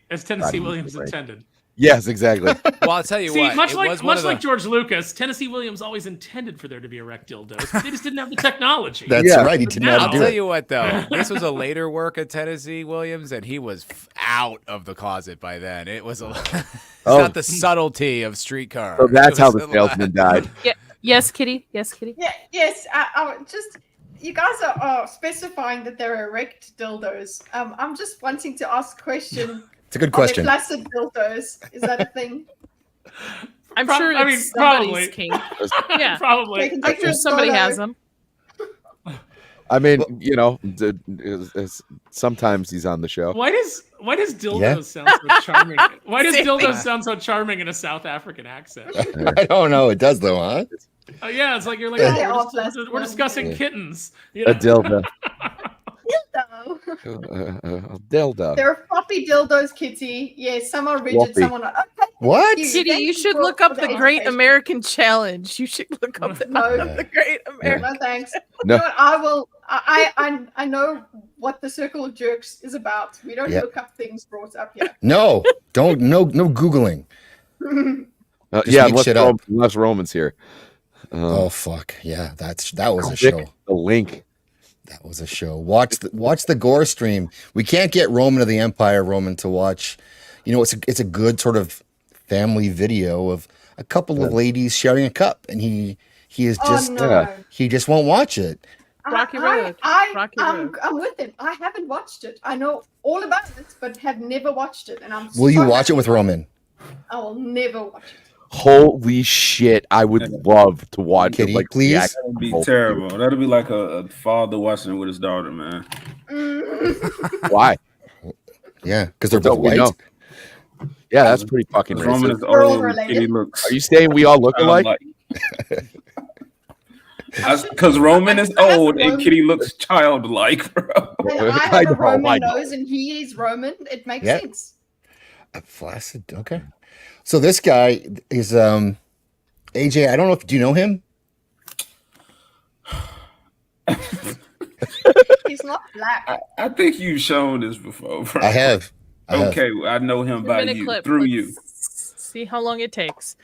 Speaker 4: Williams intended.
Speaker 5: Yes, exactly.
Speaker 3: Well, I'll tell you what.
Speaker 4: Much like George Lucas, Tennessee Williams always intended for there to be erect dildos. They just didn't have the technology.
Speaker 1: That's right. He didn't have to do it.
Speaker 3: I'll tell you what, though. This was a later work of Tennessee Williams, and he was out of the closet by then. It was not the subtlety of Streetcar.
Speaker 5: So that's how the salesman died.
Speaker 6: Yeah. Yes, Kitty. Yes, Kitty.
Speaker 9: Yeah. Yes. Just you guys are specifying that they're erect dildos. I'm just wanting to ask a question.
Speaker 1: It's a good question.
Speaker 9: Flaccid dildos, is that a thing?
Speaker 6: I'm sure it's somebody's king. Yeah,
Speaker 4: probably.
Speaker 6: I'm sure somebody has them.
Speaker 5: I mean, sometimes he's on the show.
Speaker 4: Why does dildos sound so charming? Why does dildos sound so charming in a South African accent?
Speaker 1: I don't know. It does though, huh?
Speaker 4: Yeah, it's like you're like, we're discussing kittens.
Speaker 5: A dildo.
Speaker 9: Dildo. There are floppy dildos, Kitty. Yeah, some are rigid, some are not. Okay.
Speaker 1: What?
Speaker 6: Kitty, you should look up the Great American Challenge. You should look up the Great American.
Speaker 9: No, thanks.
Speaker 5: No.
Speaker 9: You know what, I will. I know what the Circle of Jerks is about. We don't look up things brought up here.
Speaker 1: No, don't. No Googling.
Speaker 5: Unless Roman's here.
Speaker 1: Oh fuck yeah! That was a show.
Speaker 5: The link.
Speaker 1: That was a show. Watch the gore stream. We can't get Roman of the Empire Roman to watch. It's a good sort of family video of a couple of ladies sharing a cup, and he is just he just won't watch it.
Speaker 6: Rocky Road.
Speaker 9: I'm with him. I haven't watched it. I know all about it, but have never watched it. And
Speaker 1: Will you watch it with Roman?
Speaker 9: I will never watch it.
Speaker 5: Holy shit! I would love to watch
Speaker 1: Kitty,
Speaker 5: it.
Speaker 1: Please.
Speaker 2: That'd be terrible. That'd be like a father watching it with his daughter, man.
Speaker 5: Why?
Speaker 1: Yeah, because they're both white.
Speaker 5: Yeah, that's pretty fucking
Speaker 2: Roman
Speaker 5: racist.
Speaker 2: is old. Kitty looks.
Speaker 5: Are you saying we all look alike?
Speaker 2: Because Roman is old and Kitty looks childlike, bro.
Speaker 9: And I have a Roman nose, and he is Roman. It makes sense.
Speaker 1: A flaccid. Okay. So this guy is AJ. I don't know do you know him?
Speaker 9: He's not black.
Speaker 2: I think you've shown this before, bro.
Speaker 1: I have.
Speaker 2: Okay, I know him by you through you.
Speaker 6: See how long it takes.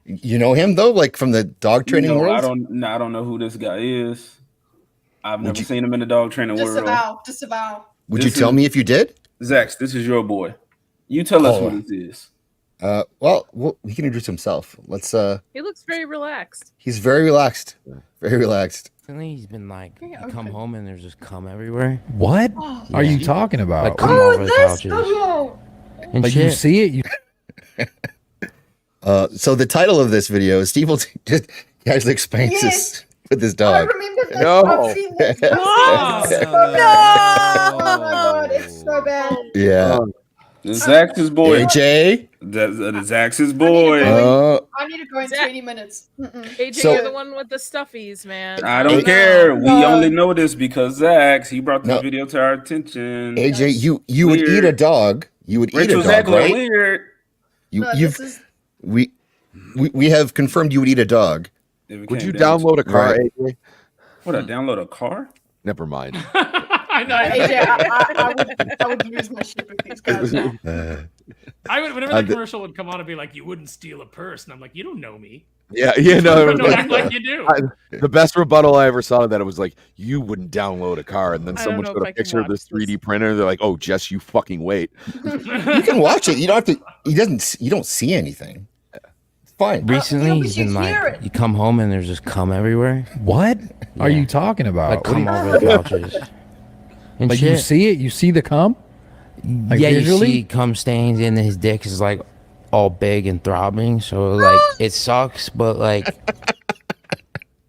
Speaker 1: You know him though, like from the dog training world.
Speaker 2: I don't know who this guy is. I've never seen him in the dog training world.
Speaker 9: Disavow.
Speaker 1: Would you tell me if you did?
Speaker 2: Zax, this is your boy. You tell us who this is.
Speaker 1: Well, he can introduce himself. Let's.
Speaker 6: He looks very relaxed.
Speaker 1: He's very relaxed. Very relaxed.
Speaker 10: Recently, he's been like, you come home and there's just cum everywhere.
Speaker 11: What are you talking about?
Speaker 10: Like, cum over the couches. And
Speaker 11: like
Speaker 10: shit.
Speaker 11: you see it.
Speaker 1: So the title of this video is Steve will just casually explains this with his dog.
Speaker 9: I remember this.
Speaker 5: No.
Speaker 9: I've seen this.
Speaker 6: No.
Speaker 9: Oh my god, it's so bad.
Speaker 1: Yeah.
Speaker 2: Zax's boy.
Speaker 1: AJ.
Speaker 2: Zax's boy.
Speaker 9: I need to go in 20 minutes.
Speaker 6: AJ, you're the one with the stuffies, man.
Speaker 2: I don't care. We only know this because Zax, he brought this video to our attention.
Speaker 1: AJ, you would eat a dog. You would eat a dog, right?
Speaker 2: Weird.
Speaker 1: We have confirmed you would eat a dog.
Speaker 5: Would you download a car, AJ?
Speaker 2: Would I download a car?
Speaker 5: Never mind.
Speaker 4: I know.
Speaker 9: AJ, I would lose my shit with these guys.
Speaker 4: Whenever the commercial would come on, I'd be like, "You wouldn't steal a purse," and I'm like, "You don't know me."
Speaker 5: Yeah,
Speaker 4: Don't act like you do.
Speaker 5: The best rebuttal I ever saw of that, it was like, you wouldn't download a car, and then
Speaker 6: I
Speaker 5: someone
Speaker 6: don't know
Speaker 5: showed
Speaker 6: if
Speaker 5: a
Speaker 6: I can
Speaker 5: picture of this
Speaker 6: watch
Speaker 5: 3D printer. They're like, "Oh, Jess, you fucking wait."
Speaker 1: You can watch it. You don't have to. You don't see anything. It's fine.
Speaker 10: Recently,
Speaker 9: but
Speaker 10: he's
Speaker 9: you
Speaker 10: been
Speaker 9: hear
Speaker 10: like,
Speaker 9: it.
Speaker 10: you come home and there's just cum everywhere.
Speaker 11: What are
Speaker 10: Yeah.
Speaker 11: you talking about?
Speaker 10: Like
Speaker 11: What do
Speaker 10: cum
Speaker 11: you-
Speaker 10: over the couches. And
Speaker 11: like
Speaker 10: shit.
Speaker 11: you see it? You see the cum? Like
Speaker 10: yeah,
Speaker 11: visually?
Speaker 10: you see cum stains, and his dick is like all big and throbbing. So like it sucks, but like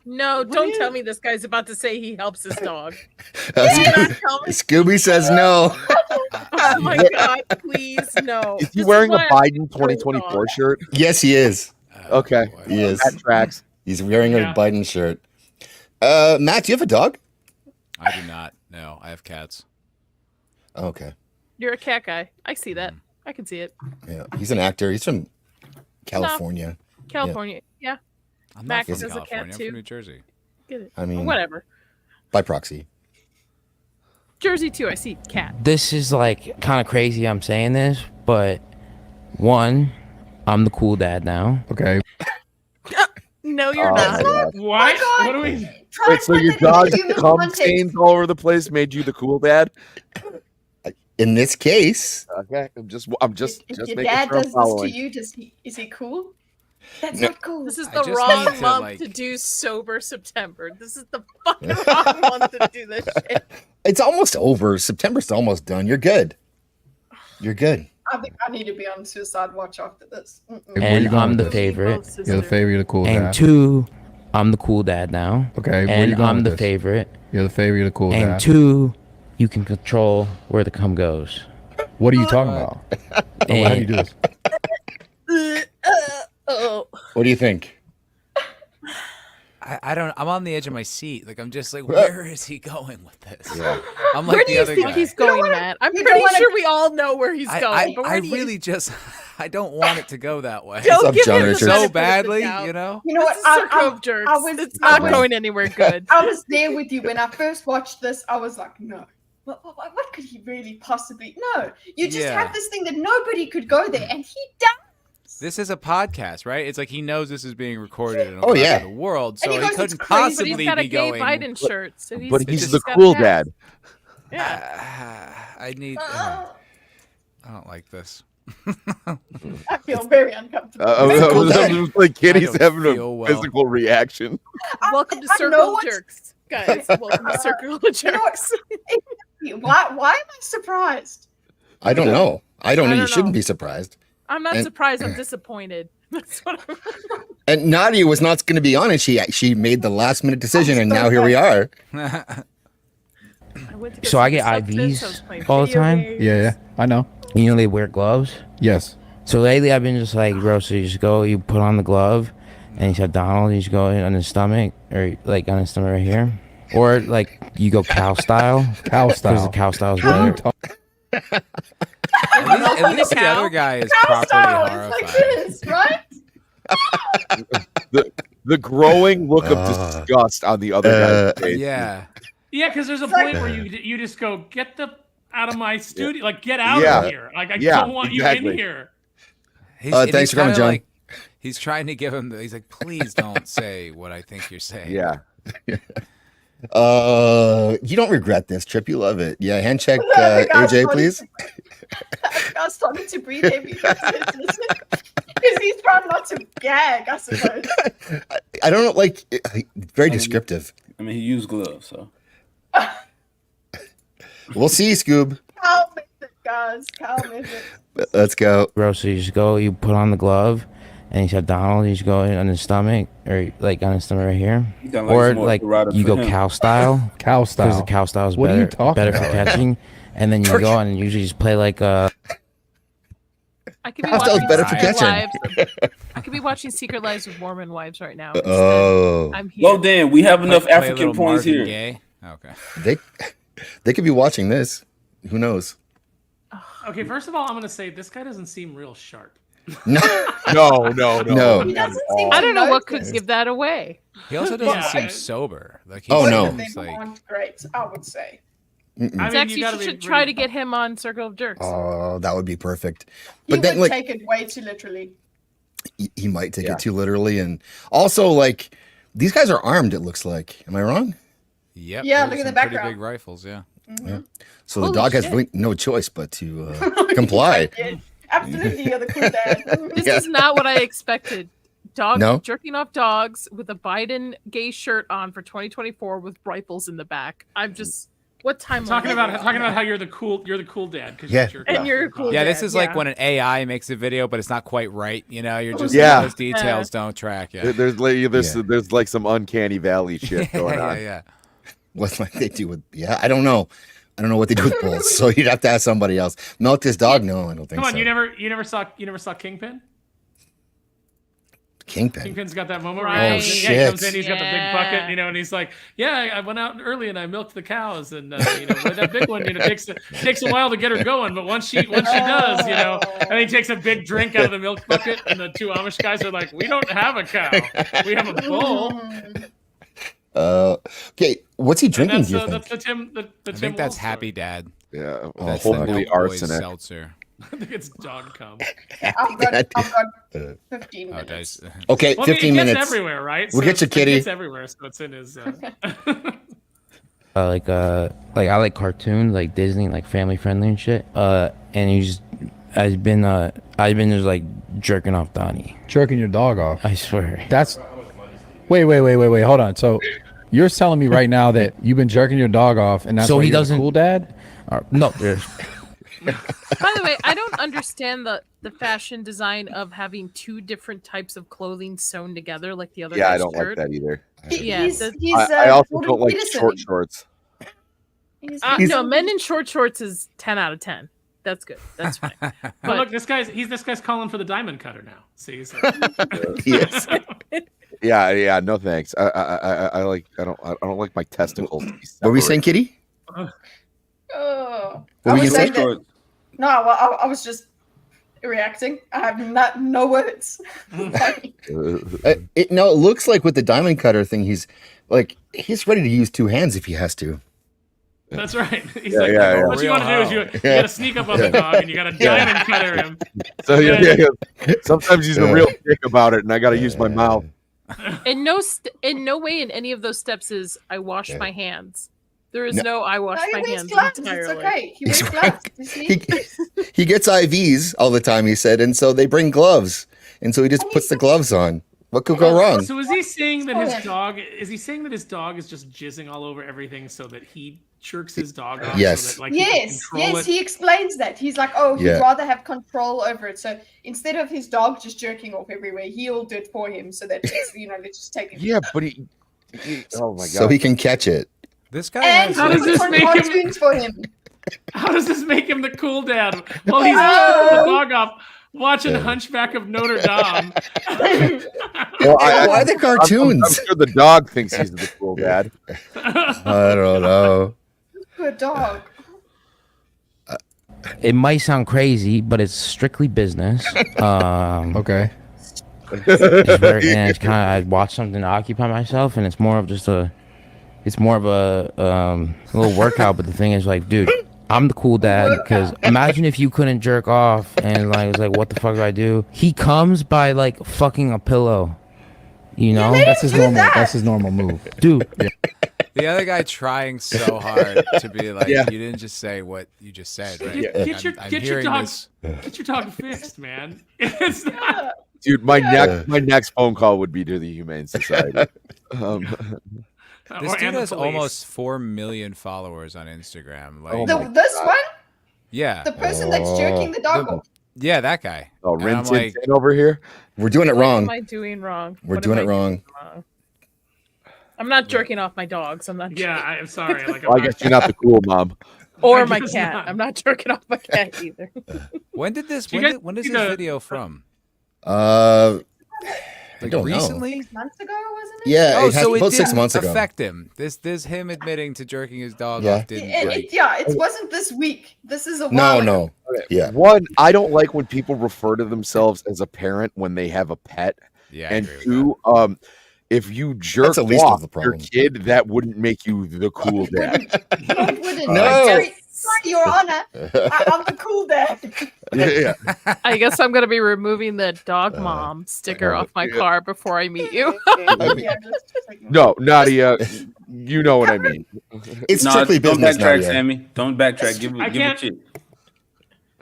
Speaker 6: No, don't tell me this guy's about to say he helps his dog.
Speaker 1: Scooby says no.
Speaker 6: Oh my god, please no.
Speaker 5: Is he
Speaker 6: This
Speaker 5: wearing a
Speaker 6: why I
Speaker 5: Biden 2024 shirt?
Speaker 1: Yes, he is.
Speaker 5: Okay,
Speaker 1: He is.
Speaker 5: that tracks.
Speaker 1: He's wearing
Speaker 4: Yeah.
Speaker 1: a Biden shirt. Matt, do you have a dog?
Speaker 3: I do not. No, I have cats.
Speaker 1: Okay.
Speaker 6: You're a cat guy. I see that. I can see it.
Speaker 1: Yeah, he's an actor. He's from California.
Speaker 6: California. Yeah.
Speaker 3: I'm
Speaker 6: Max
Speaker 3: not from
Speaker 6: has a cat,
Speaker 3: California. I'm
Speaker 6: too.
Speaker 3: from New Jersey.
Speaker 6: Get it.
Speaker 1: I mean,
Speaker 6: Whatever.
Speaker 1: by proxy.
Speaker 6: Jersey too. I see cat.
Speaker 10: this is like kind of crazy. I'm saying this, but one, I'm the cool dad now.
Speaker 11: Okay.
Speaker 6: No, you're
Speaker 5: Oh,
Speaker 6: not.
Speaker 5: my God.
Speaker 4: What?
Speaker 9: God.
Speaker 4: What do we?
Speaker 9: Try
Speaker 5: Wait,
Speaker 9: and
Speaker 5: so
Speaker 9: put
Speaker 5: your
Speaker 9: that into
Speaker 5: dog's
Speaker 9: human
Speaker 5: cum
Speaker 9: context.
Speaker 5: stains all over the place made you the cool dad?
Speaker 1: In this case,
Speaker 5: Okay, I'm just
Speaker 9: If
Speaker 5: just
Speaker 9: your
Speaker 5: making
Speaker 9: dad
Speaker 5: sure I'm
Speaker 9: does this to
Speaker 5: following.
Speaker 9: you, is he cool? That's
Speaker 1: No.
Speaker 9: not cool.
Speaker 6: This is
Speaker 3: I
Speaker 6: the
Speaker 3: just need
Speaker 6: wrong
Speaker 3: to,
Speaker 6: month
Speaker 3: like-
Speaker 6: to do sober September. This is the fucking wrong month to do this shit.
Speaker 1: it's almost over. September's almost done. You're good. You're good.
Speaker 9: I think I need to be on suicide watch after this. Mm-mm.
Speaker 11: Where
Speaker 10: And
Speaker 11: you going
Speaker 10: I'm
Speaker 11: with
Speaker 10: the
Speaker 11: this?
Speaker 10: favorite.
Speaker 6: Both
Speaker 11: You're the
Speaker 6: sisters.
Speaker 11: favorite. You're the cool
Speaker 10: And
Speaker 11: dad.
Speaker 10: two, I'm the cool dad now.
Speaker 11: Okay. Where you
Speaker 10: And
Speaker 11: going
Speaker 10: I'm
Speaker 11: with
Speaker 10: the
Speaker 11: this?
Speaker 10: favorite.
Speaker 11: You're the favorite. You're the cool
Speaker 10: And
Speaker 11: dad.
Speaker 10: two, you can control where the cum goes.
Speaker 11: What are you talking about? How do you
Speaker 10: And
Speaker 11: do this?
Speaker 6: Oh.
Speaker 1: What do you think?
Speaker 3: I don't. I'm on the edge of my seat. Like I'm just like, where is he going with this?
Speaker 5: Yeah.
Speaker 3: I'm
Speaker 6: Where
Speaker 3: like
Speaker 6: do
Speaker 3: the
Speaker 6: you
Speaker 3: other
Speaker 6: think
Speaker 3: guy.
Speaker 6: he's going, Matt? I'm
Speaker 9: you
Speaker 6: pretty
Speaker 9: don't wanna-
Speaker 6: sure we all know where he's going.
Speaker 3: I
Speaker 6: but where
Speaker 3: I
Speaker 6: do you-
Speaker 3: really just I don't want it to go that way.
Speaker 6: Don't
Speaker 1: up,
Speaker 6: give
Speaker 1: John
Speaker 6: him the
Speaker 1: Richards?
Speaker 6: benefit
Speaker 3: So
Speaker 6: of the
Speaker 3: badly,
Speaker 6: doubt.
Speaker 3: you know.
Speaker 9: You know what?
Speaker 6: It's a circle of jerks. It's not
Speaker 9: was-
Speaker 6: going anywhere good.
Speaker 9: I was there with you when I first watched this. I was like, no. What could he really possibly? No, you just
Speaker 3: Yeah.
Speaker 9: have this thing that nobody could go there, and he does.
Speaker 3: This is a podcast, right? It's like he knows this is being recorded in
Speaker 1: Oh, yeah.
Speaker 3: the world,
Speaker 9: And
Speaker 3: so
Speaker 9: he
Speaker 3: he
Speaker 9: goes, "It's
Speaker 3: couldn't
Speaker 9: crazy."
Speaker 6: But
Speaker 3: possibly
Speaker 6: he's got a
Speaker 3: be
Speaker 6: gay
Speaker 3: going.
Speaker 6: Biden shirt, so he's,
Speaker 5: But he's
Speaker 6: just
Speaker 5: the
Speaker 6: gotta
Speaker 5: cool
Speaker 6: pass.
Speaker 5: dad.
Speaker 6: Yeah.
Speaker 3: I need. I don't like this.
Speaker 9: I feel very uncomfortable.
Speaker 1: Cool dad.
Speaker 5: I'm like Kitty's
Speaker 3: don't
Speaker 5: having a
Speaker 3: feel well.
Speaker 5: physical reaction.
Speaker 6: Welcome to
Speaker 9: I
Speaker 6: Circle
Speaker 9: know
Speaker 6: of
Speaker 9: what's-
Speaker 6: Jerks, guys. Welcome to Circle of
Speaker 9: You know what?
Speaker 6: Jerks.
Speaker 9: Why am I surprised?
Speaker 1: I don't know. I don't know.
Speaker 6: I
Speaker 1: You
Speaker 6: don't
Speaker 1: shouldn't
Speaker 6: know.
Speaker 1: be surprised.
Speaker 6: I'm not
Speaker 1: And-
Speaker 6: surprised. I'm disappointed. That's what I'm.
Speaker 1: And Nadia was not going to be on it. She made the last minute decision, and now here we are.
Speaker 6: I went to go
Speaker 10: So I
Speaker 6: see
Speaker 10: get
Speaker 6: the substance,
Speaker 10: IVs
Speaker 6: I was playing
Speaker 10: all the
Speaker 6: video
Speaker 10: time?
Speaker 6: games.
Speaker 11: Yeah. I know.
Speaker 10: you know they wear gloves.
Speaker 11: Yes.
Speaker 10: So lately I've been just like, bro, so you just go, you put on the glove, and you said Donald, you just go on his stomach, or like on his stomach right here. Or like you go cow style.
Speaker 11: Cow
Speaker 10: Because the
Speaker 11: style.
Speaker 10: cow style is
Speaker 11: What are you
Speaker 10: better.
Speaker 11: talking?
Speaker 3: At least the
Speaker 6: cow.
Speaker 3: other guy is
Speaker 9: Cow
Speaker 3: properly
Speaker 9: style,
Speaker 3: horrified.
Speaker 9: it's like this, right?
Speaker 5: The growing look of disgust on the other guy's face.
Speaker 3: Yeah.
Speaker 4: Yeah, because there's a
Speaker 9: It's like-
Speaker 4: point where you just go, get the out of my studio, like get out
Speaker 5: Yeah.
Speaker 4: of here. Like I
Speaker 5: Yeah,
Speaker 4: don't want you
Speaker 5: exactly.
Speaker 4: in here.
Speaker 3: And
Speaker 1: thanks for coming,
Speaker 3: kinda
Speaker 1: John.
Speaker 3: Like, he's trying to give him. He's like, please don't say what I think you're saying.
Speaker 5: Yeah.
Speaker 1: You don't regret this trip. You love it. Yeah. Hand check,
Speaker 9: The guy
Speaker 1: AJ,
Speaker 9: started
Speaker 1: please.
Speaker 9: to- I started to breathe heavy because he's trying not to gag, I suppose.
Speaker 1: I don't know. Like, very descriptive.
Speaker 2: I mean, he used gloves, so.
Speaker 1: We'll see, Scoob.
Speaker 9: Cal method, guys. Cal method.
Speaker 1: Let's go.
Speaker 10: Bro, so you just go, you put on the glove, and you said Donald, you just go on his stomach, or like on his stomach right here.
Speaker 2: He kinda like
Speaker 10: Or
Speaker 2: some more
Speaker 10: like
Speaker 2: erotic
Speaker 10: you
Speaker 2: for
Speaker 10: go
Speaker 2: him.
Speaker 10: cow style.
Speaker 11: Cow
Speaker 10: Because the
Speaker 11: style.
Speaker 10: cow style is
Speaker 11: What are you
Speaker 10: better,
Speaker 11: talking
Speaker 10: better for
Speaker 11: about?
Speaker 10: catching. And then you go on and usually just play like
Speaker 6: I could be
Speaker 1: That was
Speaker 6: watching
Speaker 1: better for
Speaker 6: Secret
Speaker 1: catching.
Speaker 6: Lives. I could be watching Secret Lives of Mormon Wives right now. Instead.
Speaker 1: Oh,
Speaker 6: I'm here.
Speaker 2: Well, Dan, we have enough
Speaker 3: Play a
Speaker 2: African
Speaker 3: little
Speaker 2: points
Speaker 3: Marvin
Speaker 2: here.
Speaker 3: Gaye. Okay.
Speaker 1: they could be watching this. Who knows?
Speaker 4: Okay, first of all, I'm gonna say this guy doesn't seem real sharp.
Speaker 1: No.
Speaker 5: No.
Speaker 1: No.
Speaker 9: He doesn't seem
Speaker 6: I
Speaker 9: to
Speaker 6: don't know what
Speaker 9: notice.
Speaker 6: could give that away.
Speaker 3: He also doesn't
Speaker 4: Yeah,
Speaker 3: seem
Speaker 4: I-
Speaker 3: sober. Like
Speaker 1: Oh,
Speaker 3: he
Speaker 1: no.
Speaker 3: seems
Speaker 9: They
Speaker 3: like
Speaker 9: aren't great, I would say.
Speaker 1: Mm-mm.
Speaker 4: I mean,
Speaker 6: Dex, you
Speaker 4: gotta
Speaker 6: should
Speaker 4: be
Speaker 6: try
Speaker 4: really-
Speaker 6: to get him on Circle of Jerks.
Speaker 1: Oh, that would be perfect.
Speaker 9: He
Speaker 1: But then,
Speaker 9: would
Speaker 1: like,
Speaker 9: take it way too literally.
Speaker 1: he might take it too literally, and also like these guys are armed. It looks like. Am I wrong?
Speaker 3: Yep.
Speaker 9: Yeah,
Speaker 3: those
Speaker 9: look
Speaker 3: are
Speaker 9: at the
Speaker 3: some pretty
Speaker 9: background.
Speaker 3: big rifles. Yeah.
Speaker 1: Yeah. So
Speaker 6: Holy
Speaker 1: the dog has
Speaker 6: shit.
Speaker 1: really no choice but to comply.
Speaker 9: Yeah, absolutely, you're the cool dad.
Speaker 6: This
Speaker 1: Yeah.
Speaker 6: is not what I expected. Dog
Speaker 1: No?
Speaker 6: jerking off dogs with a Biden gay shirt on for 2024 with rifles in the back. I'm just what timeline?
Speaker 4: Talking
Speaker 6: are we
Speaker 4: about
Speaker 6: on?
Speaker 4: how you're the cool dad because
Speaker 1: Yeah.
Speaker 6: And you're a cool
Speaker 3: Yeah, this
Speaker 6: dad,
Speaker 3: is like
Speaker 6: yeah.
Speaker 3: when an AI makes a video, but it's not quite right. You know, you're just
Speaker 5: Yeah.
Speaker 3: those details don't track. Yeah.
Speaker 5: There's like some uncanny valley shit going on.
Speaker 3: yeah.
Speaker 1: What's like they do with? Yeah, I don't know. I don't know what they do with bulls. So you'd have to ask somebody else. Milk this dog? No, I don't think
Speaker 4: Come on,
Speaker 1: so.
Speaker 4: you never saw Kingpin?
Speaker 1: Kingpin.
Speaker 4: Kingpin's got that moment
Speaker 6: Right.
Speaker 4: where
Speaker 1: Oh,
Speaker 4: he
Speaker 1: shit.
Speaker 4: comes in, he's got the big bucket, and he's like, "Yeah, I went out early and I milked the cows, and that big one, takes a while to get her going, but once she does, and he takes a big drink out of the milk bucket, and the two Amish guys are like, "We don't have a cow, we have a bull."
Speaker 1: Okay, what's he drinking?
Speaker 4: And
Speaker 1: Do you
Speaker 4: that's
Speaker 1: think?
Speaker 4: the Tim. The
Speaker 3: I
Speaker 4: Tim
Speaker 3: think that's
Speaker 4: Wolf
Speaker 3: Happy Dad.
Speaker 5: Yeah,
Speaker 3: That's
Speaker 5: hopefully
Speaker 3: the Milk Boys
Speaker 5: arsenic.
Speaker 3: seltzer.
Speaker 4: I think it's dog cum.
Speaker 9: I've got 15
Speaker 3: Oh,
Speaker 9: minutes.
Speaker 3: dice.
Speaker 1: Okay,
Speaker 4: Well, I mean,
Speaker 1: 15
Speaker 4: it gets
Speaker 1: minutes.
Speaker 4: everywhere, right?
Speaker 1: We'll get you, kitty.
Speaker 4: It gets everywhere, so it's in his.
Speaker 10: Like I like cartoons, like Disney, like family friendly and shit. And I've been just like jerking off Donnie.
Speaker 11: Jerking your dog off.
Speaker 10: I swear.
Speaker 11: That's. Wait. Hold on. So, you're telling me right now that you've been jerking your dog off, and that's
Speaker 10: So
Speaker 11: why
Speaker 10: he
Speaker 11: you're the
Speaker 10: doesn't-
Speaker 11: cool dad?
Speaker 10: No, there's
Speaker 6: By the way, I don't understand the fashion design of having two different types of clothing sewn together like the other
Speaker 5: Yeah, I
Speaker 6: guy's
Speaker 5: don't
Speaker 6: shirt.
Speaker 5: like that either.
Speaker 6: Yeah,
Speaker 9: He's,
Speaker 6: the-
Speaker 9: he's,
Speaker 5: I also
Speaker 9: Jordan
Speaker 5: don't like
Speaker 9: Peterson.
Speaker 5: short shorts.
Speaker 6: No, men in short shorts is 10 out of 10. That's good. That's fine.
Speaker 4: But
Speaker 6: But
Speaker 4: look, this guy's calling for the diamond cutter now. See, he's
Speaker 1: Yes.
Speaker 5: Yeah. No thanks. I don't like my testicles. To be
Speaker 1: What were we
Speaker 5: separated.
Speaker 1: saying, Kitty?
Speaker 9: Oh.
Speaker 1: What were you
Speaker 9: was
Speaker 1: saying?
Speaker 9: saying that- No, well, I was just reacting. I have no words.
Speaker 1: It looks like with the diamond cutter thing, he's ready to use two hands if he has to.
Speaker 4: That's right. He's
Speaker 5: Yeah,
Speaker 4: like,
Speaker 5: yeah.
Speaker 4: what you want to do is you got to sneak up on the dog and you got to diamond cutter him.
Speaker 5: So yeah. Sometimes he's a real dick about it, and I got to use my mouth.
Speaker 6: in no way in any of those steps is I wash my hands. There is no I wash
Speaker 9: No, he
Speaker 6: my
Speaker 9: wears
Speaker 6: hands
Speaker 9: gloves.
Speaker 6: entirely.
Speaker 9: It's okay. He wears gloves. You see?
Speaker 1: He gets IVs all the time, he said, and so they bring gloves, and so he just puts the gloves on. What could go wrong?
Speaker 4: So is he saying that his dog is just jizzing all over everything so that he jerks his dog off?
Speaker 1: Yes.
Speaker 4: So that, like, he can control it?
Speaker 9: He explains that. He's like, oh, he'd
Speaker 1: Yeah.
Speaker 9: rather have control over it. So instead of his dog just jerking off everywhere, he'll do it for him so that it's, let's just take it.
Speaker 5: Yeah, but he oh my god.
Speaker 1: So he can catch it.
Speaker 3: This guy
Speaker 9: And
Speaker 3: has
Speaker 4: How
Speaker 9: he
Speaker 4: does this
Speaker 9: puts on
Speaker 4: make him-
Speaker 9: cartoons for him.
Speaker 4: How does this make him the cool dad? Well, he's
Speaker 9: Oh.
Speaker 4: jerking the dog off watching Hunchback of Notre Dame.
Speaker 5: Well,
Speaker 1: Why the cartoons?
Speaker 5: I'm sure the dog thinks he's the cool dad.
Speaker 1: I don't know.
Speaker 9: Good dog.
Speaker 10: it might sound crazy, but it's strictly business.
Speaker 11: Okay.
Speaker 10: And it's kind of I watch something to occupy myself, and it's more of a little workout. But the thing is, like, dude, I'm the cool dad because imagine if you couldn't jerk off and like it's like, what the fuck do I do? He comes by like fucking a pillow,
Speaker 11: That's his
Speaker 9: do
Speaker 11: normal.
Speaker 9: that.
Speaker 11: That's his normal move.
Speaker 10: dude.
Speaker 3: the other guy trying so hard to be like,
Speaker 5: Yeah.
Speaker 3: you didn't just say what you just said, right?
Speaker 4: Get your
Speaker 3: hearing
Speaker 4: dog
Speaker 3: this.
Speaker 4: get your dog fixed, man. It's not.
Speaker 5: Dude, my next phone call would be to the Humane Society.
Speaker 3: This
Speaker 4: or
Speaker 3: dude
Speaker 4: and the
Speaker 3: has
Speaker 4: police.
Speaker 3: almost 4 million followers on Instagram. Like,
Speaker 5: Oh my
Speaker 9: This one,
Speaker 3: yeah,
Speaker 9: the person that's jerking the dog off.
Speaker 3: yeah, that guy.
Speaker 5: Oh,
Speaker 3: And I'm
Speaker 5: rinse
Speaker 3: like,
Speaker 5: it over here.
Speaker 1: We're doing it
Speaker 6: What
Speaker 1: wrong.
Speaker 6: am I doing wrong?
Speaker 1: We're
Speaker 6: What
Speaker 1: doing
Speaker 6: am
Speaker 1: it
Speaker 6: I
Speaker 1: wrong.
Speaker 6: wrong? I'm not jerking off my dogs. I'm not.
Speaker 4: Yeah, I'm sorry. Like,
Speaker 5: Well, I guess you're not the cool mom.
Speaker 6: Or
Speaker 4: I
Speaker 6: my
Speaker 4: guess
Speaker 6: cat.
Speaker 4: not.
Speaker 6: I'm not jerking off my cat either.
Speaker 3: when did this?
Speaker 4: Do you
Speaker 3: When,
Speaker 4: guys
Speaker 3: when is
Speaker 4: see
Speaker 3: this
Speaker 4: the-
Speaker 3: video from?
Speaker 1: I
Speaker 3: Like
Speaker 1: don't know.
Speaker 3: recently?
Speaker 9: 6 months ago, wasn't it?
Speaker 1: Yeah,
Speaker 3: Oh,
Speaker 1: it has
Speaker 3: so it
Speaker 1: about 6
Speaker 3: didn't
Speaker 1: months ago.
Speaker 3: affect him. This him admitting to jerking his dog
Speaker 1: Yeah.
Speaker 3: off didn't. Like,
Speaker 9: It wasn't this week. This is a
Speaker 1: No,
Speaker 9: while ago.
Speaker 1: no. Yeah.
Speaker 5: One, I don't like when people refer to themselves as a parent when they have a pet.
Speaker 3: yeah, I
Speaker 5: And
Speaker 3: agree with
Speaker 5: two, if you jerk
Speaker 1: That's the least of
Speaker 5: off
Speaker 1: the
Speaker 5: your
Speaker 1: problems.
Speaker 5: kid, that wouldn't make you the cool dad.
Speaker 9: No, it wouldn't.
Speaker 1: No.
Speaker 9: Sorry, Your Honor. I'm the cool dad.
Speaker 5: Yeah.
Speaker 6: I guess I'm gonna be removing the dog mom sticker off my car before I meet you.
Speaker 5: No, Nadia, you know what I mean.
Speaker 1: It's
Speaker 2: No,
Speaker 1: strictly
Speaker 2: don't
Speaker 1: business,
Speaker 2: backtrack,
Speaker 1: Nadia.
Speaker 2: Sammy. Don't backtrack. Give
Speaker 4: I
Speaker 2: it
Speaker 4: can't-
Speaker 2: shit.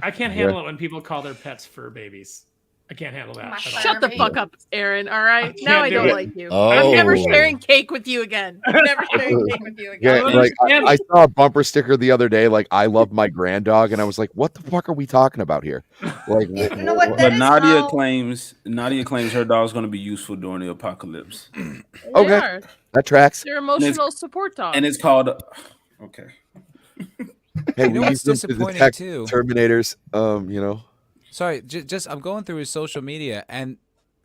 Speaker 4: I can't handle it when people call their pets fur babies. I can't handle that. at all.
Speaker 6: Shut the fuck up, Aaron. All right.
Speaker 4: can't
Speaker 6: Now I
Speaker 4: do
Speaker 6: don't
Speaker 4: it.
Speaker 6: like you.
Speaker 1: Oh.
Speaker 6: I'm never sharing cake with you again. I'm never sharing cake with you
Speaker 5: Yeah,
Speaker 6: again.
Speaker 5: like I saw a bumper sticker the other day, like I love my grand dog, and I was like, "What the fuck are we talking about here?" Like,
Speaker 9: You know what? That
Speaker 2: But
Speaker 9: is
Speaker 2: Nadia
Speaker 9: how-
Speaker 2: claims her dog's going to be useful during the apocalypse,
Speaker 6: They
Speaker 5: okay.
Speaker 6: are.
Speaker 5: that tracks.
Speaker 6: They're emotional support dogs.
Speaker 2: and it's called. Okay.
Speaker 5: Hey,
Speaker 3: You know
Speaker 5: we
Speaker 3: what's
Speaker 5: use them to
Speaker 3: disappointing,
Speaker 5: detect
Speaker 3: too?
Speaker 5: Terminators. You know.
Speaker 3: Sorry, just I'm going through his social media, and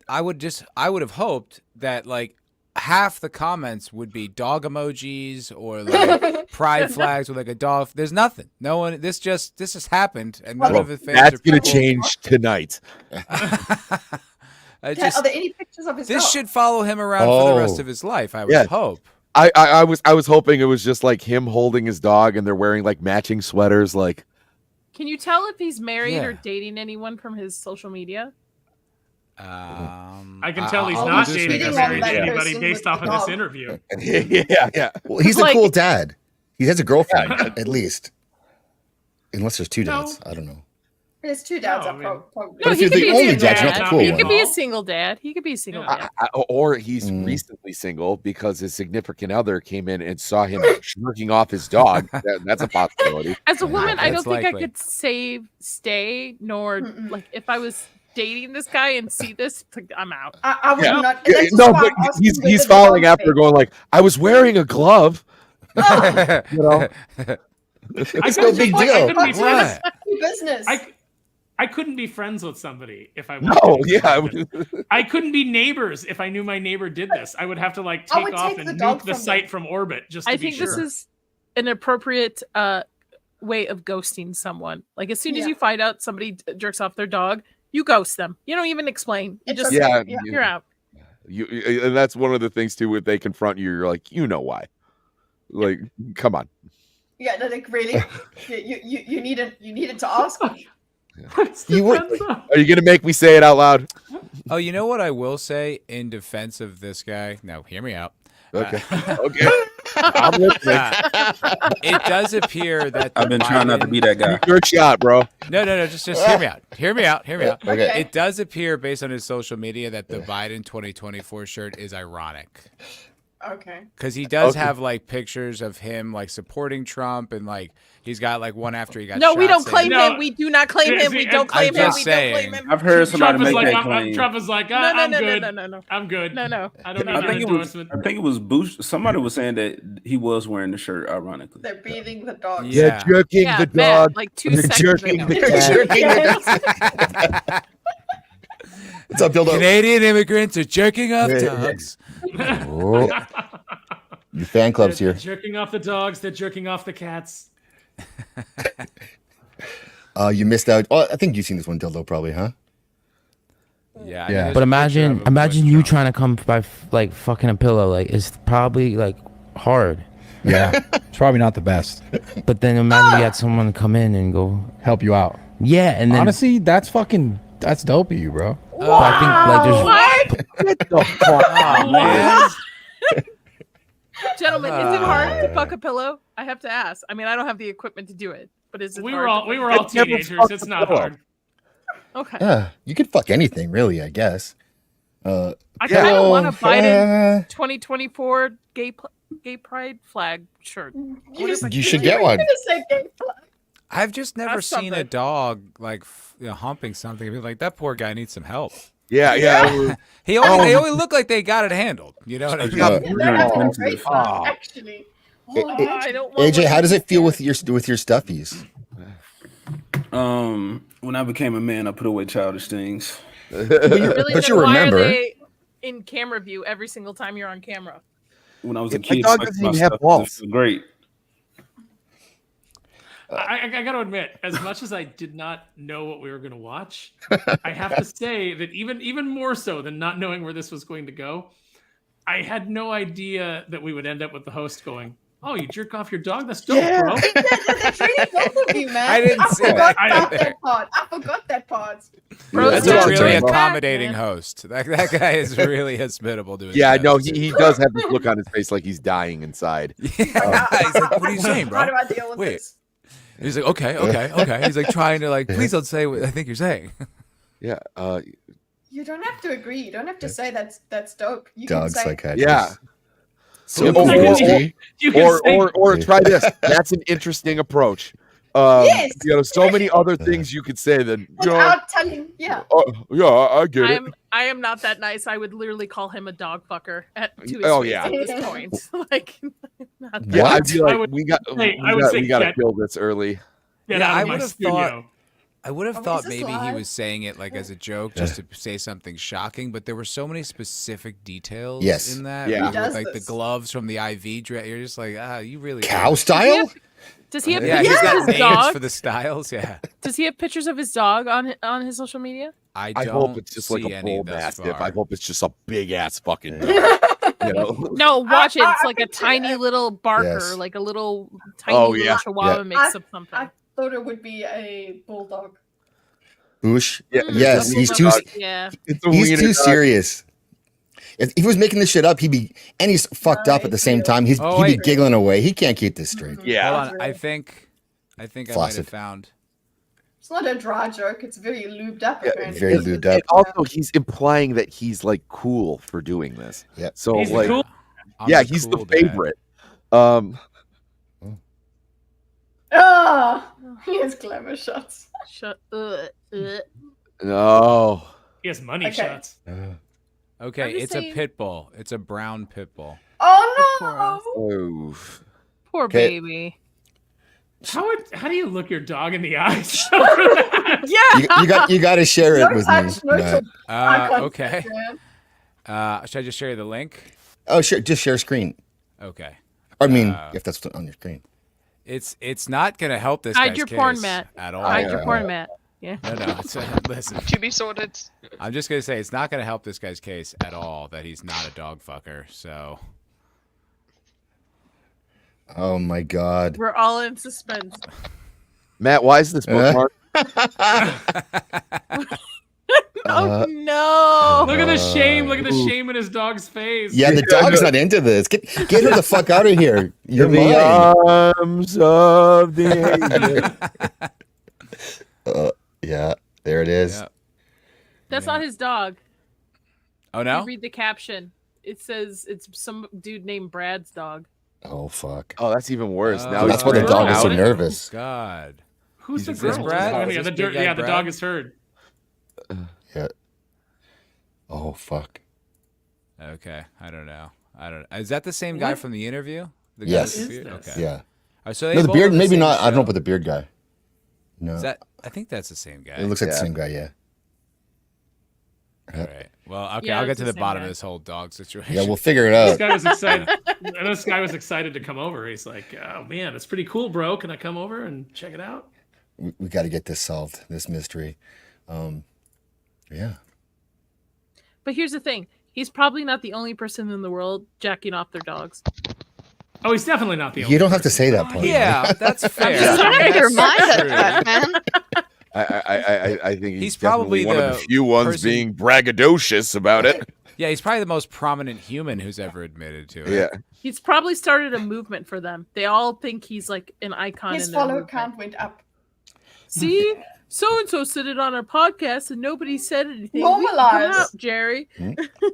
Speaker 3: I would have hoped that like half the comments would be dog emojis or like pride flags with like a dog. There's nothing. No one. This has happened, and none
Speaker 5: Well,
Speaker 3: of the fans
Speaker 5: that's
Speaker 3: are
Speaker 5: gonna
Speaker 3: people-
Speaker 5: change tonight.
Speaker 3: I
Speaker 9: Yeah,
Speaker 3: just,
Speaker 9: are there any pictures of his
Speaker 3: this
Speaker 9: dog?
Speaker 3: should follow him around for the rest
Speaker 1: Oh.
Speaker 3: of his life. I would
Speaker 5: Yeah.
Speaker 3: hope.
Speaker 5: I was hoping it was just like him holding his dog, and they're wearing like matching sweaters. Like,
Speaker 6: Can you tell if he's married or
Speaker 3: Yeah.
Speaker 6: dating anyone from his social media?
Speaker 4: I can tell he's
Speaker 3: I'll
Speaker 4: not
Speaker 3: do some
Speaker 4: dating or
Speaker 9: Tweeting
Speaker 4: married
Speaker 9: on
Speaker 4: to
Speaker 9: that
Speaker 4: anybody
Speaker 9: person
Speaker 4: based
Speaker 9: with
Speaker 4: off
Speaker 9: the
Speaker 4: of this
Speaker 9: dog.
Speaker 4: interview.
Speaker 5: yeah.
Speaker 1: Well, he's a
Speaker 6: Like-
Speaker 1: cool dad. He has a girlfriend, at least. Unless there's two dads. I don't know.
Speaker 9: There's two dads.
Speaker 4: No,
Speaker 9: are
Speaker 4: I mean-
Speaker 9: probably.
Speaker 1: But if you're the only dad, you're not the cool
Speaker 6: He
Speaker 1: one.
Speaker 6: could be a single dad. He could be a single dad.
Speaker 5: Or he's recently single because his significant other came in and saw him jerking off his dog. That's a possibility.
Speaker 6: As a woman, I
Speaker 3: that's
Speaker 6: don't think
Speaker 3: likely.
Speaker 6: I could stay, nor like if I was dating this guy and see this, like, I'm out.
Speaker 9: I would
Speaker 5: Yeah.
Speaker 9: not.
Speaker 5: Yeah,
Speaker 9: that's
Speaker 5: no,
Speaker 9: why
Speaker 5: but
Speaker 9: I'm asking
Speaker 5: he's
Speaker 9: whether the
Speaker 5: following
Speaker 9: dog's
Speaker 5: after,
Speaker 9: fake.
Speaker 5: going like, "I was wearing a glove."
Speaker 9: Oh,
Speaker 5: You know,
Speaker 1: It's no big
Speaker 4: I
Speaker 1: deal.
Speaker 4: couldn't be friends.
Speaker 9: business.
Speaker 4: I couldn't be friends with somebody if I
Speaker 5: no,
Speaker 4: wanted to.
Speaker 5: yeah,
Speaker 4: I couldn't be neighbors if I knew my neighbor did this. I would have to like
Speaker 9: I
Speaker 4: take
Speaker 9: would
Speaker 4: off
Speaker 9: take
Speaker 4: and
Speaker 9: the dog
Speaker 4: nuke the
Speaker 9: from
Speaker 4: site
Speaker 9: them.
Speaker 4: from orbit just to
Speaker 6: I
Speaker 4: be
Speaker 6: think
Speaker 4: sure.
Speaker 6: this is an appropriate way of ghosting someone. Like as soon as
Speaker 9: Yeah.
Speaker 6: you find out somebody jerks off their dog, you ghost them. You don't even explain. You
Speaker 9: It's
Speaker 6: just
Speaker 9: okay.
Speaker 5: yeah.
Speaker 6: you're out.
Speaker 5: And that's one of the things too. If they confront you, you're like, you know why? Like, come on.
Speaker 9: Yeah, no, like really, you needed to ask.
Speaker 1: You would.
Speaker 5: Are you gonna make me say it out loud?
Speaker 3: Oh, you know what I will say in defense of this guy? No, hear me out.
Speaker 5: Okay. Okay. I'm listening.
Speaker 3: It does appear that
Speaker 2: I've been trying not to be that guy.
Speaker 5: Your shot, bro.
Speaker 3: No, just hear me out. Hear me out.
Speaker 1: Okay.
Speaker 3: It does appear based on his social media that the Biden 2024 shirt is ironic.
Speaker 9: Okay.
Speaker 3: Because he does
Speaker 5: Okay.
Speaker 3: have like pictures of him like supporting Trump, and like he's got like one after he got
Speaker 6: No,
Speaker 3: shot
Speaker 6: we don't
Speaker 3: saying-
Speaker 6: claim
Speaker 4: No.
Speaker 6: him. We do not claim
Speaker 4: Yeah,
Speaker 6: him.
Speaker 4: see,
Speaker 6: We don't
Speaker 4: I'm
Speaker 6: claim him.
Speaker 3: just
Speaker 6: We
Speaker 3: saying.
Speaker 6: don't claim him.
Speaker 2: I've heard somebody
Speaker 4: Trump is
Speaker 2: make
Speaker 4: like,
Speaker 2: that claim.
Speaker 4: Trump is like,
Speaker 6: No,
Speaker 4: I'm
Speaker 6: no,
Speaker 4: good.
Speaker 6: no.
Speaker 4: I'm good.
Speaker 6: No.
Speaker 4: I don't need
Speaker 2: I
Speaker 4: an
Speaker 2: think it was.
Speaker 4: endorsement.
Speaker 2: I think it was Bush. Somebody was saying that he was wearing the shirt, ironically.
Speaker 9: They're beating the dogs.
Speaker 3: Yeah.
Speaker 5: They're jerking
Speaker 6: Yeah,
Speaker 5: the
Speaker 6: Matt,
Speaker 5: dog.
Speaker 6: like 2
Speaker 5: They're
Speaker 6: seconds
Speaker 5: jerking
Speaker 6: ago.
Speaker 5: the
Speaker 9: They're
Speaker 5: cat.
Speaker 9: jerking
Speaker 1: Jerking What's up, Dildo?
Speaker 3: Canadian immigrants are jerking off dogs.
Speaker 1: Oh, the fan club's
Speaker 4: They're
Speaker 1: here.
Speaker 4: jerking off the dogs. They're jerking off the cats.
Speaker 1: You missed out. Oh, I think you've seen this one, Dildo, probably, huh?
Speaker 3: Yeah.
Speaker 11: Yeah.
Speaker 3: there's
Speaker 10: But
Speaker 3: a picture of him
Speaker 10: imagine
Speaker 3: with
Speaker 10: you
Speaker 3: Trump.
Speaker 10: trying to come by like fucking a pillow. Like it's probably like hard.
Speaker 11: Yeah, it's probably not the best.
Speaker 10: But then imagine you had someone come in and go,
Speaker 11: Help you out.
Speaker 10: yeah, and then
Speaker 11: Honestly, that's dope of you, bro.
Speaker 10: but I think like there's
Speaker 5: Get the fuck
Speaker 3: Oh, man.
Speaker 6: Gentlemen, is it hard to fuck a pillow? I have to ask. I mean, I don't have the equipment to do it, but is it
Speaker 4: We
Speaker 6: hard
Speaker 4: were
Speaker 6: to
Speaker 4: all
Speaker 6: fuck
Speaker 4: we
Speaker 6: a
Speaker 4: were all
Speaker 5: I've never
Speaker 4: teenagers.
Speaker 5: fucked
Speaker 4: It's
Speaker 5: a
Speaker 4: not
Speaker 5: pillow.
Speaker 4: hard.
Speaker 6: Okay.
Speaker 1: Yeah, you could fuck anything, really, I guess.
Speaker 6: I kind of want a Biden
Speaker 1: uh,
Speaker 6: 2024 gay pride flag shirt. What if I
Speaker 1: You
Speaker 6: could
Speaker 1: should
Speaker 6: do
Speaker 1: get
Speaker 6: it?
Speaker 1: one.
Speaker 9: I'm gonna say gay flag.
Speaker 3: I've just never
Speaker 6: That's
Speaker 3: seen a
Speaker 6: something.
Speaker 3: dog like humping something and be like, that poor guy needs some help.
Speaker 5: Yeah.
Speaker 3: They always look like they got it handled. You know what I mean?
Speaker 1: Yeah.
Speaker 9: Yeah, they're actually
Speaker 2: offensive.
Speaker 9: great flag, actually.
Speaker 6: I don't want
Speaker 1: AJ,
Speaker 6: one
Speaker 1: how
Speaker 6: of
Speaker 1: does
Speaker 6: these
Speaker 1: it feel
Speaker 6: yet.
Speaker 1: with your stuffies?
Speaker 2: When I became a man, I put away childish things.
Speaker 6: Really,
Speaker 1: But
Speaker 6: then
Speaker 1: you
Speaker 6: why
Speaker 1: remember.
Speaker 6: are they in camera view every single time you're on camera?
Speaker 2: When I was a
Speaker 5: My
Speaker 2: kid,
Speaker 5: dog
Speaker 2: I
Speaker 5: doesn't
Speaker 2: my
Speaker 5: even have
Speaker 2: stuff
Speaker 5: balls.
Speaker 2: was great.
Speaker 4: I got to admit, as much as I did not know what we were going to watch, I have to say that even more so than not knowing where this was going to go, I had no idea that we would end up with the host going, Oh, you jerk off your dog? That's dope,
Speaker 5: Yeah.
Speaker 4: bro.
Speaker 9: That's really dope of you, man.
Speaker 3: I didn't say
Speaker 9: forgot
Speaker 3: that
Speaker 9: about
Speaker 3: either.
Speaker 9: that part. I forgot that part.
Speaker 6: Bro,
Speaker 3: That's
Speaker 5: Yeah,
Speaker 3: a
Speaker 5: that's
Speaker 3: really
Speaker 5: right.
Speaker 3: accommodating
Speaker 6: Man.
Speaker 3: host. That guy is really hospitable to his
Speaker 5: Yeah, no,
Speaker 3: guests.
Speaker 5: he does have this look on his face like he's dying inside.
Speaker 3: Yeah. He's like, what are you saying,
Speaker 9: How
Speaker 3: bro?
Speaker 9: do I deal with
Speaker 3: Wait.
Speaker 9: this?
Speaker 3: He's like, okay. He's like trying to like, please don't say what I think you're saying.
Speaker 5: Yeah,
Speaker 9: You don't have to agree. You don't have to say that's dope. You
Speaker 1: Dog
Speaker 9: can say
Speaker 1: psychiatrist.
Speaker 5: yeah.
Speaker 1: So
Speaker 5: Or-
Speaker 1: PhD.
Speaker 4: You can say,
Speaker 5: Or try this. That's an interesting approach.
Speaker 9: Yes.
Speaker 5: So many other things you could say than
Speaker 9: without telling. Yeah.
Speaker 5: yeah, I get it.
Speaker 6: I am not that nice. I would literally call him a dog fucker to his
Speaker 5: Oh,
Speaker 6: face
Speaker 5: yeah.
Speaker 6: at this point. Like, not
Speaker 5: Yeah,
Speaker 1: What?
Speaker 5: I'd be like,
Speaker 4: I would-
Speaker 5: we got
Speaker 4: hey, I would say
Speaker 5: we got to
Speaker 4: get-
Speaker 5: kill this early.
Speaker 4: get
Speaker 3: Yeah,
Speaker 4: out
Speaker 3: I
Speaker 4: of my
Speaker 3: would have
Speaker 4: studio.
Speaker 3: thought- I would have
Speaker 9: Are we
Speaker 3: thought
Speaker 9: just
Speaker 3: maybe he
Speaker 9: live?
Speaker 3: was saying it like as a joke, just to say something shocking, but there were so many specific details
Speaker 1: Yes.
Speaker 3: in that.
Speaker 5: Yeah.
Speaker 3: with,
Speaker 9: He does
Speaker 3: like the
Speaker 9: this.
Speaker 3: gloves from the IV dress. You're just like, you really
Speaker 1: Cow style?
Speaker 6: Does he have
Speaker 3: Yeah,
Speaker 6: pictures
Speaker 3: he's got
Speaker 6: of his
Speaker 3: names
Speaker 6: dog?
Speaker 3: for the styles. Yeah,
Speaker 6: Does he have pictures of his dog on his social media?
Speaker 3: I
Speaker 5: I
Speaker 3: don't
Speaker 5: hope it's just like
Speaker 3: see
Speaker 5: a
Speaker 3: any
Speaker 5: bull
Speaker 3: thus
Speaker 5: mastiff.
Speaker 3: far.
Speaker 5: I hope it's just a big ass fucking dog. You know?
Speaker 6: No, watch it. It's
Speaker 9: I
Speaker 6: like a
Speaker 9: picture
Speaker 6: tiny
Speaker 9: it.
Speaker 6: little barker,
Speaker 1: Yes.
Speaker 6: like a little tiny
Speaker 5: Oh,
Speaker 6: little
Speaker 5: yeah.
Speaker 6: chihuahua
Speaker 1: Yeah.
Speaker 6: makes up something.
Speaker 9: I thought it would be a bulldog.
Speaker 1: Boosh.
Speaker 5: Yeah,
Speaker 1: Yes, he's too.
Speaker 6: Yeah.
Speaker 5: It's a
Speaker 1: He's
Speaker 5: wiener
Speaker 1: too
Speaker 5: dog.
Speaker 1: serious. If he was making this shit up, he'd be, and he's fucked up at the same time. He'd
Speaker 3: Oh,
Speaker 1: be
Speaker 3: wait.
Speaker 1: giggling away. He can't keep this straight.
Speaker 5: Yeah.
Speaker 3: Hold on, I think I might
Speaker 1: Flaccid.
Speaker 3: have found.
Speaker 9: It's not a dry joke. It's very lubed up.
Speaker 5: Yeah,
Speaker 9: apparently.
Speaker 1: very lubed up.
Speaker 5: And also, he's implying that he's like cool for doing this.
Speaker 1: Yeah.
Speaker 5: So
Speaker 4: He's
Speaker 5: like,
Speaker 4: cool.
Speaker 3: I'm
Speaker 5: yeah,
Speaker 3: the
Speaker 5: he's the
Speaker 3: cool dad.
Speaker 5: favorite.
Speaker 9: Ah, he has glamour shots.
Speaker 6: Shut.
Speaker 5: No.
Speaker 4: He has money
Speaker 9: Okay.
Speaker 4: shots.
Speaker 3: Okay,
Speaker 6: I'm just
Speaker 3: it's
Speaker 6: saying-
Speaker 3: a pit bull. It's a brown pit bull.
Speaker 9: Oh
Speaker 6: Poor
Speaker 9: no!
Speaker 6: us.
Speaker 5: Oh.
Speaker 6: Poor
Speaker 1: Okay.
Speaker 6: baby.
Speaker 4: How do you look your dog in the eyes? over that?
Speaker 6: Yeah.
Speaker 1: You got to share it
Speaker 9: No
Speaker 1: with
Speaker 9: touch,
Speaker 1: me.
Speaker 9: no
Speaker 1: Matt.
Speaker 9: touch. I can't
Speaker 3: Okay.
Speaker 9: see it.
Speaker 3: Should I just show you the link?
Speaker 1: Oh, sure. Just share screen.
Speaker 3: Okay.
Speaker 1: I mean,
Speaker 3: Uh,
Speaker 1: if that's on your screen.
Speaker 3: It's not gonna help this
Speaker 6: Hide
Speaker 3: guy's
Speaker 6: your porn,
Speaker 3: case
Speaker 6: Matt.
Speaker 3: at all.
Speaker 6: Hide your porn, Matt. Yeah.
Speaker 3: No, it's, listen.
Speaker 12: To be sorted.
Speaker 3: I'm just gonna say it's not gonna help this guy's case at all that he's not a dog fucker. So
Speaker 1: Oh my God.
Speaker 6: We're all in suspense.
Speaker 5: Matt, why is this bookmark?
Speaker 6: Oh no!
Speaker 4: Look at the shame. Look at the shame in his dog's face.
Speaker 1: Yeah, the dog's not into this. Get her the fuck out of here. You're
Speaker 5: In the
Speaker 1: mine.
Speaker 5: arms of the angel.
Speaker 1: Yeah, there it is.
Speaker 3: yeah.
Speaker 6: That's not his dog.
Speaker 3: Oh
Speaker 6: You
Speaker 3: no.
Speaker 6: read the caption. It says it's some dude named Brad's dog.
Speaker 1: Oh fuck.
Speaker 5: Oh, that's even worse.
Speaker 3: Oh,
Speaker 5: Now
Speaker 1: that's
Speaker 5: he's
Speaker 1: why the dog is so
Speaker 5: out.
Speaker 1: nervous.
Speaker 3: God.
Speaker 4: Who's the
Speaker 3: Is this
Speaker 4: girl?
Speaker 3: Brad?
Speaker 4: Oh,
Speaker 3: Is
Speaker 4: yeah,
Speaker 3: this
Speaker 4: the,
Speaker 3: big guy
Speaker 4: the
Speaker 3: Brad?
Speaker 4: dog is heard.
Speaker 1: Yeah. Oh fuck.
Speaker 3: Okay. I don't know. Is that the same guy
Speaker 4: What?
Speaker 3: from the interview? The guy
Speaker 1: Yes.
Speaker 3: with the
Speaker 4: Is
Speaker 3: beard?
Speaker 4: this?
Speaker 3: Okay.
Speaker 1: Yeah.
Speaker 3: Oh, so they
Speaker 1: No, the
Speaker 3: both
Speaker 1: beard.
Speaker 3: have
Speaker 1: Maybe
Speaker 3: same
Speaker 1: not. I don't know
Speaker 3: show.
Speaker 1: about the beard guy. No.
Speaker 3: Is that? I think that's the same guy.
Speaker 1: It looks like the
Speaker 5: Yeah.
Speaker 1: same guy. Yeah.
Speaker 3: All right. Well, okay.
Speaker 6: Yeah,
Speaker 3: I'll get
Speaker 6: it's
Speaker 3: to
Speaker 6: the
Speaker 3: the
Speaker 6: same
Speaker 3: bottom
Speaker 6: guy.
Speaker 3: of this whole dog situation.
Speaker 1: Yeah, we'll figure it
Speaker 4: This
Speaker 1: out.
Speaker 4: guy was excited. This guy was excited to come over. He's like, "Oh man, it's pretty cool, bro. Can I come over and check it out?"
Speaker 1: We got to get this solved. This mystery. Yeah.
Speaker 6: But here's the thing: he's probably not the only person in the world jacking off their dogs.
Speaker 4: Oh, he's definitely not the only.
Speaker 1: You don't have to
Speaker 4: person.
Speaker 1: say that part.
Speaker 3: Yeah, that's fair.
Speaker 6: just
Speaker 3: I mean,
Speaker 12: Change your
Speaker 3: that's
Speaker 12: mind at
Speaker 3: true.
Speaker 12: that, man.
Speaker 5: I think
Speaker 3: He's
Speaker 5: definitely
Speaker 3: probably
Speaker 5: one of
Speaker 3: the
Speaker 5: the few ones
Speaker 3: person-
Speaker 5: being braggadocious about it.
Speaker 3: Yeah, he's probably the most prominent human who's ever admitted to it.
Speaker 5: Yeah.
Speaker 6: He's probably started a movement for them. They all think he's like an icon.
Speaker 9: His
Speaker 6: in their
Speaker 9: follow
Speaker 6: movement.
Speaker 9: count went up.
Speaker 6: See, so and so said it on our podcast, and nobody said anything. We can come
Speaker 9: Normalize.
Speaker 6: out, Jerry.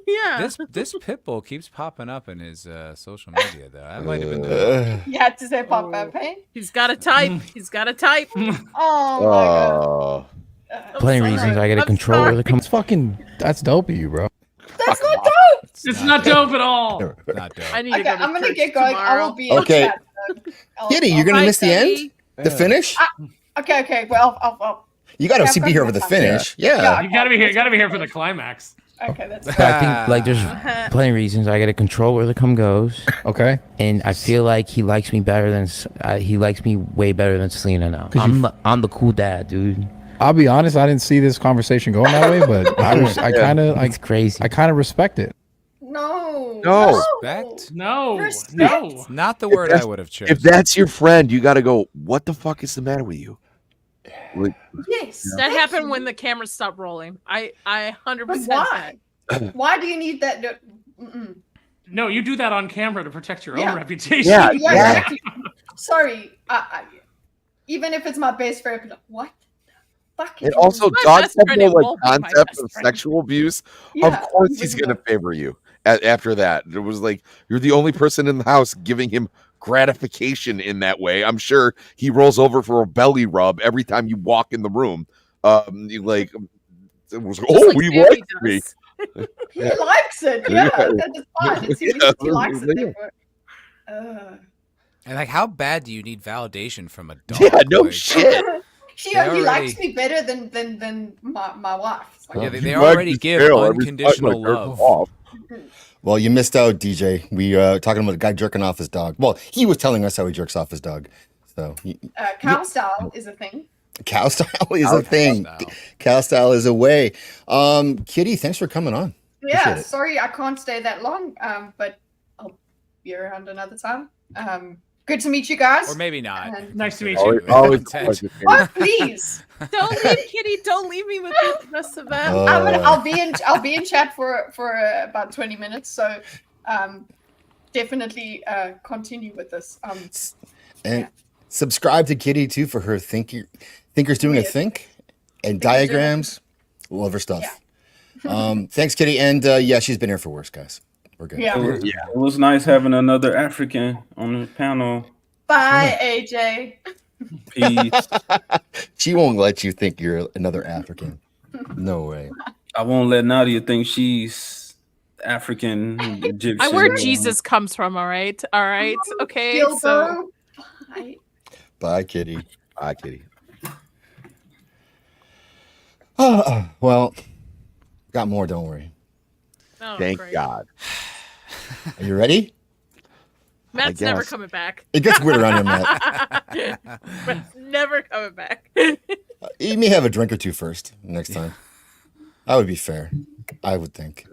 Speaker 6: Yeah.
Speaker 3: This pit bull keeps popping up in his social media, though. That might have been the.
Speaker 9: You had to say pop up, hey?
Speaker 6: He's got to type. He's got to type.
Speaker 9: Oh my god.
Speaker 5: Oh.
Speaker 6: I'm
Speaker 10: Plenty of
Speaker 6: sorry.
Speaker 10: reasons I gotta
Speaker 6: I'm
Speaker 10: control where
Speaker 6: sorry.
Speaker 10: they come.
Speaker 11: It's fucking. That's dope of you, bro.
Speaker 9: That's not dope.
Speaker 4: It's not dope at all.
Speaker 3: Not dope.
Speaker 6: I need
Speaker 9: Okay,
Speaker 6: to go to
Speaker 9: I'm gonna
Speaker 6: church
Speaker 9: get going. I
Speaker 6: tomorrow.
Speaker 9: will be in
Speaker 1: Okay.
Speaker 9: chat.
Speaker 1: Kitty, you're gonna
Speaker 6: Bye,
Speaker 1: miss the
Speaker 6: Teddy.
Speaker 1: end, the finish.
Speaker 9: Okay. Well, I'll
Speaker 1: You got to
Speaker 9: Yeah,
Speaker 1: be
Speaker 9: I've
Speaker 1: here
Speaker 9: got
Speaker 1: for the
Speaker 9: my time.
Speaker 1: finish. Yeah.
Speaker 9: Yeah.
Speaker 4: You gotta be here. You gotta be here for the climax.
Speaker 9: okay. That's
Speaker 10: But I think like there's plenty of reasons I gotta control where the cum goes,
Speaker 11: Okay.
Speaker 10: and I feel like he likes me better than he likes me way better than Selena now. I'm the cool dad, dude.
Speaker 11: I'll be honest. I didn't see this conversation going that way, but I kind of
Speaker 10: It's crazy.
Speaker 11: I kind of respect it.
Speaker 9: no.
Speaker 5: No.
Speaker 3: Respect?
Speaker 4: No,
Speaker 9: Respect?
Speaker 4: no.
Speaker 3: Not the word I would have chosen.
Speaker 5: If that's your friend, you got to go, what the fuck is the matter with you? Like,
Speaker 9: Yes.
Speaker 6: That
Speaker 9: thank
Speaker 6: happened
Speaker 9: you.
Speaker 6: when the cameras stopped rolling. I 100%.
Speaker 9: But why? Why do you need that? Mm-mm.
Speaker 4: No, you do that on camera to protect your
Speaker 9: Yeah.
Speaker 4: own reputation.
Speaker 5: Yeah,
Speaker 9: Yeah,
Speaker 5: yeah.
Speaker 9: exactly. Sorry. Even if it's my best friend, like, what? The fuck?
Speaker 5: And also,
Speaker 6: My
Speaker 5: dog
Speaker 6: best
Speaker 5: have
Speaker 6: friend,
Speaker 5: no
Speaker 6: it
Speaker 5: like
Speaker 6: won't be my
Speaker 5: concept
Speaker 6: best
Speaker 5: of
Speaker 6: friend.
Speaker 5: sexual abuse.
Speaker 9: Yeah,
Speaker 5: Of course,
Speaker 9: you
Speaker 5: he's
Speaker 9: wouldn't
Speaker 5: gonna
Speaker 9: know.
Speaker 5: favor you. After that, it was like you're the only person in the house giving him gratification in that way. I'm sure he rolls over for a belly rub every time you walk in the room. You like, it was
Speaker 6: Just
Speaker 5: oh,
Speaker 6: like
Speaker 5: he
Speaker 6: Sammy
Speaker 5: likes me.
Speaker 6: does.
Speaker 9: He likes it.
Speaker 5: Yeah.
Speaker 9: Yeah, that is fine. It seems
Speaker 5: Yeah,
Speaker 9: he likes it.
Speaker 5: yeah.
Speaker 9: Therefore.
Speaker 3: And like, how bad do you need validation from a dog?
Speaker 5: Yeah, no
Speaker 3: Like,
Speaker 5: shit.
Speaker 9: She
Speaker 3: They
Speaker 9: only likes
Speaker 3: already-
Speaker 9: me better than my wife. It's like,
Speaker 3: Yeah, they
Speaker 5: You
Speaker 3: already
Speaker 5: like
Speaker 3: give
Speaker 5: this girl every time
Speaker 3: unconditional
Speaker 5: I jerk
Speaker 3: love.
Speaker 5: off.
Speaker 1: Well, you missed out, DJ. We talking about a guy jerking off his dog. Well, he was telling us how he jerks off his dog. So
Speaker 9: cow style is a thing.
Speaker 1: cow style is a thing. Cow style is a way. Kitty, thanks for coming on.
Speaker 9: Yeah,
Speaker 1: Appreciate it.
Speaker 9: sorry I can't stay that long, but I'll be around another time. Good to meet you guys.
Speaker 3: Or maybe not.
Speaker 9: And-
Speaker 4: Nice to meet
Speaker 5: Always,
Speaker 4: you.
Speaker 5: always
Speaker 3: Intent.
Speaker 5: pleasure.
Speaker 9: Oh, please.
Speaker 6: Don't leave, Kitty. Don't leave me with the rest of that.
Speaker 9: I'll be in chat for about 20 minutes. So definitely continue with this.
Speaker 1: And subscribe to Kitty too for her thinkers doing a
Speaker 9: Yes.
Speaker 1: think and
Speaker 9: Thinkers doing a
Speaker 1: diagrams. Love her stuff. Thanks, Kitty. And yeah, she's been here for worse, guys. We're good.
Speaker 9: Yeah.
Speaker 2: It was nice having another African on the panel.
Speaker 9: Bye, AJ.
Speaker 2: Peace.
Speaker 1: She won't let you think you're another African. No way.
Speaker 2: I won't let Nadia think she's African, Egyptian.
Speaker 6: I where Jesus comes from. All right. Okay. So
Speaker 9: Gilbo. Bye.
Speaker 1: Bye, Kitty.
Speaker 5: Bye, Kitty.
Speaker 1: Well, got more. Don't worry.
Speaker 6: oh,
Speaker 5: Thank
Speaker 6: great.
Speaker 5: God.
Speaker 1: Are you ready?
Speaker 6: Matt's never
Speaker 5: guess.
Speaker 6: coming back.
Speaker 1: It gets weird around here, Matt.
Speaker 6: Matt's never coming back.
Speaker 1: You may have a drink or two first next time. That would be fair. I would think.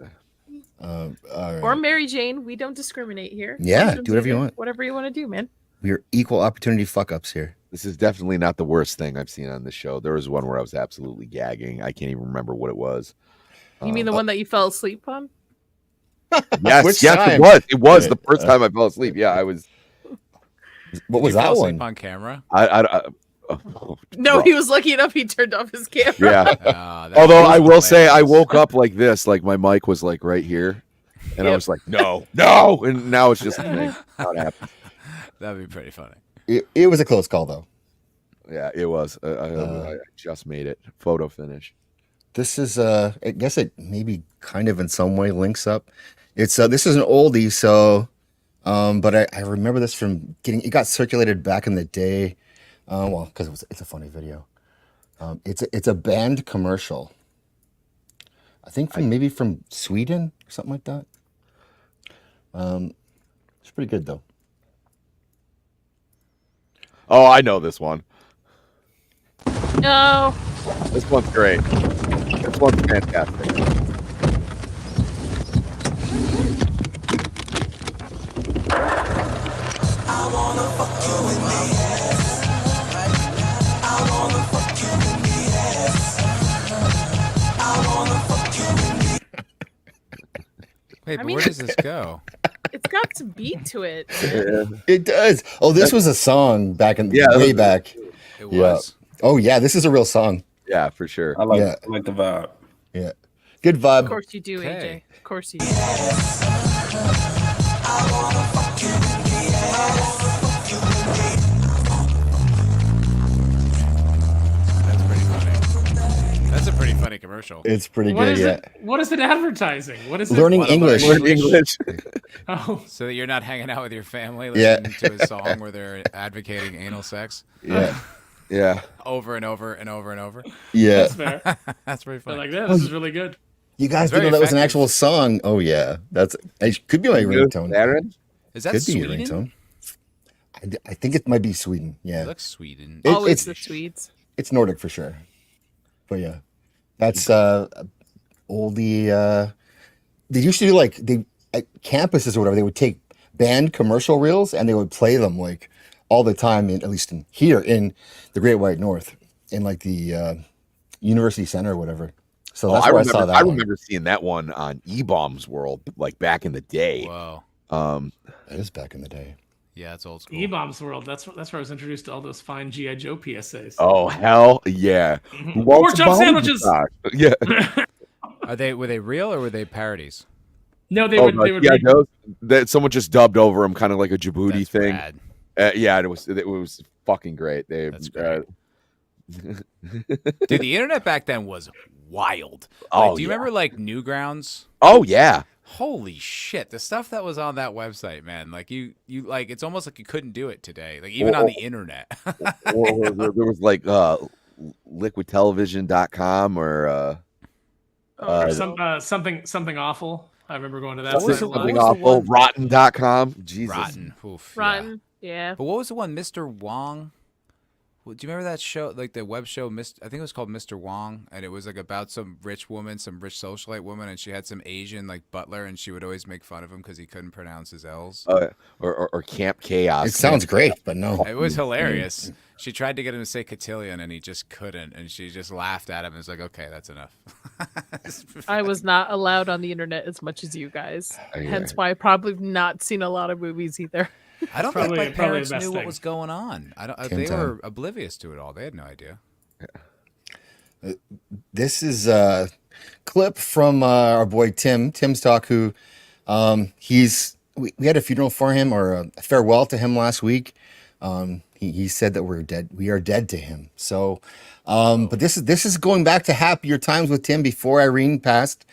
Speaker 1: All right.
Speaker 6: Or Mary Jane. We don't discriminate here.
Speaker 1: Yeah,
Speaker 6: Don't
Speaker 1: do whatever you
Speaker 6: either.
Speaker 1: want.
Speaker 6: Whatever you want to do, man.
Speaker 1: We're equal opportunity fuck ups here.
Speaker 5: This is definitely not the worst thing I've seen on this show. There was one where I was absolutely gagging. I can't even remember what it was.
Speaker 6: You mean the one that you fell asleep on?
Speaker 5: Yes,
Speaker 1: Which
Speaker 5: yes,
Speaker 1: time?
Speaker 5: it was. It was
Speaker 1: Yeah,
Speaker 5: the first time I fell asleep. Yeah, I was.
Speaker 1: What was
Speaker 3: You fell
Speaker 1: that
Speaker 3: asleep
Speaker 1: one?
Speaker 3: on camera?
Speaker 6: No, he was lucky enough. He turned off his camera.
Speaker 5: Yeah.
Speaker 3: That
Speaker 5: Although
Speaker 3: was
Speaker 5: I will say, I
Speaker 3: hilarious.
Speaker 5: woke up like this, like my mic was like right here, and I
Speaker 6: Yep.
Speaker 5: was like, no, no, and now it's just like, not happening.
Speaker 3: That'd be pretty funny.
Speaker 1: It was a close call, though.
Speaker 5: Yeah, it was. I just made it. Photo finish.
Speaker 1: This is, I guess it maybe kind of in some way links up. It's this is an oldie, so, but I remember this from it got circulated back in the day. Well, because it's a funny video. It's a band commercial. I think maybe from Sweden or something like that. It's pretty good though.
Speaker 5: Oh, I know this one.
Speaker 6: No.
Speaker 5: This one's great. This one's fantastic.
Speaker 3: Wait, but
Speaker 6: mean-
Speaker 3: where does this go?
Speaker 6: It's got some beat to it.
Speaker 1: It does. Oh, this was a song back in
Speaker 5: Yeah,
Speaker 1: way back.
Speaker 3: It
Speaker 1: Yeah.
Speaker 3: was.
Speaker 1: Oh yeah, this is a real song.
Speaker 5: Yeah, for sure.
Speaker 2: I like,
Speaker 1: Yeah.
Speaker 2: I like the vibe.
Speaker 1: Yeah, good vibe.
Speaker 6: Of course you do,
Speaker 3: Okay.
Speaker 6: AJ. Of course you do.
Speaker 3: That's pretty funny. That's a pretty funny commercial.
Speaker 1: It's pretty
Speaker 4: What
Speaker 1: good.
Speaker 4: is
Speaker 1: Yeah,
Speaker 4: it? What is it advertising? What is
Speaker 1: learning
Speaker 4: it?
Speaker 1: English.
Speaker 5: Learn English.
Speaker 4: Oh,
Speaker 3: So that you're not hanging out with your family
Speaker 1: Yeah.
Speaker 3: listening to a song where they're advocating anal sex
Speaker 1: Yeah,
Speaker 5: Yeah.
Speaker 3: over and over and over and over.
Speaker 1: yeah.
Speaker 4: that's fair.
Speaker 3: That's pretty
Speaker 4: They're
Speaker 3: funny.
Speaker 4: like, this is really good.
Speaker 1: You guys
Speaker 3: It's
Speaker 1: didn't know
Speaker 3: very
Speaker 1: that was an
Speaker 3: effective.
Speaker 1: actual song. Oh yeah, it could be my ringtone.
Speaker 5: Aaron?
Speaker 3: Is that
Speaker 1: Could be your
Speaker 3: Sweden?
Speaker 1: ringtone. I think it might be Sweden. Yeah,
Speaker 3: It looks Sweden.
Speaker 6: Always
Speaker 1: it's
Speaker 6: the Swedes.
Speaker 1: it's Nordic for sure. But yeah, that's oldie. They used to do like at campuses or whatever, they would take banned commercial reels and they would play them like all the time, at least here in the Great White North, in like the University Center or whatever. So that's where I saw that.
Speaker 5: I remember seeing that one on E-Bombs World, like back in the day.
Speaker 3: Whoa.
Speaker 1: That is back in the day.
Speaker 3: Yeah, it's old school.
Speaker 4: E-Bombs World. That's where I was introduced to all those fine GI Joe PSAs.
Speaker 5: Oh hell yeah!
Speaker 4: Pork chop sandwiches.
Speaker 5: Yeah.
Speaker 3: Were they real or were they parodies?
Speaker 4: No, they were.
Speaker 5: Yeah, that someone just dubbed over them, kind of like a Djibouti thing.
Speaker 3: Rad.
Speaker 5: Yeah, it was fucking great.
Speaker 3: That's great. Dude, the internet back then was wild.
Speaker 5: Oh,
Speaker 3: do you remember like Newgrounds?
Speaker 5: Oh yeah.
Speaker 3: Holy shit, the stuff that was on that website, man. Like you like it's almost like you couldn't do it today. Like even on the internet.
Speaker 5: or there was like liquidtelevision.com or
Speaker 4: something awful. I remember going to that.
Speaker 3: What was
Speaker 5: something awful. Rotten.com. Jesus.
Speaker 3: Rotten. Oof,
Speaker 6: Rotten. Yeah.
Speaker 3: But what was the one, Mr. Wong? Do you remember that show, like the web show? I think it was called Mr. Wong, and it was like about some rich woman, some rich socialite woman, and she had some Asian like butler, and she would always make fun of him because he couldn't pronounce his L's.
Speaker 5: Or Camp Chaos.
Speaker 1: It sounds great, but no.
Speaker 3: It was hilarious. She tried to get him to say cotillion, and he just couldn't, and she just laughed at him and was like, "Okay, that's enough."
Speaker 6: I was not allowed on the internet as much as you guys. Hence why I probably not seen a lot of movies either.
Speaker 3: I don't think my parents knew what
Speaker 4: thing.
Speaker 3: was going on. They were oblivious to it all. They had no idea.
Speaker 1: This is a clip from our boy Tim's talk. Who we had a funeral for him, or a farewell to him last week. He said that we're dead. We are dead to him. So, but this is going back to happier times with Tim before Irene passed.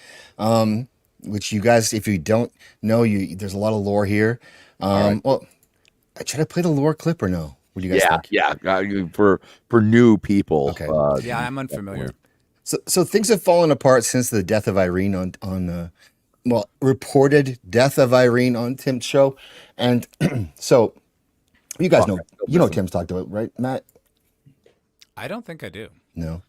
Speaker 1: Which you guys, if you don't know, there's a lot of lore here. Well, should I play the lore clip or no? What do you guys think?
Speaker 5: Yeah, for new people.
Speaker 1: Okay.
Speaker 3: Yeah, I'm unfamiliar.
Speaker 1: So things have fallen apart since the death of Irene on reported death of Irene on Tim's show, and so you guys know Tim's talked about, right, Matt?
Speaker 3: I don't think I do.
Speaker 1: No.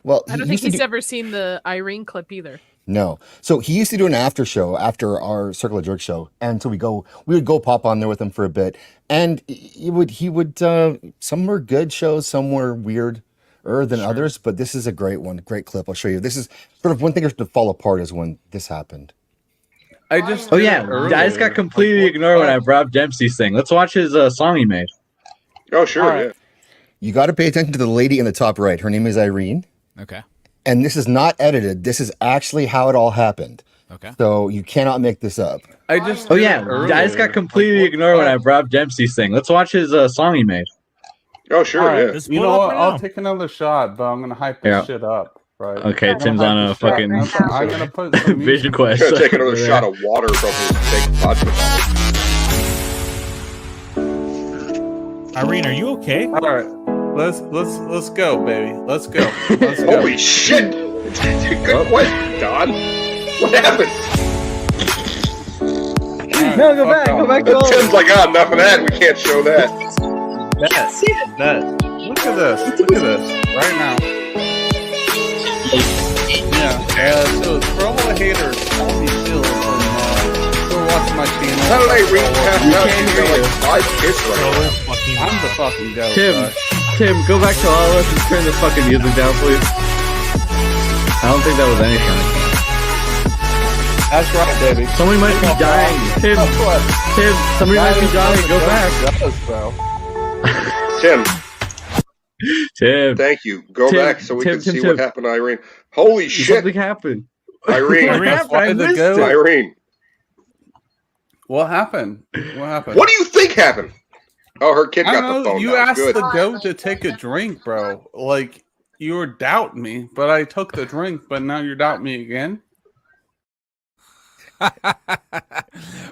Speaker 1: Well,
Speaker 6: I don't think he's ever seen the Irene clip either.
Speaker 1: No. So he used to do an after show after our Circle of Jerks show. And so we would go pop on there with him for a bit. And he would some were good shows, some were weirder than others, but this is a great one. Great clip. I'll show you. This is sort of one thing to fall apart is when this happened.
Speaker 12: I just I got completely ignored when I brought up Dempsey's thing. Let's watch his song he made.
Speaker 13: Oh, sure. Yeah.
Speaker 1: You got to pay attention to the lady in the top right. Her name is Irene.
Speaker 3: Okay.
Speaker 1: And this is not edited. This is actually how it all happened.
Speaker 3: Okay.
Speaker 1: So you cannot make this up.
Speaker 12: I just got completely ignored when I brought up Dempsey's thing. Let's watch his song he made.
Speaker 13: Oh, sure.
Speaker 14: Right,
Speaker 13: yeah.
Speaker 14: You know what? I'll take another shot, but I'm gonna hype this shit up. Right.
Speaker 12: Okay, Tim's on a fucking
Speaker 14: I'm gonna put some
Speaker 12: Vision Quest.
Speaker 13: I'm gonna take another shot of water from his fake vodka.
Speaker 15: Irene, are you okay?
Speaker 14: All right. Let's go, baby. Let's go.
Speaker 13: Holy shit! Good question, Don. What happened?
Speaker 12: No, go back to all
Speaker 13: Tim's like, enough of that. We can't show that.
Speaker 14: That. Look at this. Right now. Yeah. So for all the haters, I'll be still go watch my channel.
Speaker 13: How did I read past out? You got like 5 kids right now.
Speaker 14: I'm the fucking devil.
Speaker 12: Tim, go back to all of us and turn the fucking music down, please. I don't think that was anything.
Speaker 14: That's right, baby.
Speaker 12: Somebody might be dying. Tim, somebody might be dying. Go back. Tim.
Speaker 13: Thank you. Go back so we can see what happened to Irene. Holy shit.
Speaker 12: Something happened.
Speaker 13: Irene.
Speaker 14: Irene. What happened?
Speaker 13: What do you think happened? Oh, her kid got the phone.
Speaker 14: You asked the goat to take a drink, bro. Like, you were doubting me, but I took the drink, but now you're doubting me again?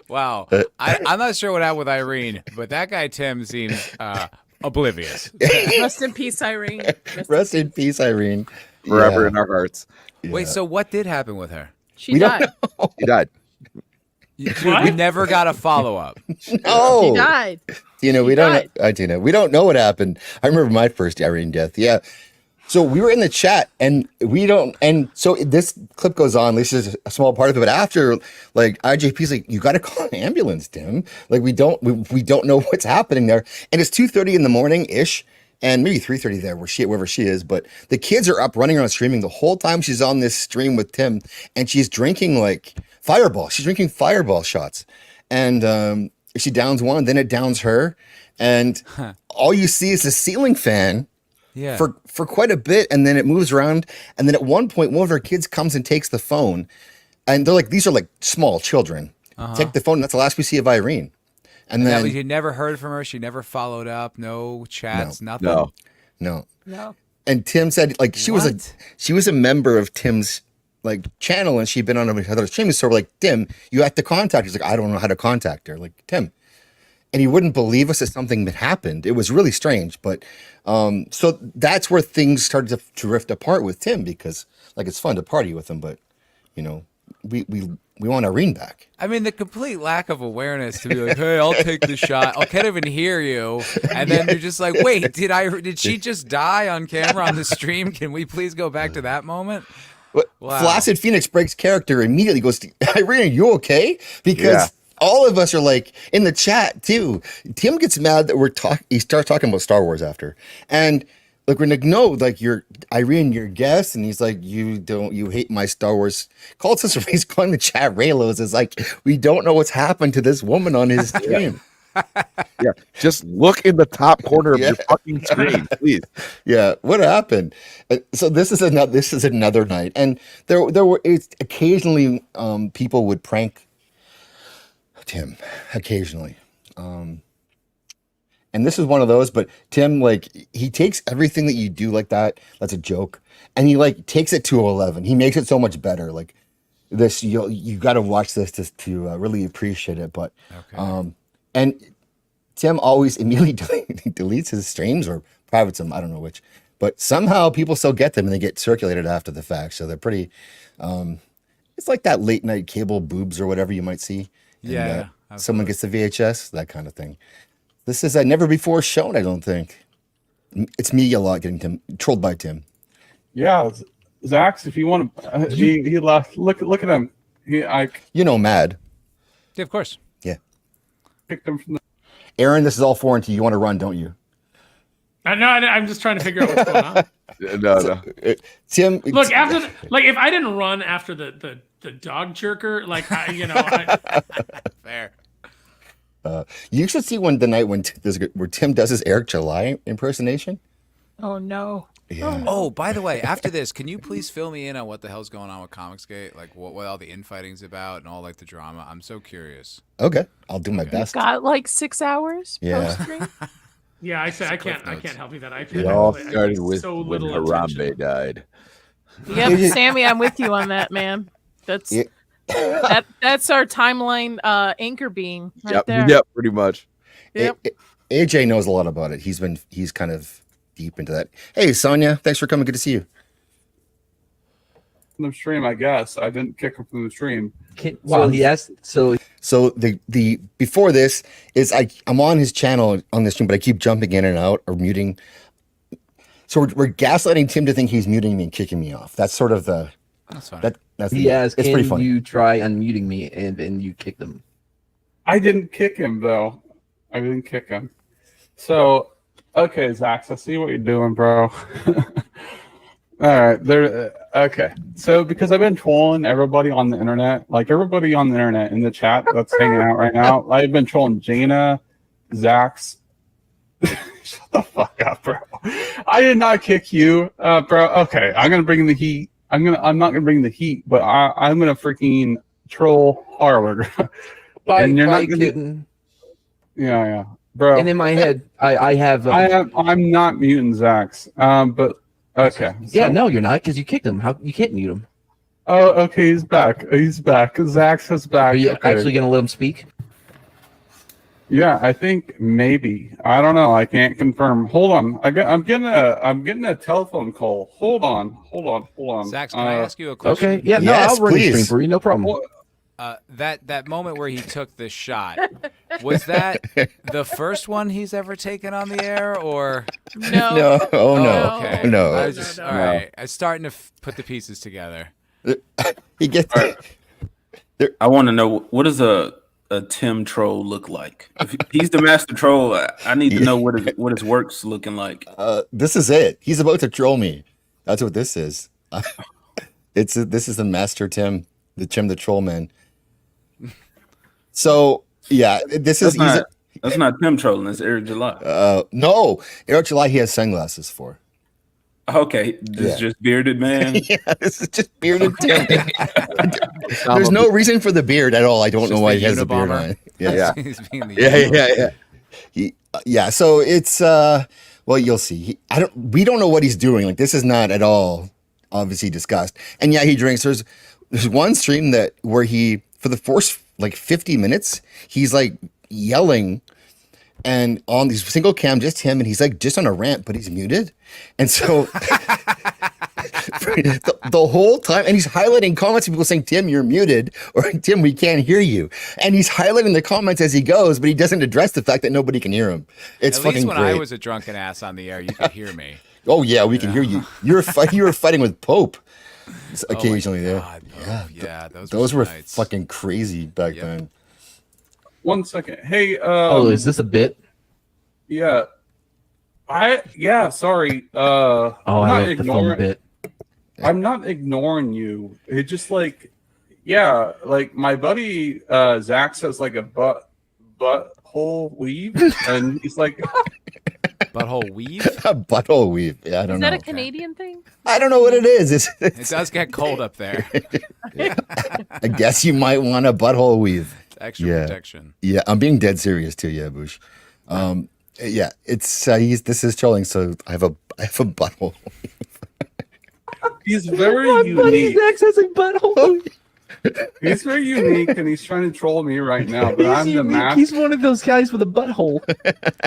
Speaker 3: Wow. I'm not sure what happened with Irene, but that guy Tim seems oblivious.
Speaker 6: Rest in peace, Irene.
Speaker 1: Rest in peace, Irene.
Speaker 5: Forever in our hearts.
Speaker 1: Yeah.
Speaker 3: Wait, so what did happen with her?
Speaker 6: She died.
Speaker 5: She died.
Speaker 3: We never got a follow-up.
Speaker 1: No.
Speaker 6: She died.
Speaker 1: We don't know what happened. I remember my first Irene death. Yeah. So we were in the chat and so this clip goes on. This is a small part of it, but after like IJP's like, you got to call an ambulance, Tim. Like we don't know what's happening there. And it's 2:30 in the morning ish. And maybe 3:30 there wherever she is. But the kids are up running around streaming the whole time she's on this stream with Tim, and she's drinking like Fireball. She's drinking Fireball shots. And she downs one, then it downs her. And all you see is a ceiling fan.
Speaker 3: Yeah.
Speaker 1: For quite a bit, and then it moves around, and then at one point, one of her kids comes and takes the phone, and they're like, these are like small children. Take the phone. And that's the last we see of Irene. And then
Speaker 3: you never heard from her. She never followed up. No chats. Nothing.
Speaker 1: No.
Speaker 6: No.
Speaker 1: And Tim said like she was a member of Tim's like channel, and she'd been on another streaming. So we're like, Tim, you have to contact her. He's like, I don't know how to contact her. Like, Tim. And he wouldn't believe us that something had happened. It was really strange, but so that's where things started to drift apart with Tim, because like it's fun to party with him, but you know, we want Irene back.
Speaker 3: I mean, the complete lack of awareness to be like, hey, I'll take the shot. I can't even hear you, and then you're just like, wait, did she just die on camera on the stream? Can we please go back to that moment?
Speaker 1: Wow. Flaccid Phoenix breaks character immediately. Goes, Irene, are you okay? Because all of us are like in the chat too. Tim gets mad that he starts talking about Star Wars after. And like, we're like, no, like you're Irene, your guest. And he's like, you hate my Star Wars cult sister. He's calling the chat Raylos. It's like, we don't know what's happened to this woman on his stream.
Speaker 5: Yeah. Just look in the top corner of your fucking screen, please.
Speaker 1: Yeah. What happened? So this is another night. And there were occasionally people would prank Tim occasionally. And this is one of those, but Tim, like, he takes everything that you do like that's a joke, and he like takes it to 11. He makes it so much better. Like this, you got to watch this to really appreciate it. But and Tim always immediately deletes his streams or privates them. I don't know which, but somehow people still get them and they get circulated after the fact. So they're pretty. It's like that late night cable boobs or whatever you might see. And, someone gets the VHS, that kind of thing. This is never before shown, I don't think. It's me a lot getting trolled by Tim.
Speaker 14: Yeah, Zax, if you want to, he left. Look at him.
Speaker 1: Mad.
Speaker 3: Yeah, of course.
Speaker 1: Yeah.
Speaker 14: Picked him from the.
Speaker 1: Aaron, this is all foreign to you. You want to run, don't you?
Speaker 4: No, I'm just trying to figure out what's going on.
Speaker 5: No.
Speaker 1: Tim,
Speaker 4: look after if I didn't run after the dog jerker, like
Speaker 3: fair.
Speaker 1: You should see the night where Tim does his Eric July impersonation.
Speaker 6: Oh no.
Speaker 1: Yeah.
Speaker 3: Oh, by the way, after this, can you please fill me in on what the hell's going on with Comicsgate? Like what all the infighting's about and all like the drama. I'm so curious.
Speaker 1: Okay, I'll do my best.
Speaker 6: Got like 6 hours.
Speaker 1: Yeah.
Speaker 6: Post-stream?
Speaker 4: Yeah, I said I can't help you that.
Speaker 5: It all started with when Harambe died.
Speaker 6: Yep, Sammy, I'm with you on that, man. That's that's our timeline anchor being right there.
Speaker 5: Yep, pretty much.
Speaker 6: Yep.
Speaker 1: AJ knows a lot about it. He's kind of deep into that. Hey, Sonia, thanks for coming. Good to see you.
Speaker 14: From the stream, I guess. I didn't kick him from the stream.
Speaker 15: Well, yes. So
Speaker 1: the before this is I'm on his channel on this stream, but I keep jumping in and out or muting. So we're gaslighting Tim to think he's muting me and kicking me off. That's sort of the.
Speaker 3: That's fine.
Speaker 1: That's
Speaker 15: it's
Speaker 1: pretty funny.
Speaker 15: You try unmuting me and then you kick them.
Speaker 14: I didn't kick him though. I didn't kick him. So okay, Zax, I see what you're doing, bro. All right, there. Okay, so because I've been trolling everybody on the internet, like everybody on the internet in the chat that's hanging out right now, I've been trolling Jaina, Zax. Shut the fuck up, bro. I did not kick you, bro. Okay, I'm gonna bring the heat. I'm not gonna bring the heat, but I'm gonna freaking troll hard. And you're not gonna. Yeah, bro.
Speaker 15: And in my head,
Speaker 14: I'm not muting Zax. But. Okay.
Speaker 15: Yeah, no, you're not, because you kicked him. How you can't mute him?
Speaker 14: Oh, okay, he's back. Zax is back.
Speaker 15: Are you actually gonna let him speak?
Speaker 14: Yeah, I think maybe. I don't know. I can't confirm. Hold on. I'm getting a telephone call. Hold on.
Speaker 3: Zax, can I ask you a question?
Speaker 15: Okay. Yeah. No, I'll run the stream for you. No problem.
Speaker 3: That moment where he took the shot, was that the first one he's ever taken on the air, or
Speaker 6: No.
Speaker 1: No. Oh, no.
Speaker 3: Okay.
Speaker 1: No.
Speaker 3: I was just, all right. I'm starting to put the pieces together.
Speaker 1: He gets.
Speaker 2: I want to know, what does a Tim troll look like? If he's the master troll, I need to know what his work's looking like.
Speaker 1: This is it. He's about to troll me. That's what this is. This is the master Tim, the troll man. So yeah, this is
Speaker 2: that's not Tim trolling. That's Eric July.
Speaker 1: No, Eric July. He has sunglasses for.
Speaker 2: Okay, this is just bearded man.
Speaker 1: Yeah, this is just bearded Tim. There's no reason for the beard at all. I don't know why he has the beard on.
Speaker 5: Yeah.
Speaker 3: He's being the
Speaker 1: Yeah. So it's well, you'll see. We don't know what he's doing. Like, this is not at all obviously discussed. And yeah, he drinks. There's one stream where he, for the first like 50 minutes, he's like yelling, and on these single cam, just him, and he's like just on a rant, but he's muted. And so the whole time, and he's highlighting comments of people saying, Tim, you're muted, or Tim, we can't hear you. And he's highlighting the comments as he goes, but he doesn't address the fact that nobody can hear him. It's fucking great.
Speaker 3: At least when I was a drunken ass on the air, you could hear me.
Speaker 1: Oh yeah, we can hear you. You were fighting with Pope occasionally there.
Speaker 3: Yeah,
Speaker 1: those were fucking crazy back then.
Speaker 14: 1 second. Hey,
Speaker 15: is this a bit?
Speaker 14: Yeah. Sorry.
Speaker 15: I like the phone bit.
Speaker 14: I'm not ignoring you. It just like my buddy Zach says like a butthole weave, and he's like
Speaker 3: butthole weave.
Speaker 1: A butthole weave. Yeah, I don't know.
Speaker 6: Is that a Canadian thing?
Speaker 1: I don't know what it is.
Speaker 3: It does get cold up there.
Speaker 1: I guess you might want a butthole weave.
Speaker 3: Extra protection.
Speaker 1: Yeah, I'm being dead serious too. Yeah, Bush. Yeah, it's this is trolling. So I have a butthole.
Speaker 14: He's very unique. He's very unique, and he's trying to troll me right now. But I'm the master.
Speaker 15: He's one of those guys with a butthole.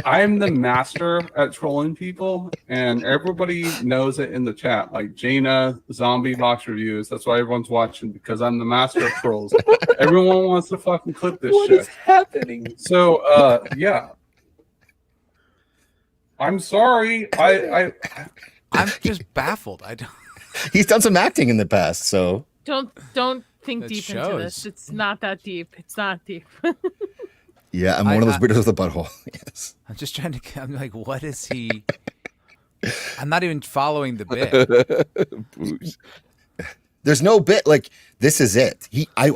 Speaker 14: I'm the master at trolling people, and everybody knows it in the chat. Like Jaina, Zombie Box Reviews. That's why everyone's watching, because I'm the master of trolls. Everyone wants to fucking clip this shit.
Speaker 15: What is happening?
Speaker 14: So, yeah. I'm sorry.
Speaker 3: I'm just baffled. I don't.
Speaker 1: He's done some acting in the past, so
Speaker 6: Don't think deep into this. It's not that deep. It's not deep.
Speaker 1: yeah, I'm one of those weirdos with a butthole. Yes.
Speaker 3: I'm just trying to. I'm like, what is he? I'm not even following the bit.
Speaker 1: There's no bit. Like, this is it.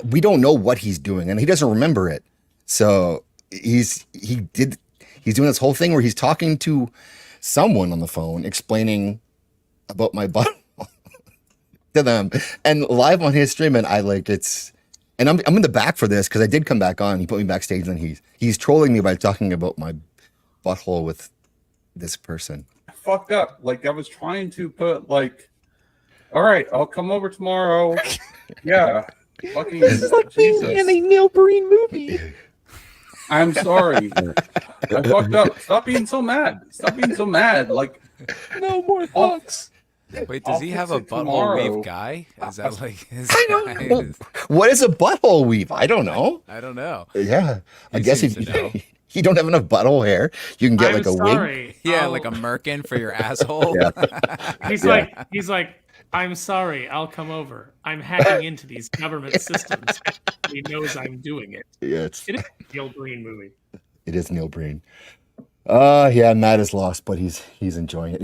Speaker 1: We don't know what he's doing, and he doesn't remember it. So he's doing this whole thing where he's talking to someone on the phone, explaining about my butthole to them, and live on his stream. And I'm in the back for this because I did come back on. He put me backstage, and he's trolling me by talking about my butthole with this person.
Speaker 14: I fucked up. Like, I was trying to put like, all right, I'll come over tomorrow. Yeah. Fucking
Speaker 15: this is like being in a Neil Breen movie.
Speaker 14: I'm sorry. I fucked up. Stop being so mad. Stop being so mad. Like,
Speaker 15: no more fucks.
Speaker 3: Wait, does he have a butthole weave guy? Is that like his
Speaker 1: guy? What is a butthole weave? I don't know.
Speaker 3: I don't know.
Speaker 1: Yeah, I guess if you don't have enough butthole hair, you can get like a wig.
Speaker 3: Yeah, like a merkin for your asshole.
Speaker 4: He's like, I'm sorry, I'll come over. I'm hacking into these government systems. He knows I'm doing it.
Speaker 1: Yeah,
Speaker 4: it is a Neil Breen movie.
Speaker 1: It is Neil Breen. Yeah, Matt is lost, but he's enjoying it.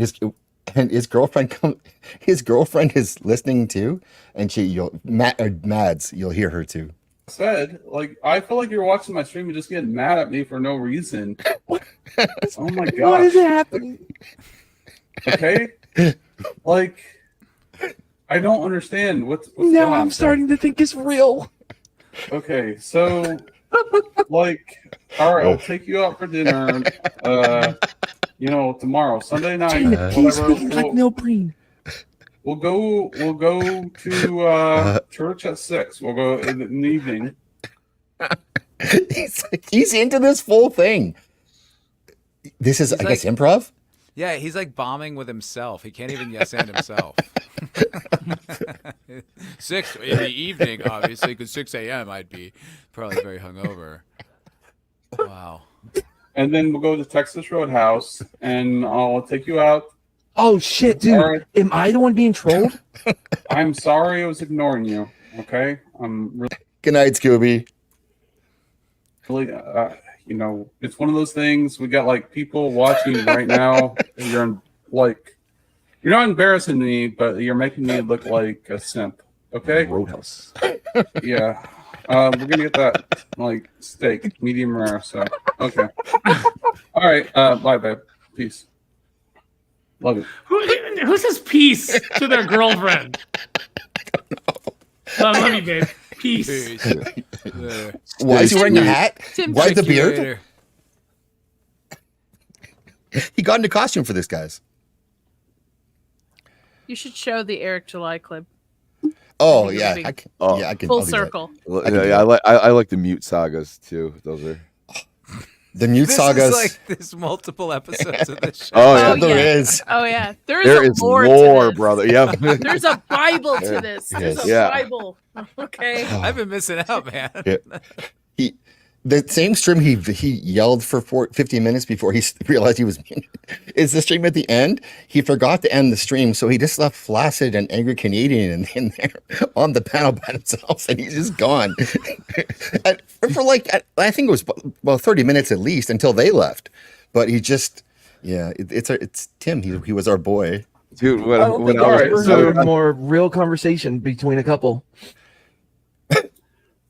Speaker 1: His girlfriend is listening too, and Mads, you'll hear her too.
Speaker 14: Said, like, I feel like you're watching my stream and just getting mad at me for no reason. Oh my god,
Speaker 15: what is happening?
Speaker 14: Okay, like, I don't understand what's
Speaker 15: now. I'm starting to think it's real.
Speaker 14: Okay, so like, all right, I'll take you out for dinner. Tomorrow, Sunday night.
Speaker 15: He's speaking like Neil Breen.
Speaker 14: We'll go to church at 6. We'll go in the evening.
Speaker 1: He's into this full thing. This is, I guess, improv.
Speaker 3: Yeah, he's like bombing with himself. He can't even yes and himself. 6 in the evening, obviously, because 6 a.m. I'd be probably very hungover. Wow.
Speaker 14: And then we'll go to Texas Roadhouse, and I'll take you out.
Speaker 15: Oh shit, dude!
Speaker 14: Right.
Speaker 15: Am I the one being trolled?
Speaker 14: I'm sorry I was ignoring you. Okay, I'm really.
Speaker 1: Good night, Scooby.
Speaker 14: Really, it's one of those things. We got like people watching right now. You're not embarrassing me, but you're making me look like a simp. Okay.
Speaker 15: Roadhouse.
Speaker 14: Yeah. We're gonna get that like steak, medium rare. So okay. All right. Bye, babe. Peace. Love you.
Speaker 4: Who says peace to their girlfriend? Love you, babe. Peace.
Speaker 1: Why is he wearing a hat?
Speaker 6: Tim,
Speaker 1: Why the
Speaker 3: Check you
Speaker 1: beard?
Speaker 3: later.
Speaker 1: He got into costume for this, guys.
Speaker 6: you should show the Eric July clip.
Speaker 1: Oh
Speaker 6: think
Speaker 1: yeah,
Speaker 6: it'll be
Speaker 1: I can.
Speaker 5: Oh.
Speaker 1: Yeah, I can.
Speaker 6: Full
Speaker 1: I'll do that.
Speaker 6: circle.
Speaker 5: I like the Mute sagas too. Those are.
Speaker 1: The Mute
Speaker 3: This
Speaker 1: sagas.
Speaker 3: is like there's multiple episodes of this show.
Speaker 5: Oh yeah,
Speaker 6: Oh,
Speaker 1: there
Speaker 6: yeah.
Speaker 1: is.
Speaker 6: Oh yeah,
Speaker 5: there
Speaker 6: there
Speaker 5: is
Speaker 6: is a lore,
Speaker 5: lore,
Speaker 6: to this.
Speaker 5: brother. Yeah.
Speaker 6: There's a Bible to this. There's
Speaker 1: Yes.
Speaker 6: a
Speaker 5: Yeah.
Speaker 6: Bible. Okay.
Speaker 3: I've been missing out, man.
Speaker 1: Yeah. The same stream he yelled for 50 minutes before he realized he was muted. Is the stream at the end? He forgot to end the stream, so he just left flaccid and angry Canadian in there on the panel by himself, and he's just gone. And for like, I think it was 30 minutes at least until they left. But he just, yeah, it's Tim. He was our boy.
Speaker 5: Dude,
Speaker 15: I don't think I've heard a more real conversation between a couple.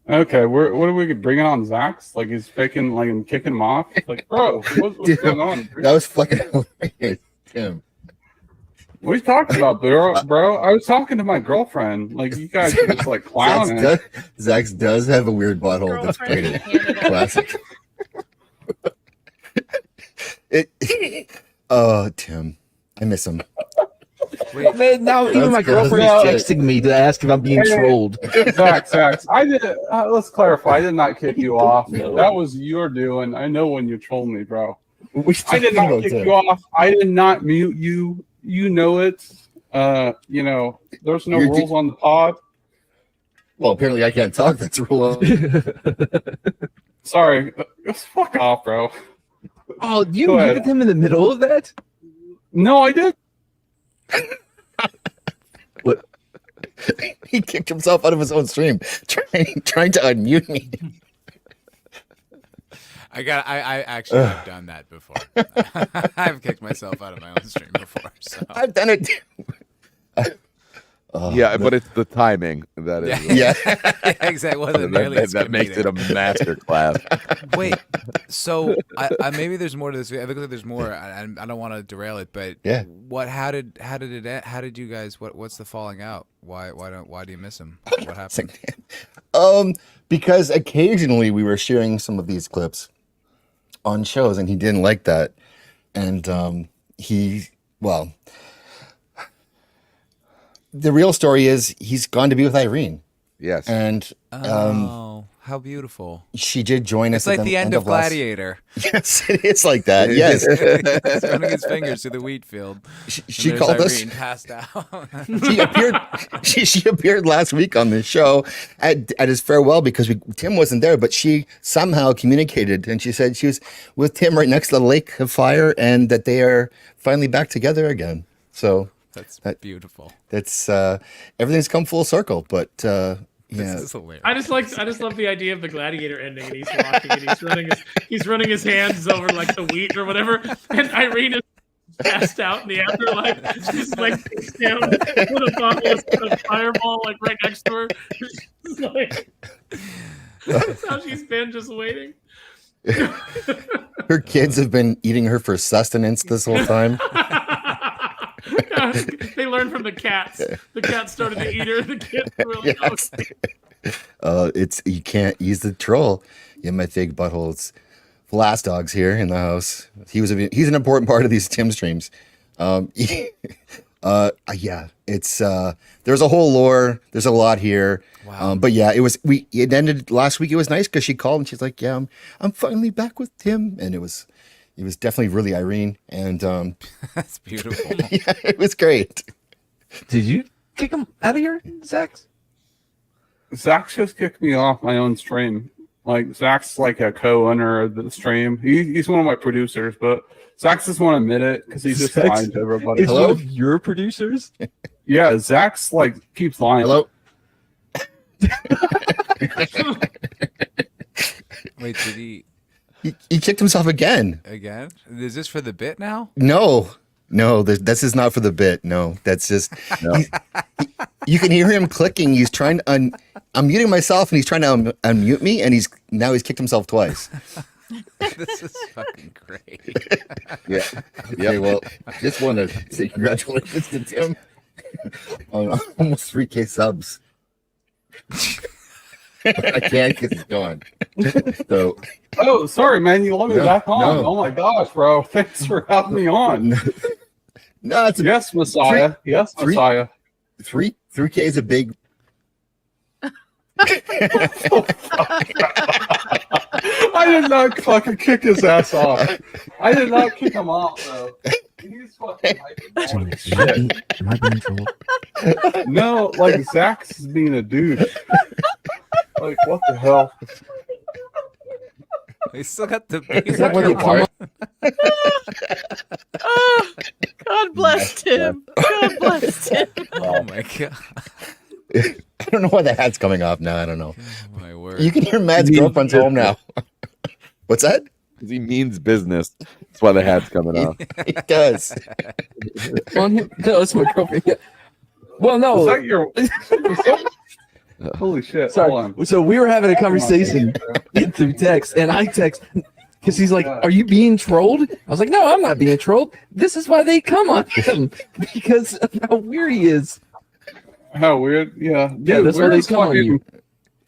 Speaker 14: Okay, what are we bringing on Zach's? Like he's faking, like and kicking him off. Like, bro, what's
Speaker 1: Dude,
Speaker 14: going on?
Speaker 1: That was fucking hilarious, Tim.
Speaker 14: What are you talking about, bro? I was talking to my girlfriend. Like you guys are just like clowning.
Speaker 1: Zach's does have a weird butthole. That's pretty classic. Oh, Tim, I miss him.
Speaker 15: Man, now even my girlfriend is texting me to ask if I'm being trolled.
Speaker 14: Zach, I did. Let's clarify. I did not kick you off. That was your doing. I know when you trolled me, bro. I did not kick you off. I did not mute you. You know it. There's no rules on the pod.
Speaker 1: Well, apparently I can't talk. That's a rule.
Speaker 14: Sorry. Fuck off, bro.
Speaker 15: Oh, you muted him in the middle of that?
Speaker 14: No, I did.
Speaker 1: What? He kicked himself out of his own stream, trying to unmute me.
Speaker 3: I actually have done that before. I've kicked myself out of my own stream before. So
Speaker 1: I've done it too.
Speaker 5: Yeah, but it's the timing that is.
Speaker 1: Yeah.
Speaker 3: Yeah, exactly. Wasn't nearly as
Speaker 5: that makes it a master class.
Speaker 3: Wait, so I maybe there's more to this. I think there's more. I don't want to derail it, but
Speaker 1: yeah.
Speaker 3: How did it end? How did you guys? What's the falling out? Why do you miss him? What happened?
Speaker 1: Because occasionally we were sharing some of these clips on shows, and he didn't like that, and the real story is he's gone to be with Irene.
Speaker 5: Yes.
Speaker 1: And
Speaker 3: how beautiful.
Speaker 1: She did join us.
Speaker 3: It's like the end of Gladiator.
Speaker 1: Yes, it is like that. Yes.
Speaker 3: He's running his fingers through the wheat field.
Speaker 1: She called
Speaker 3: Irene
Speaker 1: us.
Speaker 3: Passed out.
Speaker 1: She appeared last week on the show at his farewell because Tim wasn't there, but she somehow communicated, and she said she was with Tim right next to the lake of fire, and that they are finally back together again. So
Speaker 3: that's beautiful.
Speaker 1: That's everything's come full circle, but yeah.
Speaker 3: This is hilarious.
Speaker 4: I just love the idea of the gladiator ending, and he's walking, and he's running his hands over like the wheat or whatever, and Irene is passed out in the afterlife. She's like down with a bottle of Fireball like right next to her. She's like, that's how she's been, just waiting.
Speaker 1: Her kids have been eating her for sustenance this whole time.
Speaker 4: They learned from the cats. The cats started to eat her. The kids were really
Speaker 1: it's you can't use the troll. Yeah, my fake butthole. It's Last Dog's here in the house. He's an important part of these Tim streams. Yeah, it's there's a whole lore. There's a lot here.
Speaker 3: Wow.
Speaker 1: But yeah, it ended last week. It was nice because she called and she's like, "Yeah, I'm finally back with Tim," and it was definitely really Irene, and
Speaker 3: that's beautiful.
Speaker 1: Yeah, it was great.
Speaker 15: Did you kick him out of here, Zach?
Speaker 14: Zach just kicked me off my own stream. Like Zach's like a co-owner of the stream. He's one of my producers, but Zach just won't admit it because he's just lying to everybody.
Speaker 15: It's one of your producers?
Speaker 14: Yeah, Zach's like keeps lying.
Speaker 1: Hello.
Speaker 3: Wait, did he
Speaker 1: He kicked himself again.
Speaker 3: again? Is this for the bit now?
Speaker 1: No, this is not for the bit. No, that's just. You can hear him clicking. He's trying to. I'm muting myself, and he's trying to unmute me, and he's kicked himself twice.
Speaker 3: This is fucking great.
Speaker 1: Yeah. Okay. Well, just want to say congratulations to Tim on almost 3K subs. I can't because it's gone. So.
Speaker 14: Oh, sorry, man. You let me back on.
Speaker 1: No.
Speaker 14: Oh my gosh, bro. Thanks for having me on.
Speaker 1: No, it's
Speaker 14: yes, Messiah. Yes, Messiah.
Speaker 1: 3K is a big.
Speaker 14: I did not fucking kick his ass off. I did not kick him off, though. He's fucking shit.
Speaker 15: Am I being trolled?
Speaker 14: No, like Zach's being a douche. Like what the hell?
Speaker 3: He still got the
Speaker 14: Is that what
Speaker 3: beard.
Speaker 6: Oh, God bless Tim. God bless Tim.
Speaker 3: Oh my god.
Speaker 1: I don't know why the hat's coming off now. I don't know.
Speaker 3: Oh, my word.
Speaker 1: You can hear Matt's girlfriend's home now. What's that?
Speaker 5: Because he means business. That's why the hat's coming off.
Speaker 1: He does.
Speaker 15: No, it's my girlfriend. Yeah. Well, no.
Speaker 14: Is that your... Holy shit.
Speaker 15: Sorry.
Speaker 14: Hold on.
Speaker 15: So we were having a conversation through text, and I text because he's like, "Are you being trolled?" I was like, "No, I'm not being trolled. This is why they come on him because of how weird he is."
Speaker 14: How weird? Yeah. Dude,
Speaker 15: Yeah, that's why they come on you.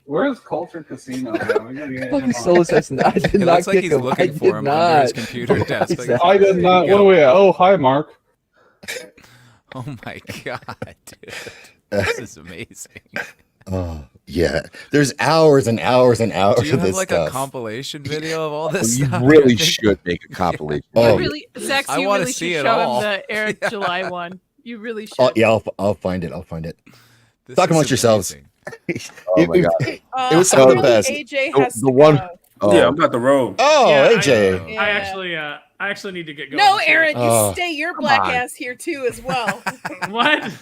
Speaker 14: Where's Culture Casino? Man? We gotta get
Speaker 15: Fucking
Speaker 14: him
Speaker 15: soul
Speaker 14: on.
Speaker 15: assassin. I did
Speaker 3: It
Speaker 15: not
Speaker 3: looks like
Speaker 15: kick
Speaker 3: he's
Speaker 15: him. I
Speaker 3: looking
Speaker 15: did
Speaker 3: for him under his
Speaker 15: not.
Speaker 3: computer desk. Like,
Speaker 14: I did not. What are we at? Oh, hi, Mark.
Speaker 3: oh my god, dude. This is amazing.
Speaker 1: Oh yeah. There's hours and hours and hours
Speaker 3: Do you
Speaker 1: of
Speaker 3: have
Speaker 1: this
Speaker 3: like
Speaker 1: stuff.
Speaker 3: a compilation video of all this
Speaker 5: You
Speaker 3: stuff?
Speaker 5: really should make a compilation.
Speaker 1: Oh,
Speaker 6: Zax,
Speaker 3: I
Speaker 6: you
Speaker 3: wanna
Speaker 6: really
Speaker 3: see
Speaker 6: should
Speaker 3: it
Speaker 6: show
Speaker 3: all.
Speaker 6: him the Eric July one. You really should.
Speaker 1: oh yeah. I'll find it. I'll find it.
Speaker 3: This
Speaker 1: Talk
Speaker 3: is
Speaker 1: amongst yourselves.
Speaker 3: amazing.
Speaker 5: Oh my god.
Speaker 1: It was some of the
Speaker 6: apparently
Speaker 1: best.
Speaker 6: AJ
Speaker 5: The-
Speaker 6: has
Speaker 5: the
Speaker 6: to
Speaker 5: one-
Speaker 6: go.
Speaker 5: Oh,
Speaker 2: Yeah, I'm about to roll.
Speaker 1: Oh,
Speaker 4: Yeah,
Speaker 1: AJ.
Speaker 6: Yeah.
Speaker 4: I actually need to get going.
Speaker 6: No,
Speaker 4: too.
Speaker 6: Aaron, you
Speaker 1: Oh,
Speaker 6: stay your black
Speaker 5: on.
Speaker 6: ass here too as well.
Speaker 4: What?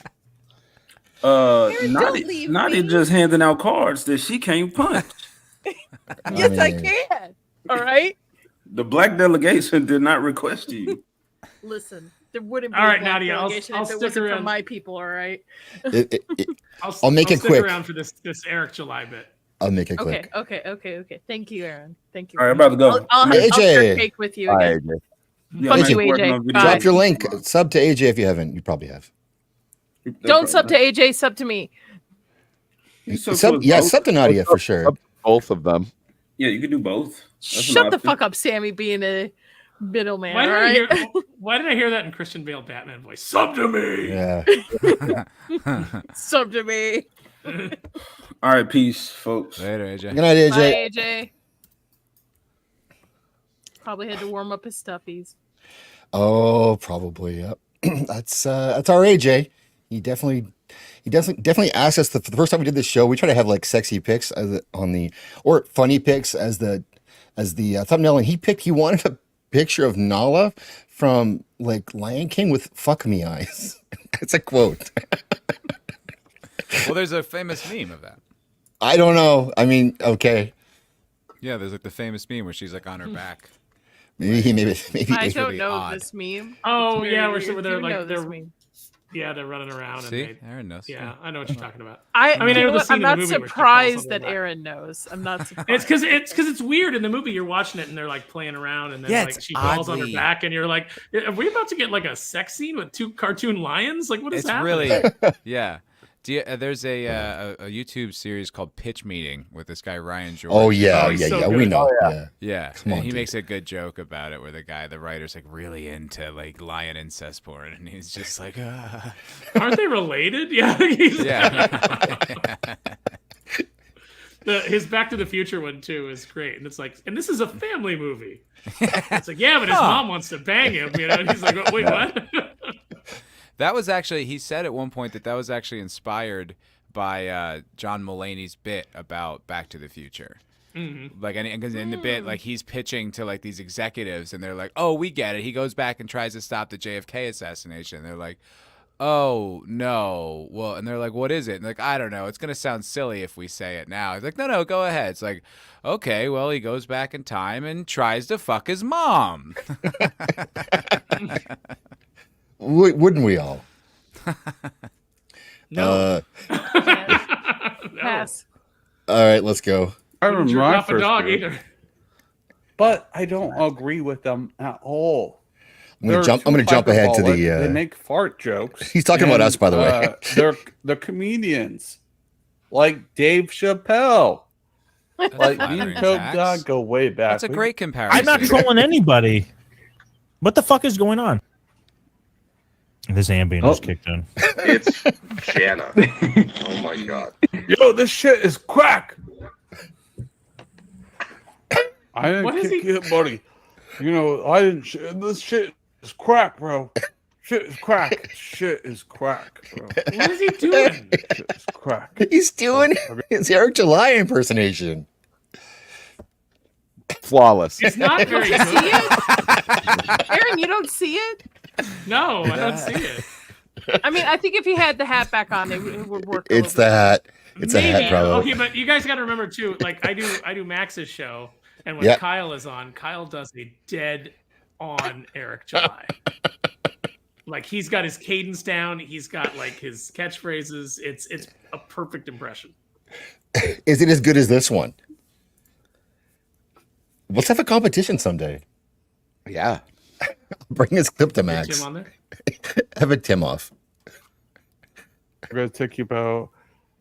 Speaker 6: don't
Speaker 2: Naughty
Speaker 6: leave
Speaker 2: Naughty
Speaker 6: me.
Speaker 2: just handing out cards that she can't punch.
Speaker 6: Yes, I
Speaker 1: mean,
Speaker 6: can. All right.
Speaker 2: The black delegation did not request you.
Speaker 6: Listen, there wouldn't be
Speaker 4: All
Speaker 6: a
Speaker 4: right,
Speaker 6: black
Speaker 4: Nadia, I'll
Speaker 6: delegation
Speaker 4: stick
Speaker 6: if it wasn't for
Speaker 4: around.
Speaker 6: my people. All right.
Speaker 1: I'll make it
Speaker 4: stick
Speaker 1: quick.
Speaker 4: around for this Eric July bit.
Speaker 1: I'll make it quick.
Speaker 6: Okay. Thank you, Aaron. Thank you.
Speaker 2: All right, I'm about to go.
Speaker 6: I'll
Speaker 1: AJ.
Speaker 6: share cake with you
Speaker 5: Hi,
Speaker 6: again.
Speaker 5: AJ.
Speaker 2: Yeah,
Speaker 6: Fuck
Speaker 2: I'm
Speaker 6: you,
Speaker 2: working
Speaker 6: AJ.
Speaker 2: on video.
Speaker 1: Drop your link. Sub to AJ if you haven't. You probably have.
Speaker 6: Don't sub to AJ. Sub to me.
Speaker 1: Sub to Nadia for sure.
Speaker 5: Both of them.
Speaker 2: Yeah, you can do both. That's an
Speaker 6: Shut the
Speaker 2: option.
Speaker 6: fuck up, Sammy, being a middleman.
Speaker 4: Why
Speaker 6: All
Speaker 4: did,
Speaker 6: right.
Speaker 4: why did I hear that in Christian Bale Batman voice? Sub to me.
Speaker 1: Yeah.
Speaker 6: Sub to me.
Speaker 2: All right, peace, folks.
Speaker 3: Later, AJ.
Speaker 1: Good night, AJ.
Speaker 6: Bye, AJ. Probably had to warm up his stuffies.
Speaker 1: Oh, probably. Yep. That's our AJ. He definitely asked us the first time we did this show. We try to have like sexy pics or funny pics as the thumbnail, and he wanted a picture of Nala from like Lion King with "fuck me eyes." It's a quote.
Speaker 3: Well, there's a famous meme of that.
Speaker 1: I don't know. I mean, okay,
Speaker 3: Yeah, there's like the famous meme where she's like on her back.
Speaker 1: maybe.
Speaker 6: I
Speaker 3: It's
Speaker 6: don't
Speaker 3: really
Speaker 6: know
Speaker 3: odd.
Speaker 6: this meme.
Speaker 4: Oh
Speaker 6: It's
Speaker 4: yeah,
Speaker 6: weird.
Speaker 4: where they're
Speaker 6: You know
Speaker 4: like
Speaker 6: this
Speaker 4: they're
Speaker 6: meme.
Speaker 4: they're running around.
Speaker 3: See,
Speaker 4: And
Speaker 3: Aaron knows.
Speaker 4: yeah, I know what you're talking about.
Speaker 6: I
Speaker 4: mean, I know the scene
Speaker 6: I'm
Speaker 4: in the
Speaker 6: not
Speaker 4: movie where she falls
Speaker 6: surprised
Speaker 4: on
Speaker 6: that
Speaker 4: her lap.
Speaker 6: Aaron knows. I'm not surprised.
Speaker 4: It's because it's weird in the movie. You're watching it and they're like playing around, and then
Speaker 3: Yeah,
Speaker 4: like
Speaker 3: it's
Speaker 4: she falls on her
Speaker 3: oddly-
Speaker 4: back, and you're like, "Are we about to get like a sex scene with two cartoon lions? Like, what is
Speaker 3: It's
Speaker 4: happening?"
Speaker 3: really, yeah. There's a YouTube series called Pitch Meeting with this guy Ryan George.
Speaker 1: Oh yeah,
Speaker 4: he's
Speaker 1: yeah,
Speaker 4: so
Speaker 1: yeah.
Speaker 4: good.
Speaker 1: We know.
Speaker 5: Oh,
Speaker 1: yeah.
Speaker 3: Yeah,
Speaker 1: Come
Speaker 3: and
Speaker 1: on,
Speaker 3: he
Speaker 1: dude.
Speaker 3: makes a good joke about it, where the writer's like really into like lion incest porn, and he's just like, ah.
Speaker 4: Aren't they related? Yeah. he's-
Speaker 3: yeah.
Speaker 4: His Back to the Future one too is great, and it's like, and this is a family movie. It's like, yeah, but his mom wants to bang him, you know. And he's like, oh, wait, what?
Speaker 3: That was actually, he said at one point that was actually inspired by John Mulaney's bit about Back to the Future.
Speaker 4: Mm-hmm.
Speaker 3: Like, because in the bit, like he's pitching to like these executives, and they're like, "Oh, we get it." He goes back and tries to stop the JFK assassination. And they're like, "Oh no, well," and they're like, "What is it?" And like, "I don't know. It's gonna sound silly if we say it now." He's like, "No, go ahead." It's like, okay, well, he goes back in time and tries to fuck his mom.
Speaker 1: Wouldn't we all?
Speaker 4: No.
Speaker 6: Pass.
Speaker 1: All right, let's go.
Speaker 14: I remember
Speaker 4: Jerk
Speaker 14: my
Speaker 4: off a
Speaker 14: first
Speaker 4: dog
Speaker 14: beer.
Speaker 4: either.
Speaker 14: But I don't agree with them at all.
Speaker 1: I'm gonna jump ahead to the.
Speaker 14: They make fart jokes.
Speaker 1: He's talking about us, by the way.
Speaker 14: They're comedians, like Dave Chappelle. Like me and Coke Dog go way back.
Speaker 3: That's a great comparison.
Speaker 16: I'm not trolling anybody. What the fuck is going on? This Ambien was kicked in.
Speaker 13: It's Shanna. Oh my god.
Speaker 14: Yo, this shit is crack. I didn't
Speaker 4: What is
Speaker 14: kick
Speaker 4: he-
Speaker 14: it, buddy. You know, I didn't. This shit is crack, bro. Shit is crack. Shit is crack, bro.
Speaker 4: What is he doing?
Speaker 14: Shit is crack.
Speaker 1: He's doing his Eric July impersonation.
Speaker 5: Flawless.
Speaker 4: It's not very
Speaker 6: See
Speaker 4: good.
Speaker 6: it? Aaron, you don't see it?
Speaker 4: No, I don't see it.
Speaker 6: I mean, I think if you had the hat back on, it would work. a
Speaker 1: It's
Speaker 6: little
Speaker 1: the hat. It's a hat, probably.
Speaker 4: Okay, but you guys got to remember too. Like I do Max's show, and when
Speaker 1: Yep.
Speaker 4: Kyle is on, Kyle does a dead on Eric July. Like he's got his cadence down. He's got like his catchphrases. It's a perfect impression.
Speaker 1: Is it as good as this one? Let's have a competition someday.
Speaker 5: Yeah.
Speaker 1: Bring his clip to
Speaker 4: Get
Speaker 1: Max.
Speaker 4: Tim on there.
Speaker 1: Have a Tim off.
Speaker 14: I'm gonna take you about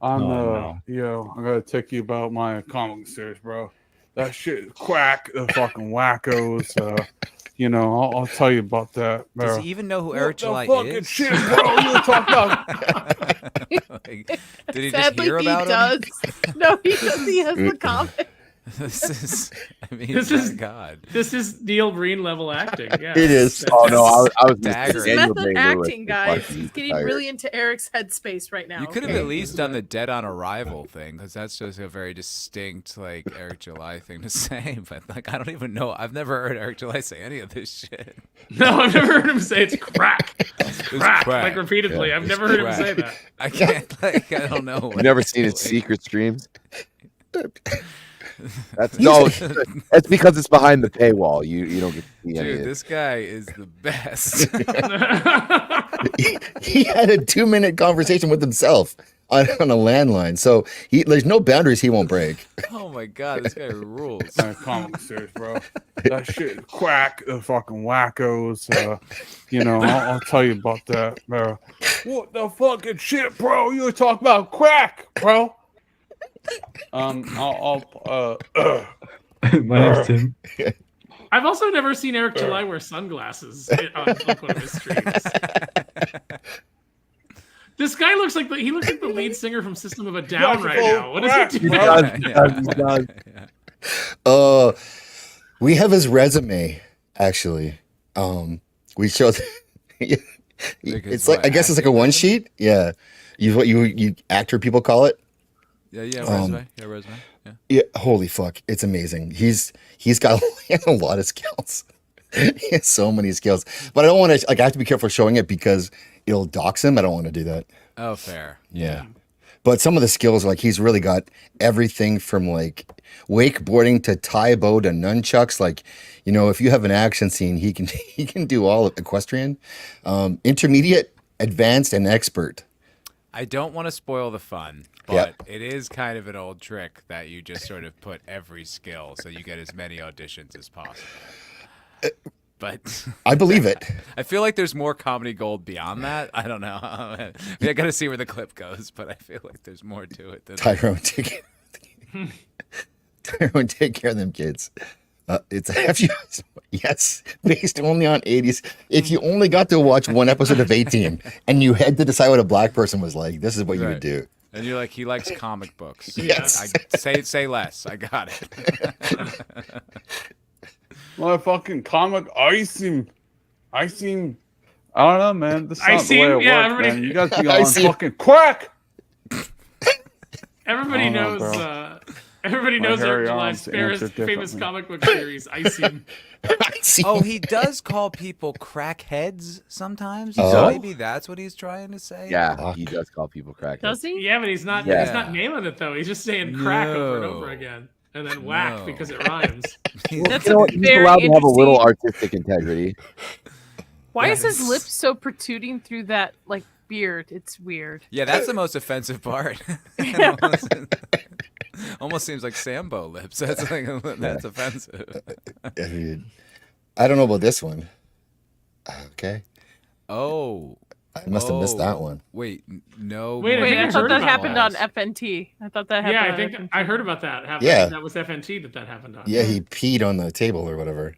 Speaker 14: on
Speaker 16: No.
Speaker 14: yo. I'm gonna take you about my comic series, bro. That shit is crack. The fucking wackos. You know, I'll tell you about that, bro.
Speaker 3: Does he even know who Eric July
Speaker 14: fucking
Speaker 3: is?
Speaker 14: shit, bro. You talk about.
Speaker 3: Like, did he just
Speaker 6: Sadly,
Speaker 3: hear about
Speaker 6: he
Speaker 3: him?
Speaker 6: does. No, he does. He has the comic.
Speaker 3: This is, I mean,
Speaker 4: This
Speaker 3: my
Speaker 4: is
Speaker 3: God.
Speaker 4: This is Neil Breen level acting. Yeah,
Speaker 1: It is.
Speaker 5: Oh no, I was
Speaker 3: Dagger.
Speaker 6: This is
Speaker 5: Daniel
Speaker 6: method
Speaker 5: Day-Lewis
Speaker 6: acting,
Speaker 5: is
Speaker 6: guys.
Speaker 5: fucking
Speaker 6: He's getting
Speaker 5: tired.
Speaker 6: really into Eric's headspace right now.
Speaker 3: You could have
Speaker 6: okay?
Speaker 3: at least done the Dead on Arrival thing, because that's just a very distinct, like, Eric July thing to say. But like, I don't even know. I've never heard Eric July say any of this shit.
Speaker 4: No, I've never heard him say it's crack. It's
Speaker 3: It's
Speaker 4: crack,
Speaker 3: crack.
Speaker 4: like repeatedly.
Speaker 3: Yeah,
Speaker 4: I've
Speaker 3: it's
Speaker 4: never heard him
Speaker 3: crack.
Speaker 4: say that.
Speaker 3: I can't. Like, I don't know.
Speaker 5: You've never seen his secret streams? That's no. That's because it's behind the paywall. You don't get to see any of
Speaker 3: Dude,
Speaker 5: it.
Speaker 3: this guy is the best.
Speaker 1: He had a 2-minute conversation with himself on a landline. So there's no boundaries he won't break.
Speaker 3: Oh my God, this guy rules.
Speaker 14: My comic series, bro. That shit is crack. The fucking wackos. You know, I'll tell you about that, bro. What the fucking shit, bro? You talk about crack, bro.
Speaker 12: My name's Tim.
Speaker 4: I've also never seen Eric July wear sunglasses on one of his streams. This guy looks like the lead singer from System of a Down right now. What is he doing?
Speaker 1: We have his resume actually. We showed. It's like I guess it's like a one sheet. Yeah, what you actor people call it.
Speaker 3: Yeah, resume. Resume. Yeah.
Speaker 1: Yeah, holy fuck, it's amazing. He's got he has a lot of skills. He has so many skills, but I don't want to. Like, I have to be careful showing it because it'll dox him. I don't want to do that.
Speaker 3: Oh, fair.
Speaker 1: Yeah. But some of the skills, like he's really got everything from like wakeboarding to Taibo to nunchucks. Like, you know, if you have an action scene, he can do all of equestrian, intermediate, advanced, and expert.
Speaker 3: I don't want to spoil the fun, but it is kind of an old trick that you just sort of put every skill so you get as many auditions as possible. But
Speaker 1: I believe it.
Speaker 3: I feel like there's more comedy gold beyond that. I don't know. I got to see where the clip goes, but I feel like there's more to it than
Speaker 1: Tyrone, take care of them kids. It's yes, based only on 80s. If you only got to watch one episode of 18 and you had to decide what a black person was like, this is what you would do.
Speaker 3: And you're like, he likes comic books.
Speaker 1: Yes.
Speaker 3: Say less. I got it.
Speaker 14: Motherfucking comic icing. I don't know, man. This is not the way it works, man. You guys be on fucking crack.
Speaker 4: Everybody knows. Everybody knows
Speaker 14: hairy
Speaker 4: Eric
Speaker 14: arms
Speaker 4: July's
Speaker 14: answer
Speaker 4: famous
Speaker 14: differently.
Speaker 4: comic book series, Icium.
Speaker 3: Oh, he does call people crackheads sometimes.
Speaker 5: He
Speaker 3: So
Speaker 5: does?
Speaker 3: maybe that's what he's trying to say.
Speaker 5: Yeah, he does call people crackheads.
Speaker 6: Does he?
Speaker 4: Yeah, but he's not.
Speaker 5: Yeah.
Speaker 4: He's not nailing it though. He's just saying crack over and over
Speaker 3: No.
Speaker 4: again, and then whack
Speaker 3: No.
Speaker 4: because it rhymes.
Speaker 6: That's
Speaker 5: You know what? He's
Speaker 6: very
Speaker 5: allowed to have a little
Speaker 6: interesting.
Speaker 5: artistic integrity.
Speaker 6: Why is his
Speaker 3: Yes.
Speaker 6: lips so protruding through that like beard? It's weird.
Speaker 3: Yeah, that's the most offensive part. It almost seems like Sambo lips. That's like that's offensive.
Speaker 1: I mean, I don't know about this one. Okay.
Speaker 3: Oh.
Speaker 1: I must have missed that one.
Speaker 3: Wait, no.
Speaker 4: Wait,
Speaker 6: Wait, I
Speaker 4: I
Speaker 6: thought
Speaker 4: heard
Speaker 6: that
Speaker 4: about
Speaker 6: happened
Speaker 4: that.
Speaker 6: on FNT. I thought that happened.
Speaker 4: Yeah, I
Speaker 6: on
Speaker 4: think
Speaker 6: FNT.
Speaker 4: I heard about that.
Speaker 1: Yeah.
Speaker 4: That was FNT that happened on.
Speaker 1: Yeah, he peed on the table or whatever.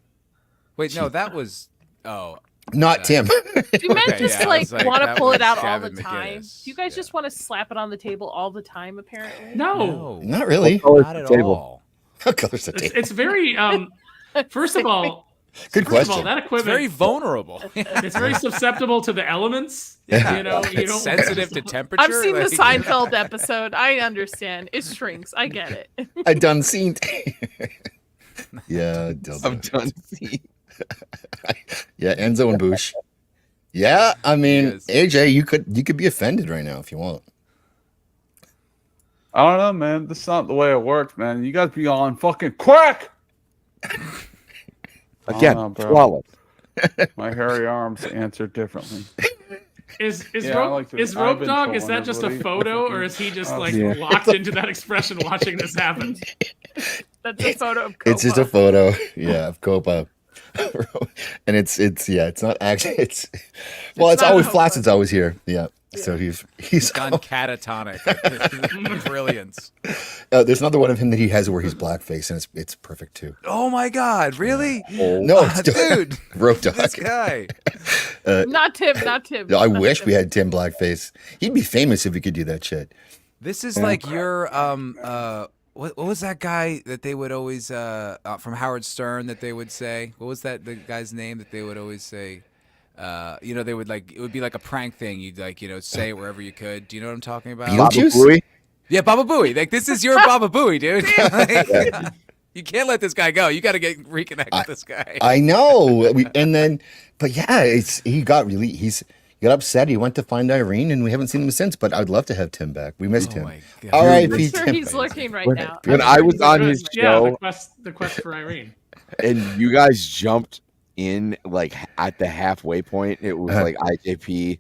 Speaker 3: Wait, no, that was. Oh.
Speaker 1: Not Tim.
Speaker 6: Do men
Speaker 3: Okay,
Speaker 6: just
Speaker 3: yeah, I was like,
Speaker 6: want to
Speaker 3: that
Speaker 6: pull it
Speaker 3: was
Speaker 6: out all the
Speaker 3: Gavin
Speaker 6: time?
Speaker 3: McInnes.
Speaker 6: Do you guys just want to slap it on the table all the time? Apparently,
Speaker 4: No,
Speaker 1: Not really.
Speaker 5: Color's
Speaker 3: Not
Speaker 5: the
Speaker 3: at
Speaker 5: table.
Speaker 3: all.
Speaker 1: What color's the
Speaker 4: it's,
Speaker 1: table?
Speaker 4: it's very. First of all,
Speaker 1: Good
Speaker 4: first of all,
Speaker 1: question.
Speaker 4: that
Speaker 3: It's
Speaker 4: equipment.
Speaker 3: very vulnerable.
Speaker 4: It's very susceptible to the elements.
Speaker 3: Yeah.
Speaker 4: You know, you
Speaker 3: It's
Speaker 4: don't
Speaker 3: sensitive to temperature.
Speaker 6: I've seen the
Speaker 3: like-
Speaker 6: Seinfeld episode. I understand. It shrinks. I get it.
Speaker 1: I done seen. Yeah,
Speaker 5: I'm done.
Speaker 1: yeah, Enzo and Boosh. Yeah, I mean,
Speaker 3: Yes.
Speaker 1: AJ, you could be offended right now if you want.
Speaker 14: I don't know, man. This is not the way it works, man. You guys be on fucking crack.
Speaker 5: Again,
Speaker 14: Oh, no, bro.
Speaker 5: flawless.
Speaker 14: My hairy arms answer differently.
Speaker 4: Is
Speaker 14: Yeah, I like to-
Speaker 4: is
Speaker 14: I've
Speaker 4: Rope
Speaker 14: been
Speaker 4: Dog?
Speaker 14: told
Speaker 4: Is that just a
Speaker 14: everybody.
Speaker 4: photo, or is he just like
Speaker 5: Yeah.
Speaker 4: locked into that expression watching this happen?
Speaker 6: That's a photo of.
Speaker 1: It's just a
Speaker 6: Copa.
Speaker 1: photo, yeah, of Copa, and it's not actually it's well, it's
Speaker 4: not
Speaker 1: always
Speaker 4: Copa.
Speaker 1: Flaccid's always here, yeah. So he's
Speaker 3: Gone catatonic. Brilliance.
Speaker 1: there's another one of him that he has where he's blackface and it's perfect too.
Speaker 3: Oh my God! Really?
Speaker 1: No, it's
Speaker 3: dude,
Speaker 1: Rope Dog.
Speaker 3: this guy.
Speaker 6: Not Tim. Not Tim.
Speaker 1: I
Speaker 6: Not
Speaker 1: wish
Speaker 6: Tim.
Speaker 1: we had Tim blackface. He'd be famous if he could do that shit.
Speaker 3: This is like your what was that guy that they would always from Howard Stern that they would say? What was that the guy's name that they would always say? You know, they would like it would be like a prank thing. You'd like, you know, say it wherever you could. Do you know what I'm talking about?
Speaker 1: Beetlejuice?
Speaker 5: Baba Booey?
Speaker 3: Yeah, Baba Booey. Like this is your Baba Booey, dude. Like, you can't let this guy go. You got to reconnect with this guy.
Speaker 1: I know. But yeah, he got upset. He went to find Irene, and we haven't seen him since. But I'd love to have Tim back. We missed him.
Speaker 3: my God.
Speaker 1: All right,
Speaker 6: I'm
Speaker 1: Pete.
Speaker 6: sure he's lurking right now.
Speaker 5: When I was on his
Speaker 4: Yeah,
Speaker 5: show
Speaker 4: the quest for Irene.
Speaker 5: and you guys jumped in like at the halfway point, it was like IJP,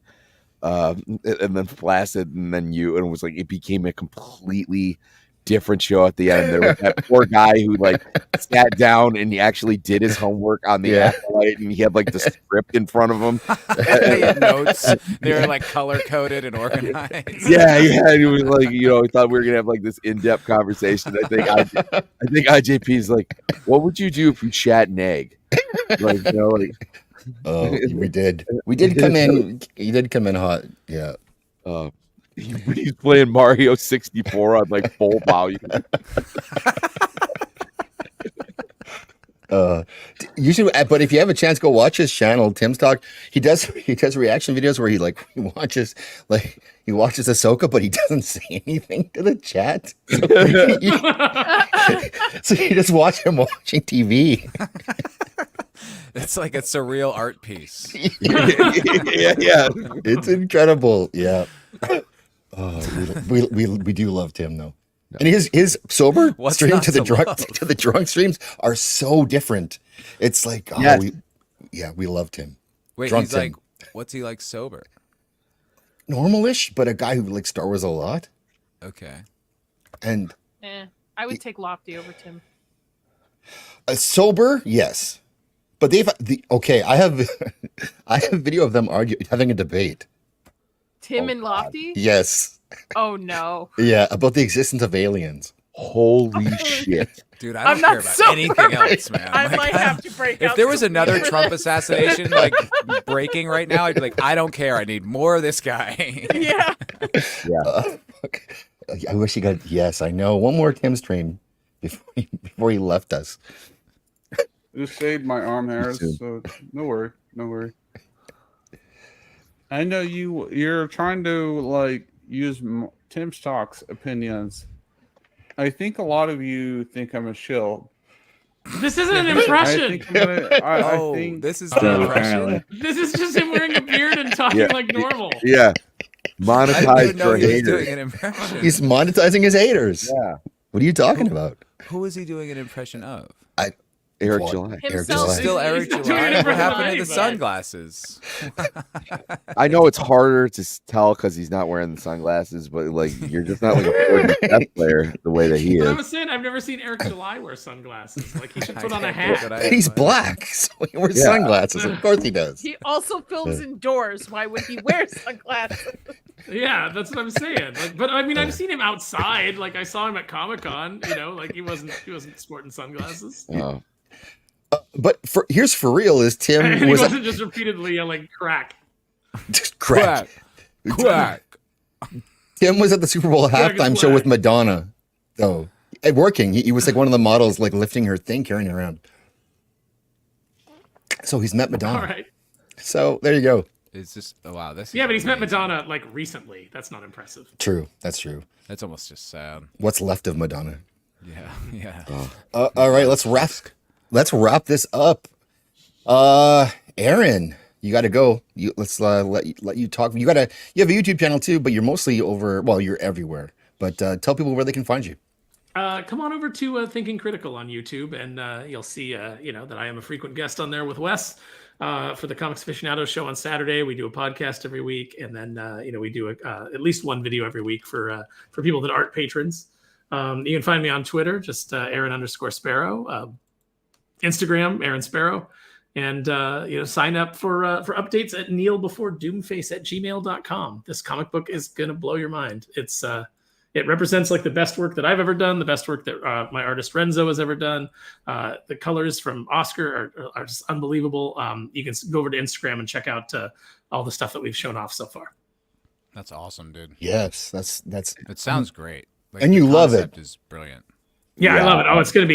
Speaker 5: and then Flaccid, and then you, and it was like it became a completely different show at the end. There was that poor guy who like sat down and he actually did his homework on the Acolyte, and he had like the script in front of him.
Speaker 3: They had notes. They were like color coded and organized.
Speaker 5: Yeah, and it was like, you know, I thought we were gonna have like this in-depth conversation. I think IJP's like, what would you do if you shat an egg? Like, you know, like
Speaker 1: we did come in. He did come in hot. Yeah.
Speaker 5: He's playing Mario 64 on like full volume.
Speaker 1: You should, but if you have a chance, go watch his channel. Tim's Talk. He does reaction videos where he watches Ahsoka, but he doesn't say anything to the chat. So you just watch him watching TV.
Speaker 3: It's like a surreal art piece.
Speaker 1: yeah, it's incredible. Yeah. Oh, we do love Tim though. And his sober
Speaker 3: What's
Speaker 1: stream
Speaker 3: not
Speaker 1: to the
Speaker 3: to
Speaker 1: drunk
Speaker 3: love?
Speaker 1: to the drunk streams are so different. It's like we loved him.
Speaker 3: Wait,
Speaker 1: Drunk
Speaker 3: he's
Speaker 1: Tim.
Speaker 3: like, what's he like sober?
Speaker 1: Normal-ish, but a guy who likes Star Wars a lot.
Speaker 3: Okay.
Speaker 1: And
Speaker 6: I would take Lofty over Tim.
Speaker 1: sober, yes. But I have I have video of them having a debate.
Speaker 6: Tim and Lofty?
Speaker 1: Yes.
Speaker 6: Oh no.
Speaker 1: Yeah, about the existence of aliens.
Speaker 5: Holy shit.
Speaker 3: Dude, I
Speaker 6: I'm
Speaker 3: don't care
Speaker 6: not
Speaker 3: about
Speaker 6: sober.
Speaker 3: anything else, man.
Speaker 6: I
Speaker 3: Like,
Speaker 6: might
Speaker 3: don't-
Speaker 6: have to break
Speaker 3: If
Speaker 6: out
Speaker 3: there was
Speaker 6: some
Speaker 3: another
Speaker 6: beer
Speaker 3: Trump
Speaker 6: for this.
Speaker 3: assassination like breaking right now, I'd be like, I don't care. I need more of this guy.
Speaker 6: Yeah.
Speaker 1: Fuck. I wish he got. Yes, I know. One more Tim stream before he left us.
Speaker 14: Just shaved my arm hairs, so no worry, no worry. I know you're trying to like use Tim's Talk's opinions I think a lot of you think I'm a shill.
Speaker 4: This isn't an impression.
Speaker 14: I think
Speaker 3: this is
Speaker 14: an
Speaker 3: impression.
Speaker 4: This is just him wearing a beard and talking like normal.
Speaker 5: Yeah. Monetize
Speaker 3: know
Speaker 5: your
Speaker 3: he was
Speaker 5: haters.
Speaker 3: doing an impression.
Speaker 1: He's monetizing his haters.
Speaker 5: Yeah.
Speaker 1: What are you talking about?
Speaker 3: Who is he doing an impression of?
Speaker 5: Eric
Speaker 1: What?
Speaker 5: July.
Speaker 1: Eric
Speaker 6: Himself.
Speaker 1: July.
Speaker 3: Still Eric
Speaker 4: He's doing
Speaker 3: July.
Speaker 4: an
Speaker 3: What
Speaker 4: impression
Speaker 3: happened
Speaker 4: of
Speaker 3: to the
Speaker 4: anybody.
Speaker 3: sunglasses?
Speaker 5: I know it's harder to tell because he's not wearing the sunglasses, but like you're just not like a 40 chess player the way that he
Speaker 4: But I
Speaker 5: is.
Speaker 4: was saying, I've never seen Eric July wear sunglasses. Like he should put on a
Speaker 3: I
Speaker 4: hat.
Speaker 3: but I-
Speaker 1: And he's black, so he wears
Speaker 5: Yeah.
Speaker 1: sunglasses. Of course he does.
Speaker 6: He also films indoors. Why would he wear sunglasses?
Speaker 4: Yeah, that's what I'm saying. Like, but I mean, I've seen him outside. Like I saw him at Comic-Con. You know, like he wasn't sporting sunglasses.
Speaker 5: Oh.
Speaker 1: But here's for real: is Tim
Speaker 4: And he
Speaker 1: was
Speaker 4: wasn't just repeatedly yelling crack.
Speaker 1: crack.
Speaker 3: Quack.
Speaker 1: Tim was at the Super Bowl
Speaker 4: Quack is
Speaker 1: halftime show with
Speaker 4: quack.
Speaker 1: Madonna, though. Working, he was like one of the models, like lifting her thing, carrying it around. So he's met Madonna.
Speaker 4: All right.
Speaker 1: So there you go.
Speaker 3: It's just wow. This.
Speaker 4: Yeah,
Speaker 3: is
Speaker 4: but he's met
Speaker 3: amazing.
Speaker 4: Madonna like recently. That's not impressive.
Speaker 1: True, that's true.
Speaker 3: That's almost just sad.
Speaker 1: What's left of Madonna?
Speaker 3: Yeah, yeah.
Speaker 1: All right, let's wrap this up. Aaron, you got to go. Let's let you talk. You have a YouTube channel too, but you're mostly over. Well, you're everywhere. But tell people where they can find you.
Speaker 4: Come on over to Thinking Critical on YouTube, and you'll see, that I am a frequent guest on there with Wes for the Comics Aficionados show on Saturday. We do a podcast every week, and then we do at least one video every week for people that aren't patrons. You can find me on Twitter, just Aaron_Sparrow, Instagram Aaron Sparrow, and sign up for updates at kneelbeforedoomface@gmail.com. This comic book is gonna blow your mind. It represents like the best work that I've ever done, the best work that my artist Renzo has ever done. The colors from Oscar are just unbelievable. You can go over to Instagram and check out all the stuff that we've shown off so far.
Speaker 3: That's awesome, dude.
Speaker 1: Yes, that's.
Speaker 3: It sounds great. Like,
Speaker 1: And
Speaker 3: the
Speaker 1: you love it.
Speaker 3: concept is brilliant.
Speaker 4: Yeah, I love it. Oh, it's gonna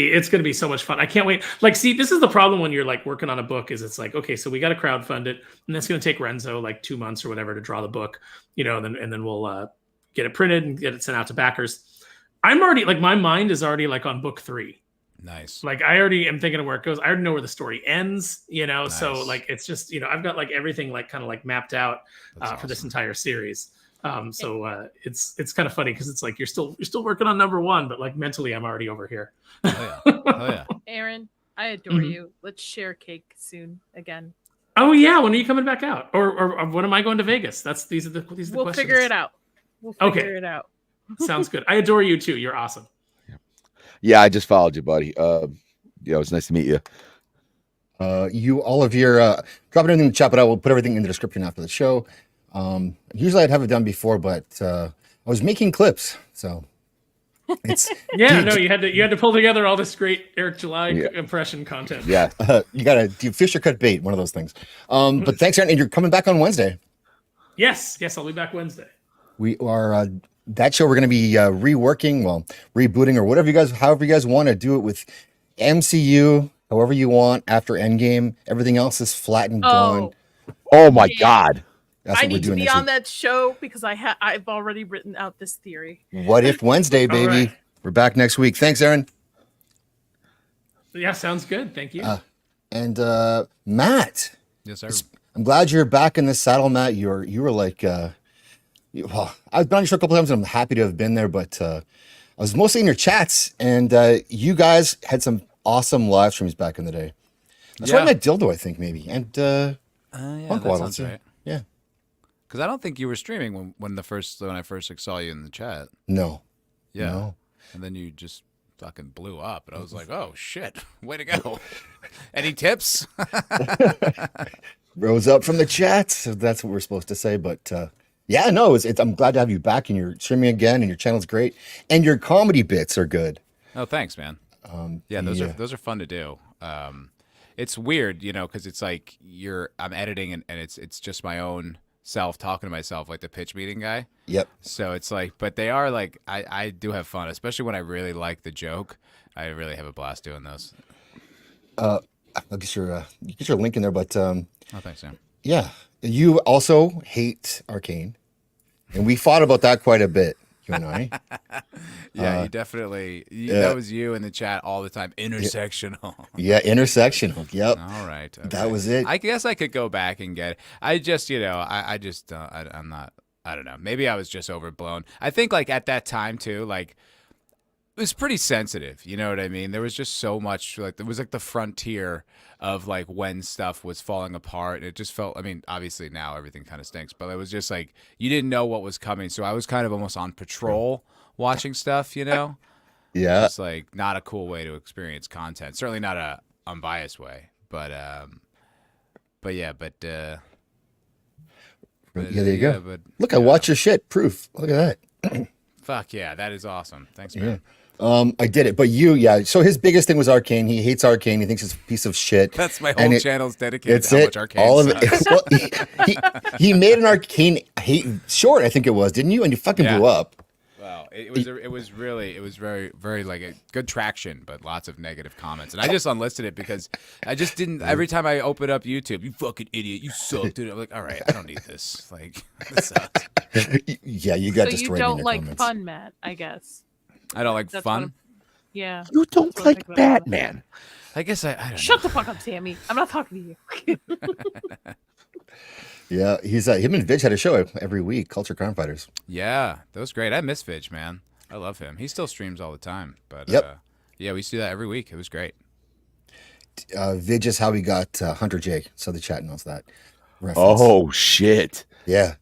Speaker 4: be so much fun. I can't wait. Like, see, this is the problem when you're like working on a book. Is it's like, okay, so we got to crowdfund it, and that's gonna take Renzo like 2 months or whatever to draw the book, and then we'll get it printed and get it sent out to backers. I'm already like my mind is already like on book 3.
Speaker 3: Nice.
Speaker 4: Like I already am thinking of where it goes. I already know where the story ends. So
Speaker 3: Nice.
Speaker 4: like it's just I've got like everything like kind of like mapped out
Speaker 3: That's
Speaker 4: for this
Speaker 3: awesome.
Speaker 4: entire series. It's kind of funny because it's like you're still working on number 1, but like mentally I'm already over here.
Speaker 3: Oh yeah. Oh yeah.
Speaker 6: Aaron, I adore
Speaker 4: Mhm.
Speaker 6: you. Let's share cake soon again.
Speaker 4: Oh yeah, when are you coming back out? Or when am I going to Vegas? These are the
Speaker 6: We'll
Speaker 4: questions.
Speaker 6: figure it out. We'll
Speaker 4: Okay.
Speaker 6: figure it out.
Speaker 4: Sounds good. I adore you too. You're awesome.
Speaker 5: Yeah, I just followed you, buddy. It was nice to meet you.
Speaker 1: You all of your drop it in the chat, but I will put everything in the description after the show. Usually I'd have it done before, but I was making clips, so it's
Speaker 4: Yeah, no, you had to pull together all this great Eric July
Speaker 5: Yeah.
Speaker 4: impression content.
Speaker 5: Yeah.
Speaker 1: You gotta do fish or cut bait, one of those things. But thanks, Aaron, and you're coming back on Wednesday.
Speaker 4: Yes, I'll be back Wednesday.
Speaker 1: We are that show. We're going to be rebooting or however you guys want to do it with MCU, however you want after Endgame. Everything else is flat and gone.
Speaker 5: Oh my God.
Speaker 1: That's
Speaker 6: I
Speaker 1: what we're
Speaker 6: need to
Speaker 1: doing
Speaker 6: be
Speaker 1: next
Speaker 6: on
Speaker 1: week.
Speaker 6: that show because I've already written out this theory.
Speaker 1: What If Wednesday,
Speaker 4: All
Speaker 1: baby?
Speaker 4: right.
Speaker 1: We're back next week. Thanks, Aaron.
Speaker 4: Yeah, sounds good. Thank you.
Speaker 1: And Matt.
Speaker 3: Yes, sir.
Speaker 1: I'm glad you're back in the saddle, Matt. You were like, I've been on your show a couple times, and I'm happy to have been there. But I was mostly in your chats, and you guys had some awesome live streams back in the day. That's why I met Dildo, I think, maybe, and
Speaker 3: Yeah,
Speaker 1: Punk
Speaker 3: that
Speaker 1: Waddle,
Speaker 3: sounds
Speaker 1: too.
Speaker 3: right.
Speaker 1: Yeah.
Speaker 3: Because I don't think you were streaming when I first saw you in the chat.
Speaker 1: No.
Speaker 3: Yeah.
Speaker 1: No.
Speaker 3: And then you just fucking blew up, and I was like, oh shit, way to go. Any tips?
Speaker 1: Rose up from the chat. So that's what we're supposed to say. But yeah, no, I'm glad to have you back, and you're streaming again, and your channel's great, and your comedy bits are good.
Speaker 3: Oh, thanks, man. Yeah, those are fun to do. It's weird, because it's like I'm editing and it's just my own self talking to myself, like the pitch meeting guy.
Speaker 1: Yep.
Speaker 3: So it's like, but they are like, I do have fun, especially when I really like the joke. I really have a blast doing those.
Speaker 1: I'll get your link in there, but
Speaker 3: Oh, thanks, Sam.
Speaker 1: yeah, you also hate Arcane, and we fought about that quite a bit. you and I.
Speaker 3: Yeah, you definitely.
Speaker 1: yeah.
Speaker 3: That was you in the chat all the time. Intersectional.
Speaker 1: Yeah, intersectional. Yep.
Speaker 3: All right.
Speaker 1: That was it.
Speaker 3: I guess I could go back and get it. I just, I'm not. I don't know. Maybe I was just overblown. I think like at that time too, like it was pretty sensitive. You know what I mean? There was just so much. Like it was like the frontier of like when stuff was falling apart. It just felt. I mean, obviously now everything kind of stinks, but it was just like you didn't know what was coming. So I was kind of almost on patrol watching stuff. You know?
Speaker 1: Yeah.
Speaker 3: It's like not a cool way to experience content. Certainly not a unbiased way. But yeah.
Speaker 1: Yeah, there you go. Look, I watch your shit. Proof. Look at that.
Speaker 3: Fuck yeah, that is awesome. Thanks, man.
Speaker 1: I did it, but so his biggest thing was Arcane. He hates Arcane. He thinks it's a piece of shit.
Speaker 3: That's my whole channel's dedicated
Speaker 1: it's
Speaker 3: to how
Speaker 1: it.
Speaker 3: much Arcane
Speaker 1: All of
Speaker 3: sucks.
Speaker 1: it. Well, he made an Arcane hate short, I think it was, didn't you? And you fucking blew up.
Speaker 3: Wow, it was very, very like a good traction, but lots of negative comments. And I just unlisted it because I just didn't. Every time I open up YouTube, you fucking idiot, you suck, dude. I'm like, all right, I don't need this. Like, this sucks.
Speaker 1: Yeah, you got
Speaker 6: So
Speaker 1: destroyed.
Speaker 6: you
Speaker 1: in
Speaker 6: don't
Speaker 1: your
Speaker 6: like
Speaker 1: comments.
Speaker 6: fun, Matt? I guess.
Speaker 3: I don't like
Speaker 6: That's
Speaker 3: fun.
Speaker 6: what I'm- Yeah.
Speaker 5: You don't
Speaker 6: That's what I'm
Speaker 5: like
Speaker 6: thinking about.
Speaker 5: Batman.
Speaker 3: I guess I don't
Speaker 6: Shut the fuck up, Sammy. I'm not talking to you.
Speaker 1: Yeah, he's him and Vidge had a show every week, Culture Crime Fighters.
Speaker 3: Yeah, that was great. I miss Vidge, man. I love him. He still streams all the time. But
Speaker 1: Yep.
Speaker 3: Yeah, we used to do that every week. It was great.
Speaker 1: Vidge is how we got Hunter Jake, so the chat knows that. Reference.
Speaker 5: Oh shit!
Speaker 1: Yeah,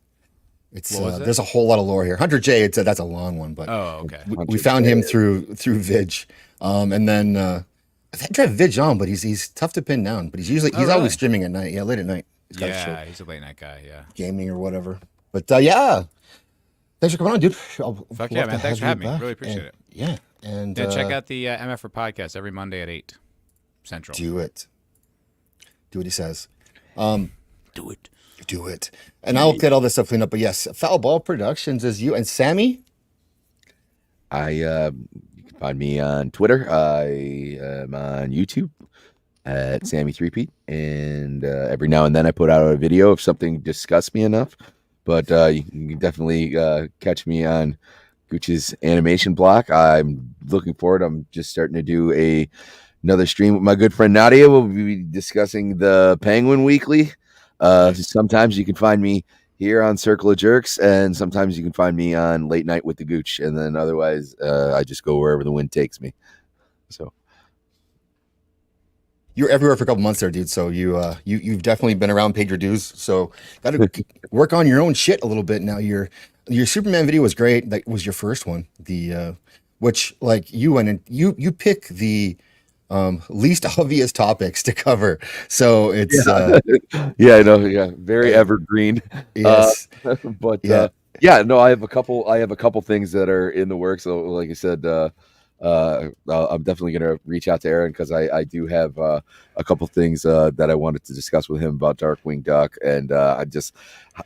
Speaker 1: it's
Speaker 3: What was it?
Speaker 1: there's a whole lot of lore here. Hunter J, that's a long one, but
Speaker 3: okay.
Speaker 1: we found him through Vidge, and then I've had to drive Vidge on, but he's tough to pin down. But he's
Speaker 3: really?
Speaker 1: always streaming at night. Yeah, late at night. He's got a show,
Speaker 3: Yeah, he's a late night guy. Yeah.
Speaker 1: gaming or whatever. But yeah, thanks for coming on, dude.
Speaker 3: Fuck
Speaker 1: Love
Speaker 3: yeah,
Speaker 1: to
Speaker 3: man. Thanks
Speaker 1: have
Speaker 3: for
Speaker 1: you
Speaker 3: having me.
Speaker 1: back.
Speaker 3: Really appreciate
Speaker 1: And-
Speaker 3: it.
Speaker 1: Yeah, and
Speaker 3: Yeah, check out the MFR podcast every Monday at 8 Central.
Speaker 1: Do it. Do what he says.
Speaker 3: Do it.
Speaker 1: Do it. And I'll get all this stuff cleaned up. But yes, Foul Ball Productions is you. And Sammy?
Speaker 5: You can find me on Twitter. I am on YouTube at Sammy3P. And every now and then I put out a video if something disgusts me enough. But you can definitely catch me on Gooch's animation block. I'm looking forward. I'm just starting to do another stream with my good friend Nadia. We'll be discussing the Penguin Weekly. Sometimes you can find me here on Circle of Jerks, and sometimes you can find me on Late Night with the Gooch, and then otherwise I just go wherever the wind takes me. So
Speaker 1: You're everywhere for a couple months there, dude. So you've definitely been around, paid your dues. So got to work on your own shit a little bit now. Your Superman video was great. That was your first one. The which like you went and you pick the least obvious topics to cover. So it's
Speaker 5: yeah, I know, yeah, very evergreen.
Speaker 1: Yes.
Speaker 5: But
Speaker 1: yeah.
Speaker 5: No, I have a couple things that are in the works. So like I said, I'm definitely gonna reach out to Aaron because I do have a couple things that I wanted to discuss with him about Darkwing Duck, and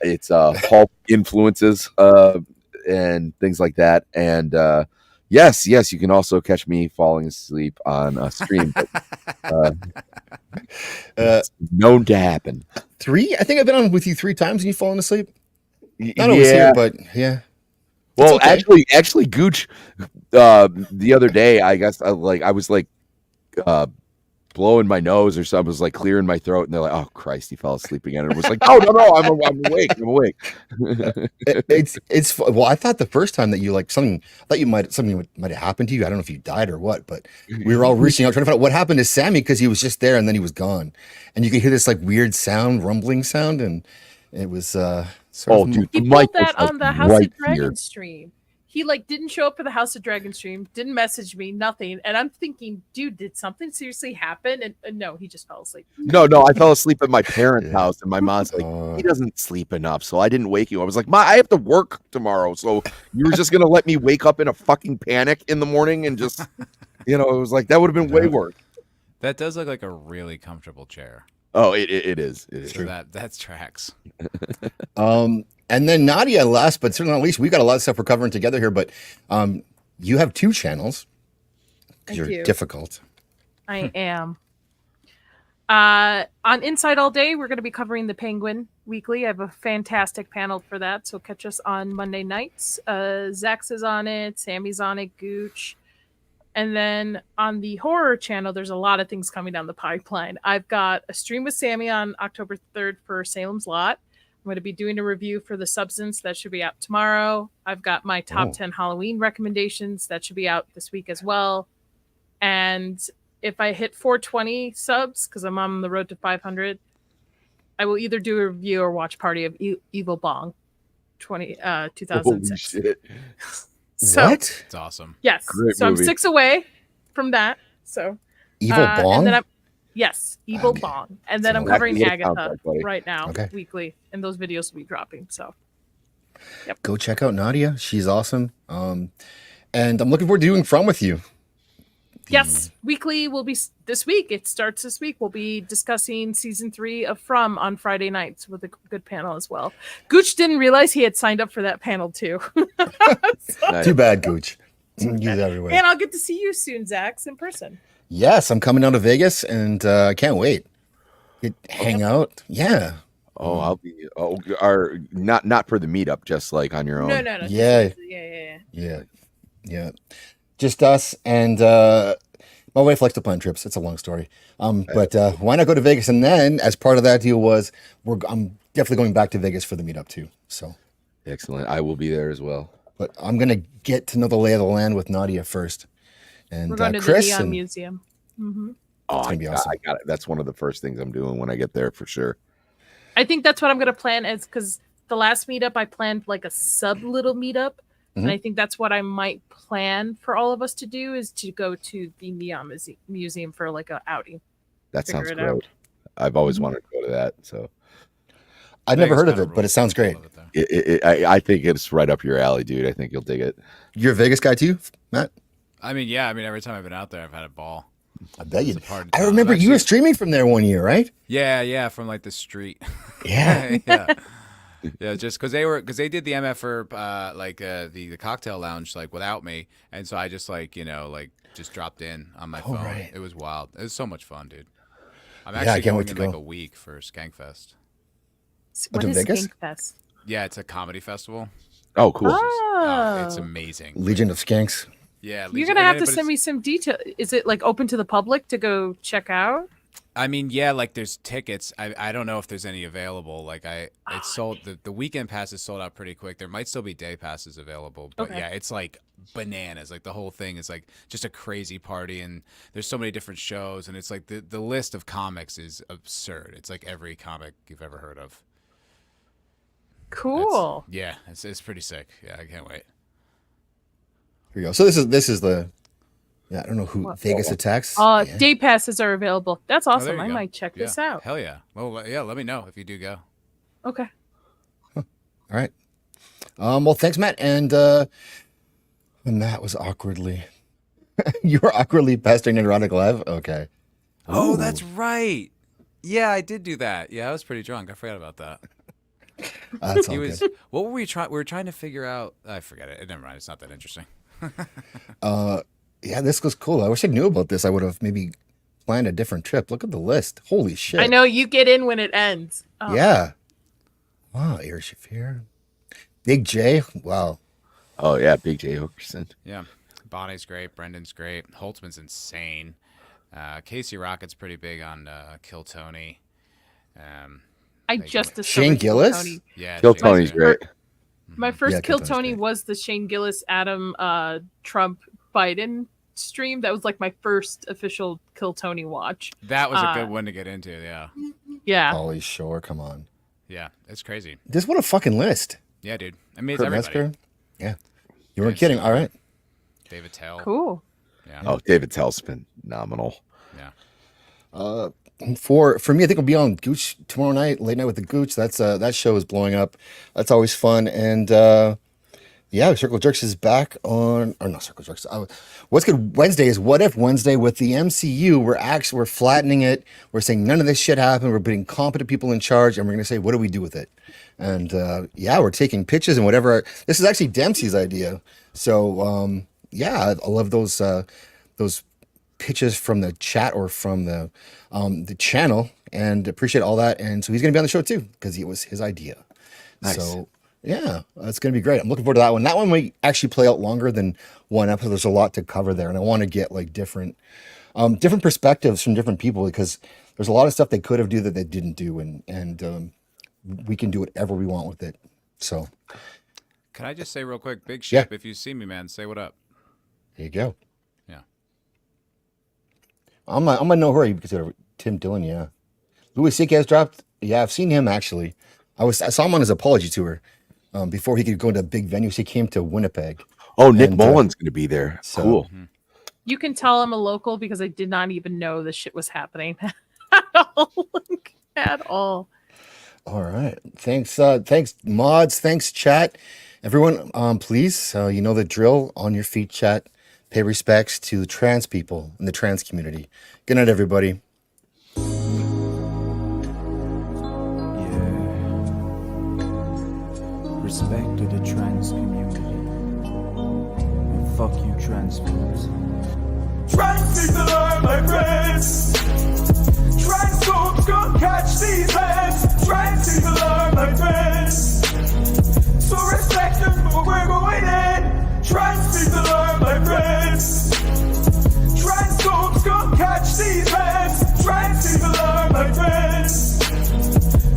Speaker 5: it's Hulk influences and things like that. And yes, you can also catch me falling asleep on a stream. But, it's known to happen.
Speaker 1: 3? I think I've been on with you 3 times and you've fallen asleep. Not
Speaker 5: Yeah.
Speaker 1: always here, but yeah.
Speaker 5: Well,
Speaker 1: okay.
Speaker 5: actually, Gooch, the other day, I guess I was blowing my nose or something, was like clearing my throat, and they're like, "Oh Christ, he fell asleep again." And it was like, "Oh no, I'm awake. I'm awake."
Speaker 1: It's well, I thought the first time that you like something, I thought something might have happened to you. I don't know if you died or what, but we were all reaching out trying to find out what happened to Sammy because he was just there and then he was gone, and you could hear this like weird sound, rumbling sound, and it was sort of
Speaker 5: dude,
Speaker 6: He
Speaker 5: Mike
Speaker 6: pulled
Speaker 5: was,
Speaker 6: that
Speaker 5: like,
Speaker 6: on the House
Speaker 5: right
Speaker 6: of Dragon
Speaker 5: here.
Speaker 6: stream. He like didn't show up for the House of Dragon stream, didn't message me, nothing. And I'm thinking, dude, did something seriously happen? And no, he just fell asleep.
Speaker 5: No, I fell asleep at my parents' house, and my mom's like, "He doesn't sleep enough," so I didn't wake you. I was like, "Ma, I have to work tomorrow, so you were just gonna let me wake up in a fucking panic in the morning and just, it was like that would have been way worse."
Speaker 3: That does look like a really comfortable chair.
Speaker 5: Oh, it is. It is
Speaker 3: So that's tracks.
Speaker 1: And then Nadia, last but certainly not least, we've got a lot of stuff we're covering together here, but you have 2 channels.
Speaker 6: I
Speaker 1: You're
Speaker 6: do.
Speaker 1: difficult.
Speaker 6: I am. On Inside All Day, we're going to be covering the Penguin Weekly. I have a fantastic panel for that, so catch us on Monday nights. Zax is on it, Sammy's on it, Gooch. And then on the horror channel, there's a lot of things coming down the pipeline. I've got a stream with Sammy on October 3rd for Salem's Lot. I'm going to be doing a review for The Substance that should be out tomorrow. I've got my top 10 Halloween recommendations that should be out this week as well. And if I hit 420 subs, because I'm on the road to 500, I will either do a review or watch party of Evil Bong 2006.
Speaker 5: Holy shit.
Speaker 6: So,
Speaker 1: what?
Speaker 3: It's awesome.
Speaker 6: Yes.
Speaker 5: Great
Speaker 6: so
Speaker 5: movie.
Speaker 6: I'm 6 away from that. So
Speaker 1: Evil Bong?
Speaker 6: And then yes, Evil Bong. And then I'm
Speaker 5: Exactly
Speaker 6: covering
Speaker 5: what it sounds
Speaker 6: Agatha
Speaker 5: like, buddy.
Speaker 6: right now,
Speaker 1: Okay.
Speaker 6: weekly, and those videos will be dropping. So
Speaker 1: Go check out Nadia. She's awesome. And I'm looking forward to doing From with you.
Speaker 6: yes, weekly will be this week. It starts this week. We'll be discussing season 3 of From on Friday nights with a good panel as well. Gooch didn't realize he had signed up for that panel too.
Speaker 5: Nice.
Speaker 1: Too bad, Gooch. Use everywhere.
Speaker 6: And I'll get to see you soon, Zax, in person.
Speaker 1: Yes, I'm coming down to Vegas, and I can't wait. Hang out. Yeah.
Speaker 5: Oh, I'll be. Oh, or not for the meetup, just like on your own.
Speaker 6: No.
Speaker 1: Yeah. Yeah. Just us and my wife likes to plan trips. It's a long story. But why not go to Vegas? And then, as part of that deal, was I'm definitely going back to Vegas for the meetup too. So
Speaker 5: Excellent. I will be there as well.
Speaker 1: but I'm gonna get to know the lay of the land with Nadia first. And
Speaker 6: We're going to
Speaker 1: Chris
Speaker 6: the Neon
Speaker 1: and
Speaker 6: Museum. Mm-hmm.
Speaker 5: Oh,
Speaker 1: gonna be
Speaker 5: I
Speaker 1: awesome.
Speaker 5: got it. That's one of the first things I'm doing when I get there for sure.
Speaker 6: I think that's what I'm going to plan, is because the last meetup I planned like a sub little meetup. And
Speaker 1: Mhm.
Speaker 6: I think that's what I might plan for all of us to do, is to go to the Neon Museum for like a outing.
Speaker 5: That
Speaker 6: Figure
Speaker 5: sounds
Speaker 6: it
Speaker 5: great.
Speaker 6: out.
Speaker 5: I've always wanted to go to that. So
Speaker 1: I've never heard of it, but it sounds great.
Speaker 5: I think it's right up your alley, dude. I think you'll dig it.
Speaker 1: You're a Vegas guy too, Matt?
Speaker 3: I mean, yeah. I mean, every time I've been out there, I've had a ball.
Speaker 1: I bet you.
Speaker 3: It's a part of
Speaker 1: I
Speaker 3: town.
Speaker 1: remember you
Speaker 3: Actually-
Speaker 1: were streaming from there one year, right?
Speaker 3: Yeah, from like the street.
Speaker 1: Yeah.
Speaker 3: Yeah, just because they did the MF the cocktail lounge like without me, and so I just just dropped in on my phone.
Speaker 1: right.
Speaker 3: It was wild. It was so much fun, dude. I'm
Speaker 1: Yeah, I
Speaker 3: actually
Speaker 1: can't
Speaker 3: going
Speaker 1: wait
Speaker 3: in
Speaker 1: to
Speaker 3: like
Speaker 1: go.
Speaker 3: a week for Skankfest.
Speaker 6: What
Speaker 1: to
Speaker 6: is
Speaker 1: Vegas?
Speaker 6: Skankfest?
Speaker 3: Yeah, it's a comedy festival.
Speaker 5: Oh, cool.
Speaker 6: Oh.
Speaker 3: It's amazing.
Speaker 1: Legion of Skanks.
Speaker 3: Yeah,
Speaker 6: You're going to have to send me some detail. Is it like open to the public to go check out?
Speaker 3: I mean, yeah, like there's tickets. I don't know if there's any available. Like it's sold. The weekend pass is sold out pretty quick. There might still be day passes available, but
Speaker 6: Okay.
Speaker 3: yeah, it's like bananas. Like the whole thing is like just a crazy party, and there's so many different shows, and it's like the list of comics is absurd. It's like every comic you've ever heard of.
Speaker 6: Cool.
Speaker 3: Yeah, it's pretty sick. Yeah, I can't wait.
Speaker 1: Here you go. So this is the I don't know who Vegas Attacks. Yeah.
Speaker 6: Day passes are available. That's
Speaker 3: Oh, there
Speaker 6: awesome.
Speaker 3: you
Speaker 6: I
Speaker 3: go.
Speaker 6: might check this
Speaker 3: Yeah.
Speaker 6: out.
Speaker 3: Hell yeah. Well, yeah. Let me know if you do go.
Speaker 6: Okay.
Speaker 1: All right. Well, thanks, Matt. And Matt was awkwardly. You were awkwardly pestering Neurotic Live. Okay.
Speaker 3: Oh,
Speaker 1: Ooh.
Speaker 3: that's right. Yeah, I did do that. Yeah, I was pretty drunk. I forgot about that.
Speaker 1: That's all good.
Speaker 3: What were we trying? We were trying to figure out. I forget it. Never mind. It's not that interesting.
Speaker 1: Yeah, this was cool. I wish I knew about this. I would have maybe planned a different trip. Look at the list. Holy shit.
Speaker 6: I know you get in when it ends. Oh.
Speaker 1: Yeah. Wow, Ari Shafir. Big J. Wow.
Speaker 5: Oh yeah, Big J Hokerson.
Speaker 3: Yeah, Bonnie's great. Brendan's great. Holtzman's insane. Casey Rocket's pretty big on Kill Tony.
Speaker 6: I just discovered
Speaker 1: Shane
Speaker 6: Kill
Speaker 1: Gillis?
Speaker 6: Tony.
Speaker 3: Yeah,
Speaker 5: Kill
Speaker 3: Shane
Speaker 5: Tony's
Speaker 3: Gillis.
Speaker 5: great.
Speaker 6: My first
Speaker 1: Yeah,
Speaker 6: Kill
Speaker 1: Kill Tony's
Speaker 6: Tony
Speaker 1: great.
Speaker 6: was the Shane Gillis Adam Trump Biden stream. That was like my first official Kill Tony watch.
Speaker 3: That was a good one to get into. Yeah,
Speaker 6: Yeah.
Speaker 1: Ollie Shore. Come on.
Speaker 3: yeah, it's crazy.
Speaker 1: This what a fucking list.
Speaker 3: Yeah, dude. I mean, it's
Speaker 1: Kurt
Speaker 3: everybody.
Speaker 1: Metzger. Yeah. You weren't kidding. All right.
Speaker 3: David Tell.
Speaker 6: Cool.
Speaker 3: Yeah.
Speaker 5: Oh, David Tell's been phenomenal.
Speaker 3: Yeah.
Speaker 1: For me, I think we'll be on Gooch tomorrow night, late night with the Gooch. That's that show is blowing up. That's always fun. And yeah, Circle Jerks is back on, or not Circle Jerks. What's good Wednesday is What If Wednesday with the MCU. We're flattening it. We're saying none of this shit happened. We're putting competent people in charge, and we're gonna say, what do we do with it? And yeah, we're taking pitches and whatever. This is actually Dempsey's idea. So yeah, I love those pitches from the chat or from the channel, and appreciate all that. And so he's going to be on the show too because it was his idea.
Speaker 5: Nice.
Speaker 1: So yeah, it's going to be great. I'm looking forward to that one. That one might actually play out longer than one episode. There's a lot to cover there, and I want to get like different perspectives from different people because there's a lot of stuff they could have do that they didn't do, and we can do whatever we want with it. So,
Speaker 3: can I just say real quick, Big Ship? If you see me, man, say what up.
Speaker 1: There you go.
Speaker 3: Yeah.
Speaker 1: I'm in no hurry because of Tim Dillon. Yeah, Louis C.K. has dropped. Yeah, I've seen him actually. I saw him on his apology tour before he could go to big venues. He came to Winnipeg.
Speaker 5: Oh, Nick Mullen's going to be there.
Speaker 1: So,
Speaker 5: cool.
Speaker 6: You can tell I'm a local because I did not even know this shit was happening at all.
Speaker 1: All right. Thanks, mods. Thanks, chat. Everyone, please, you know the drill. On your feet, chat. Pay respects to trans people in the trans community. Good night, everybody.
Speaker 17: Respect to the trans community. And fuck you, transphobes.
Speaker 18: Trans people are my friends. Transphobes gon' catch these hands. Trans people are my friends. So respect them, but we're going in. Trans people are my friends. Transphobes gon' catch these hands. Trans people are my friends.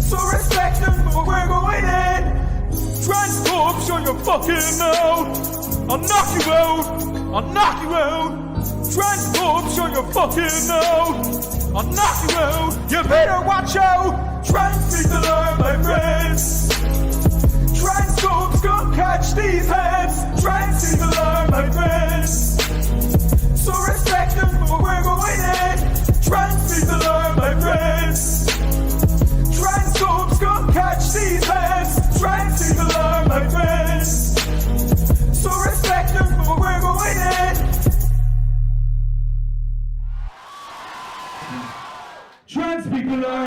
Speaker 18: So respect them, but we're going in. Transphobes, show your fucking out. I'll knock you out. I'll knock you out. Transphobes, show your fucking out. I'll knock you out. You better watch out. Trans people are my friends. Transphobes gon' catch these hands. Trans people are my friends. So respect them, but we're going in. Trans people are my friends. Transphobes gon' catch these hands. Trans people are my friends. So respect them, but we're going in. Trans people are